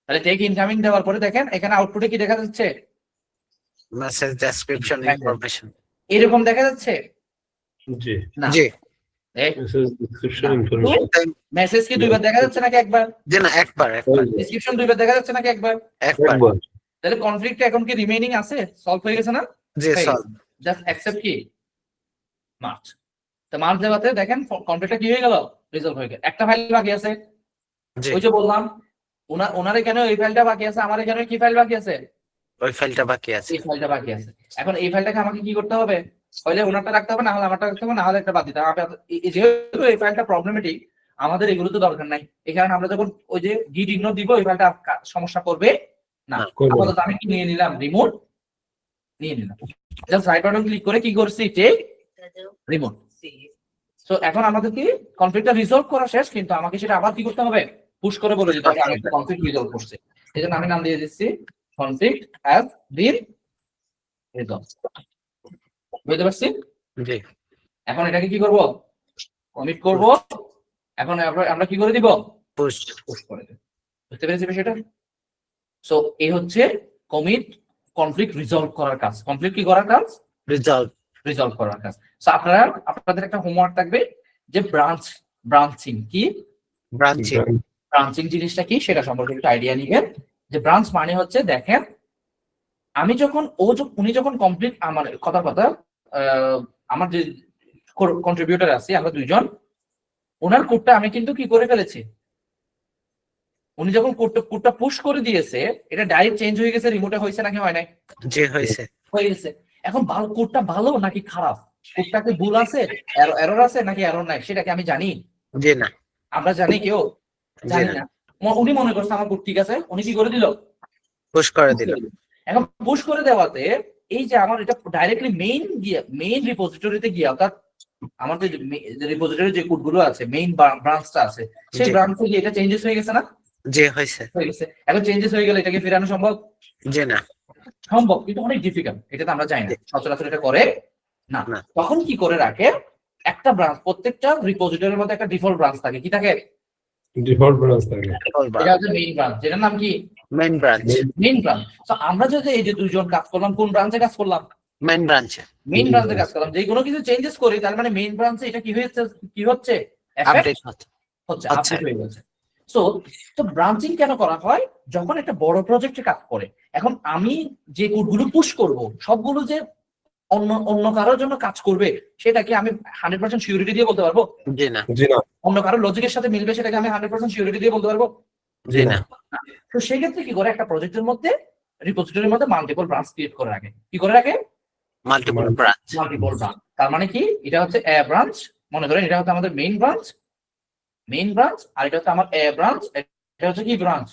Speaker 1: তাহলে টেক ইনকামিং দেওয়ার পরে দেখেন এখানে আউটপুটে কি দেখা যাচ্ছে,
Speaker 5: মেসেজ ডেসক্রিপশন ইনফরমেশন
Speaker 1: এরকম দেখা যাচ্ছে
Speaker 2: জি।
Speaker 1: না?
Speaker 5: জি।
Speaker 2: Message description information.
Speaker 1: মেসেজ কি দুইবার দেখা যাচ্ছে নাকি একবার?
Speaker 5: জি না, একবার।
Speaker 1: ডেসক্রিপশন দুইবার দেখা যাচ্ছে নাকি একবার?
Speaker 5: একবার।
Speaker 1: তাহলে কনফ্লিক্ট এখন কি রিমেইনিং আছে, সলভ হয়ে গেছে না?
Speaker 5: জি সলভ।
Speaker 1: জাস্ট অ্যাকসেপ্ট কি মার্চ, তো মার্চ দেওয়াতে দেখেন কনফ্লিক্টটা কি হয়ে গেল, রিজলভ হয়ে গেল। একটা ফাইল বাকি আছে,
Speaker 5: জি।
Speaker 1: ওই যে বললাম ওনারে কেন এই ফাইলটা বাকি আছে, আমার এখানে কি ফাইল বাকি আছে,
Speaker 5: ওই ফাইলটা বাকি আছে।
Speaker 1: এই ফাইলটা বাকি আছে। এখন এই ফাইলটাকে আমাকে কি করতে হবে, হলে ওনারটা রাখতে হবে, না হলে আমারটা রাখতে হবে, না হলে একটা বাদ দিতে হবে। যেহেতু এই ফাইলটা প্রবলেমেটিক, আমাদের এগুলো তো দরকার নাই, এখানে আমরা যখন ওই যে গিট ইগনোর দিব এই ফাইলটা সমস্যা করবে না। আপাতত আমি কি নিয়ে নিলাম, রিমোট নিয়ে নিলাম, জাস্ট রাইট বাটন ক্লিক করে কি করছি, টেক রিমোট। সো এখন আমাদের কি কনফ্লিক্টটা রিজলভ করা শেষ, কিন্তু আমাকে সেটা আবার কি করতে হবে, পুশ করে বলে দিতে হবে আমি একটা কনফ্লিক্ট রিজলভ করছি। এই জন্য আমি নাম দিয়ে দিচ্ছি কনফ্লিক্ট হ্যাজ বিন রিজলভ, বুঝতে পারছি?
Speaker 5: জি।
Speaker 1: এখন এটাকে কি করব, কমিট করব, এখন আমরা কি করে দিব,
Speaker 5: পুশ।
Speaker 1: পুশ করে দেব, বুঝতে পেরেছি বিষয়টা? সো এই হচ্ছে কমিট কনফ্লিক্ট রিজলভ করার কাজ, কনফ্লিক্ট কি করার কাজ, রিজলভ করার কাজ। সো আপনাদের একটা হোমওয়ার্ক থাকবে যে ব্রাঞ্চিং কি, ব্রাঞ্চিং জিনিসটা কি সেটা সম্পর্কে একটু আইডিয়া নিবেন। যে ব্রাঞ্চ মানে হচ্ছে দেখেন আমি যখন উনি যখন কমপ্লিট, আমার কথা আমার যে কন্ট্রিবিউটর আছে আমরা দুইজন, ওনার কোডটা আমি কিন্তু কি করে ফেলেছি, উনি যখন কোডটা পুশ করে দিয়েছে এটা ডাইরেক্ট চেঞ্জ হয়ে গেছে, রিমোটে হয়েছে নাকি হয় নাই?
Speaker 5: জি হয়েছে।
Speaker 1: হয়ে গেছে। এখন কোডটা ভালো নাকি খারাপ, কোডটাতে ভুল আছে, এরর আছে নাকি এরর নাই, সেটা কি আমি জানি?
Speaker 5: জি না।
Speaker 1: আমরা জানি কেউ? জানি না। উনি মনে করছে আমার কোড ঠিক আছে, উনি কি করে দিল,
Speaker 5: পুশ করে দিল।
Speaker 1: এখন পুশ করে দেওয়াতে এই যে আমার এটা ডাইরেক্টলি মেইন রিপোজিটরিতে গিয়ে, অর্থাৎ আমাদের রিপোজিটরি যে কোডগুলো আছে, মেইন ব্রাঞ্চটা আছে, সেই ব্রাঞ্চে গিয়ে এটা চেঞ্জেস হয়ে গেছে না?
Speaker 5: জি হয়েছে।
Speaker 1: হয়ে গেছে। এখন চেঞ্জেস হয়ে গেলে এটাকে ফেরানো সম্ভব?
Speaker 5: জি না।
Speaker 1: সম্ভব, কিন্তু অনেক ডিফিকাল্ট, এটা তো আমরা জানি না, সচরাচর এটা করে না। তখন কি করে রাখে, একটা ব্রাঞ্চ, প্রত্যেকটা রিপোজিটরির মধ্যে একটা ডিফল্ট ব্রাঞ্চ থাকে, কি থাকে,
Speaker 3: ডিফল্ট ব্রাঞ্চ থাকে,
Speaker 1: এটা হচ্ছে মেইন ব্রাঞ্চ, যেটার নাম কি,
Speaker 5: মেইন ব্রাঞ্চ।
Speaker 1: Main branch. তো আমরা যদি এই যে দুইজন কাজ করলাম, কোন ব্রাঞ্চে কাজ করলাম,
Speaker 5: মেইন ব্রাঞ্চে।
Speaker 1: মেইন ব্রাঞ্চে কাজ করলাম, যে কোনো কিছু চেঞ্জেস করি তার মানে মেইন ব্রাঞ্চে এটা কি হচ্ছে
Speaker 5: আপডেট
Speaker 1: হচ্ছে, আপডেট হয়ে গেছে। তো ব্রাঞ্চিং কেন করা হয়, যখন একটা বড় প্রজেক্টে কাজ করে, এখন আমি যে কোডগুলো পুশ করব সবগুলো যে অন্য কারোর জন্য কাজ করবে সেটাকে আমি 100% সিউরিটি দিয়ে বলতে পারবো?
Speaker 5: জি না।
Speaker 1: অন্য কারোর লজিকের সাথে মিলবে সেটাকে আমি 100% সিউরিটি দিয়ে বলতে পারবো?
Speaker 5: জি না।
Speaker 1: তো সেই ক্ষেত্রে কি করে, একটা প্রজেক্টের মধ্যে রিপোজিটরির মধ্যে মাল্টিপল ব্রাঞ্চ ক্রিয়েট করে রাখে, কি করে রাখে,
Speaker 5: মাল্টিপল ব্রাঞ্চ।
Speaker 1: তার মানে কি, এটা হচ্ছে এ ব্রাঞ্চ, মনে করেন এটা হচ্ছে আমাদের মেইন ব্রাঞ্চ, আর এটা হচ্ছে আমার এ ব্রাঞ্চ, এটা হচ্ছে কি ব্রাঞ্চ,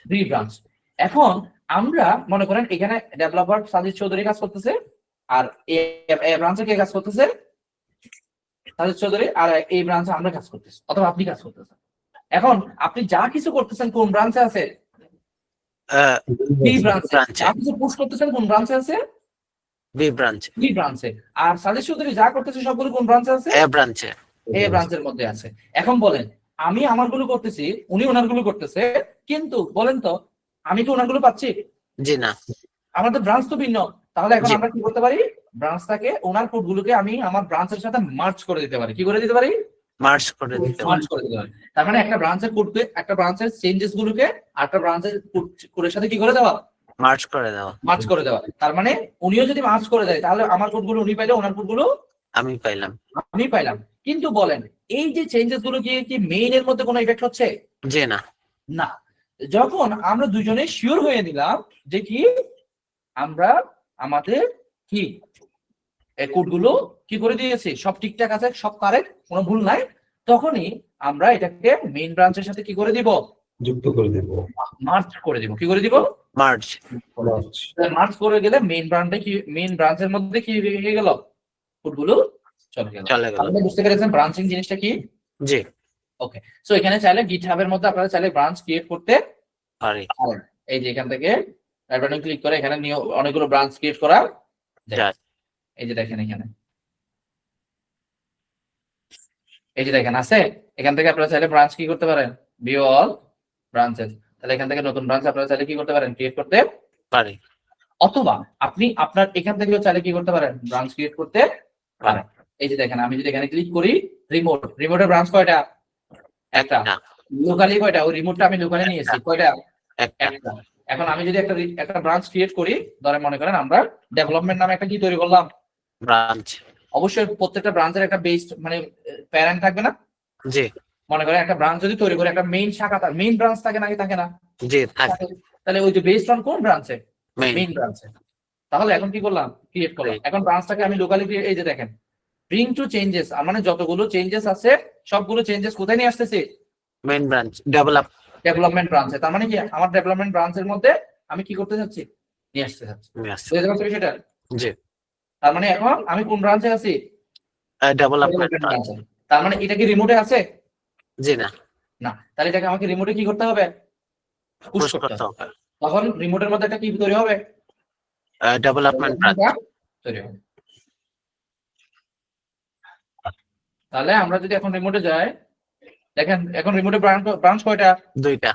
Speaker 1: বি ব্রাঞ্চ। এখন আমরা মনে করেন এখানে ডেভেলপার সাজিদ চৌধুরী কাজ করতেছে, আর এ ব্রাঞ্চে কে কাজ করতেছে, সাজিদ চৌধুরী, আর এই ব্রাঞ্চে আমরা কাজ করতেছি, অথবা আপনি কাজ করতেছেন। এখন আপনি যা কিছু করতেছেন কোন ব্রাঞ্চে আছে, বি ব্রাঞ্চে
Speaker 5: ব্রাঞ্চে
Speaker 1: আপনি যে পুশ করতেছেন কোন ব্রাঞ্চে আছে?
Speaker 5: বি ব্রাঞ্চে
Speaker 1: বি ব্রাঞ্চে। আর সাজেশ চৌধুরী যা করতেছে সবগুলো কোন ব্রাঞ্চে আছে?
Speaker 5: এ ব্রাঞ্চে
Speaker 1: এ ব্রাঞ্চের মধ্যে আছে। এখন বলেন আমি আমারগুলো করতেছি, উনি ওনারগুলো করতেছে, কিন্তু বলেন তো আমি কি ওনারগুলো পাচ্ছি?
Speaker 5: জি না
Speaker 1: আমাদের ব্রাঞ্চ তো ভিন্ন। তাহলে এখন
Speaker 5: জি।
Speaker 1: আমরা কি করতে পারি? ব্রাঞ্চটাকে ওনার কোডগুলোকে আমি আমার ব্রাঞ্চের সাথে মার্জ করে দিতে পারি। কি করে দিতে পারি?
Speaker 5: মার্চ করে দিতে
Speaker 1: মার্জ করে দিতে পারি। তার মানে একটা ব্রাঞ্চের কোডকে, একটা ব্রাঞ্চের চেঞ্জেস গুলোকে আরেকটা ব্রাঞ্চের কোডের সাথে কি করে দেওয়া?
Speaker 5: মার্চ করে দেওয়া
Speaker 1: মার্জ করে দেওয়া। তার মানে উনিও যদি মার্জ করে দেয় তাহলে আমার কোডগুলো উনি পাইলে, ওনার কোডগুলো
Speaker 5: আমি পাইলাম
Speaker 1: আমি পাইলাম। কিন্তু বলেন এই যে চেঞ্জেস গুলো কি মেইন এর মধ্যে কোনো ইফেক্ট হচ্ছে?
Speaker 5: জি না
Speaker 1: না। যখন আমরা দুজনে শিওর হয়ে নিলাম যে কি আমরা আমাদের কি কোডগুলো কি করে দিয়েছি, সব ঠিকঠাক আছে, সব কারেক্ট, কোনো ভুল নাই, তখনই আমরা এটাকে মেইন ব্রাঞ্চের সাথে কি করে দিব?
Speaker 3: যুক্ত করে দেব।
Speaker 1: মার্জ করে দিব। কি করে দিব?
Speaker 5: মার্চ
Speaker 1: মার্জ করে গেলে মেইন ব্রাঞ্চে কি, মেইন ব্রাঞ্চের মধ্যে কি হয়ে গেল? কোডগুলো চলে গেল।
Speaker 5: চলে গেল
Speaker 1: আপনি বুঝতে পেরেছেন ব্রাঞ্চিং জিনিসটা কি?
Speaker 5: জি
Speaker 1: ওকে। সো এখানে চাইলে গিটহাবের মধ্যে আপনারা চাইলে ব্রাঞ্চ ক্রিয়েট করতে
Speaker 5: পারি
Speaker 1: পারেন। এই যে এখান থেকে রাইট বাটন ক্লিক করে এখানে অনেকগুলো ব্রাঞ্চ ক্রিয়েট করা যায়।
Speaker 5: যায়।
Speaker 1: এই যে দেখেন এখানে, এই যে দেখেন আছে। এখান থেকে আপনারা চাইলে ব্রাঞ্চ কি করতে পারেন? View all branches. তাহলে এখান থেকে নতুন ব্রাঞ্চ আপনারা চাইলে কি করতে পারেন? ক্রিয়েট করতে
Speaker 5: পারি
Speaker 1: অথবা আপনি আপনার এখান থেকেও চাইলে কি করতে পারেন? ব্রাঞ্চ ক্রিয়েট করতে পারেন। এই যে দেখেন আমি যদি এখানে ক্লিক করি রিমোটের ব্রাঞ্চ কয়টা? একটা।
Speaker 5: না
Speaker 1: লোকালি কয়টা? ওই রিমোটটা আমি লোকালি নিয়েছি কয়টা?
Speaker 5: একটা
Speaker 1: একটা। এখন আমি যদি একটা ব্রাঞ্চ ক্রিয়েট করি, ধরে মনে করেন আমরা ডেভেলপমেন্ট নামে একটা কি তৈরি করলাম,
Speaker 5: ব্রাঞ্চ
Speaker 1: অবশ্যই প্রত্যেকটা ব্রাঞ্চের একটা বেস মানে প্যারেন্ট থাকবে না?
Speaker 5: জি
Speaker 1: মনে করেন একটা ব্রাঞ্চ যদি তৈরি করে একটা মেইন শাখা, তার মেইন ব্রাঞ্চ থাকে নাকি থাকে না?
Speaker 5: জি থাকে
Speaker 1: থাকে। তাহলে ওই যে বেসড অন কোন ব্রাঞ্চে?
Speaker 5: মেইন
Speaker 1: মেইন ব্রাঞ্চে। তাহলে এখন কি করলাম? ক্রিয়েট করলাম। এখন ব্রাঞ্চটাকে আমি লোকালি, এই যে দেখেন ব্রিং টু চেঞ্জেস, আর মানে যতগুলো চেঞ্জেস আছে সবগুলো চেঞ্জেস কোথায় নিয়ে আসতেছি?
Speaker 5: মেইন ব্রাঞ্চ ডেভেলপ
Speaker 1: ডেভেলপমেন্ট ব্রাঞ্চে। তার মানে কি আমার ডেভেলপমেন্ট ব্রাঞ্চের মধ্যে আমি কি করতে যাচ্ছি? নিয়ে আসতে যাচ্ছি। বুঝতে পারছো বিষয়টা?
Speaker 5: জি
Speaker 1: তার মানে এখন আমি কোন ব্রাঞ্চে আছি?
Speaker 5: ডেভেলপমেন্ট
Speaker 1: Development branch এ। তার মানে এটা কি রিমোটে আছে?
Speaker 5: জি না
Speaker 1: না। তাহলে এটাকে আমাকে রিমোটে কি করতে হবে? পুশ
Speaker 5: পুশ
Speaker 1: করতে
Speaker 5: করতে
Speaker 1: হবে।
Speaker 5: হবে
Speaker 1: তখন রিমোটের মধ্যে একটা কি তৈরি হবে?
Speaker 5: ডেভেলপমেন্ট ব্রাঞ্চ
Speaker 1: তৈরি হবে। তাহলে আমরা যদি এখন রিমোটে যাই, দেখেন এখন রিমোটে ব্রাঞ্চ কয়টা?
Speaker 5: দুইটা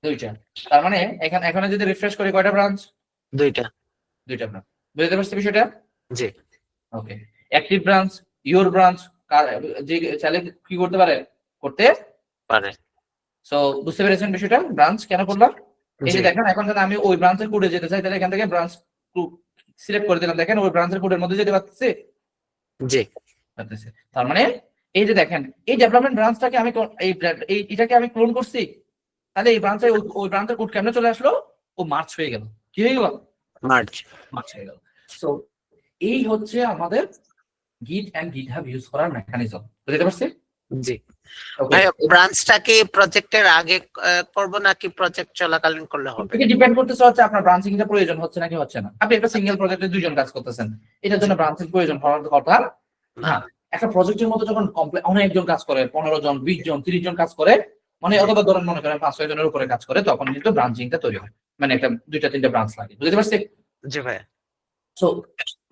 Speaker 1: দুইটা। তার মানে এখানে যদি রিফ্রেশ করি কয়টা ব্রাঞ্চ?
Speaker 5: দুইটা
Speaker 1: দুইটা ব্রাঞ্চ। বুঝতে পারছি বিষয়টা?
Speaker 5: জি
Speaker 1: ওকে। অ্যাক্টিভ ব্রাঞ্চ, ইওর ব্রাঞ্চ, যে চাইলে কি করতে পারে? করতে
Speaker 5: পারে
Speaker 1: সো বুঝতে পেরেছেন বিষয়টা? ব্রাঞ্চ কেন করলাম? এই
Speaker 5: জি
Speaker 1: যে দেখেন এখন যদি আমি ওই ব্রাঞ্চের কোডে যেতে চাই, তাহলে এখান থেকে ব্রাঞ্চ সিলেক্ট করে দিলাম। দেখেন ওই ব্রাঞ্চের কোডের মধ্যে যেতে পারতেছি।
Speaker 5: জি
Speaker 1: তার মানে এই যে দেখেন এই ডেভেলপমেন্ট ব্রাঞ্চটাকে আমি এটাকে আমি ক্লোন করছি, তাহলে এই ব্রাঞ্চে ওই ব্রাঞ্চের কোড কেমনে চলে আসলো? ও মার্চ হয়ে গেল। কি হয়ে গেল?
Speaker 5: মার্চ
Speaker 1: মার্চ হয়ে গেল। সো এই হচ্ছে আমাদের গিট এন্ড গিটহাব ইউজ করার মেকানিজম। বুঝতে পারছি?
Speaker 5: জি
Speaker 1: ওকে।
Speaker 5: ব্রাঞ্চটা কি প্রজেক্টের আগে করব নাকি প্রজেক্ট চলাকালীন করলে হবে?
Speaker 1: এটা ডিপেন্ড করতেছে হচ্ছে আপনার ব্রাঞ্চিং এর প্রয়োজন হচ্ছে নাকি হচ্ছে না। আপনি একটা সিঙ্গেল প্রজেক্টে দুইজন কাজ করতেছেন, এটার জন্য ব্রাঞ্চিং প্রয়োজন হওয়ার কথা না। একটা প্রজেক্টের মধ্যে যখন অনেকজন কাজ করে, 15 জন 20 জন 30 জন কাজ করে, মানে অথবা ধরেন মনে করেন 5-6 জনের উপরে কাজ করে, তখন কিন্তু ব্রাঞ্চিংটা তৈরি হয়। মানে একটা 2-3টা ব্রাঞ্চ লাগে। বুঝতে পারছি?
Speaker 5: জি ভাই
Speaker 1: সো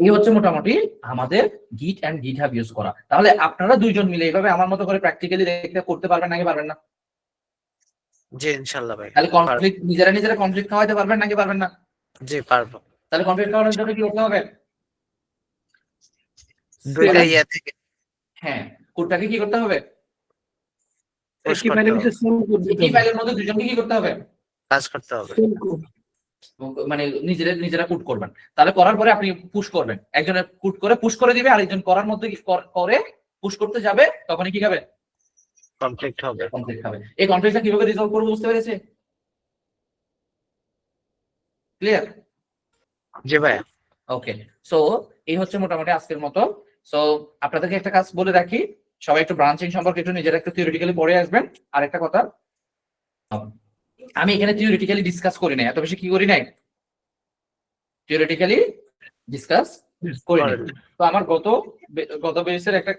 Speaker 1: এই হচ্ছে মোটামুটি আমাদের গিট এন্ড গিটহাব ইউজ করা। তাহলে আপনারা দুইজন মিলে এইভাবে আমার মতো করে প্র্যাকটিক্যালি দেখতে করতে পারবেন নাকি পারবেন না?
Speaker 5: জি ইনশাআল্লাহ ভাই
Speaker 1: তাহলে কনফ্লিক্ট নিজেরা কনফ্লিক্ট খাওয়াইতে পারবেন নাকি পারবেন না?
Speaker 5: জি পারবো
Speaker 1: তাহলে কনফ্লিক্ট খাওয়ানোর জন্য কি করতে হবে?
Speaker 5: দুইটা ইয়া থেকে
Speaker 1: হ্যাঁ, কোডটাকে কি করতে হবে?
Speaker 5: পুশ
Speaker 7: একই
Speaker 5: করতে
Speaker 7: ফাইলের
Speaker 5: হবে
Speaker 7: ভিতরে সেম কোড দিতে
Speaker 1: একই
Speaker 7: হবে।
Speaker 1: ফাইলের মধ্যে দুজনকে কি করতে হবে?
Speaker 5: কাজ করতে হবে
Speaker 7: সেম কোড।
Speaker 1: মানে নিজেরা কোড করবেন। তাহলে করার পরে আপনি পুশ করবেন, একজনের কোড করে পুশ করে দিবে, আরেকজন করার মধ্যে করে পুশ করতে যাবে, তখনই কি খাবে?
Speaker 5: কমপ্লিট হবে
Speaker 1: কমপ্লিট খাবে। এই কনফ্লিক্টটা কিভাবে রিজলভ করবো বুঝতে পেরেছে? ক্লিয়ার?
Speaker 5: জি ভাই
Speaker 1: ওকে। সো এই হচ্ছে মোটামুটি আজকের মতো। সো আপনাদেরকে একটা কাজ বলে রাখি, সবাই একটু ব্রাঞ্চিং সম্পর্কে একটু নিজেরা একটু থিওরিটিক্যালি পড়ে আসবেন। আর একটা কথা, আমি এখানে থিওরিটিক্যালি ডিসকাস করি নাই, এত বেশি কি করি নাই, থিওরিটিক্যালি ডিসকাস করি নাই। তো আমার গত বেসের একটা ক্লাস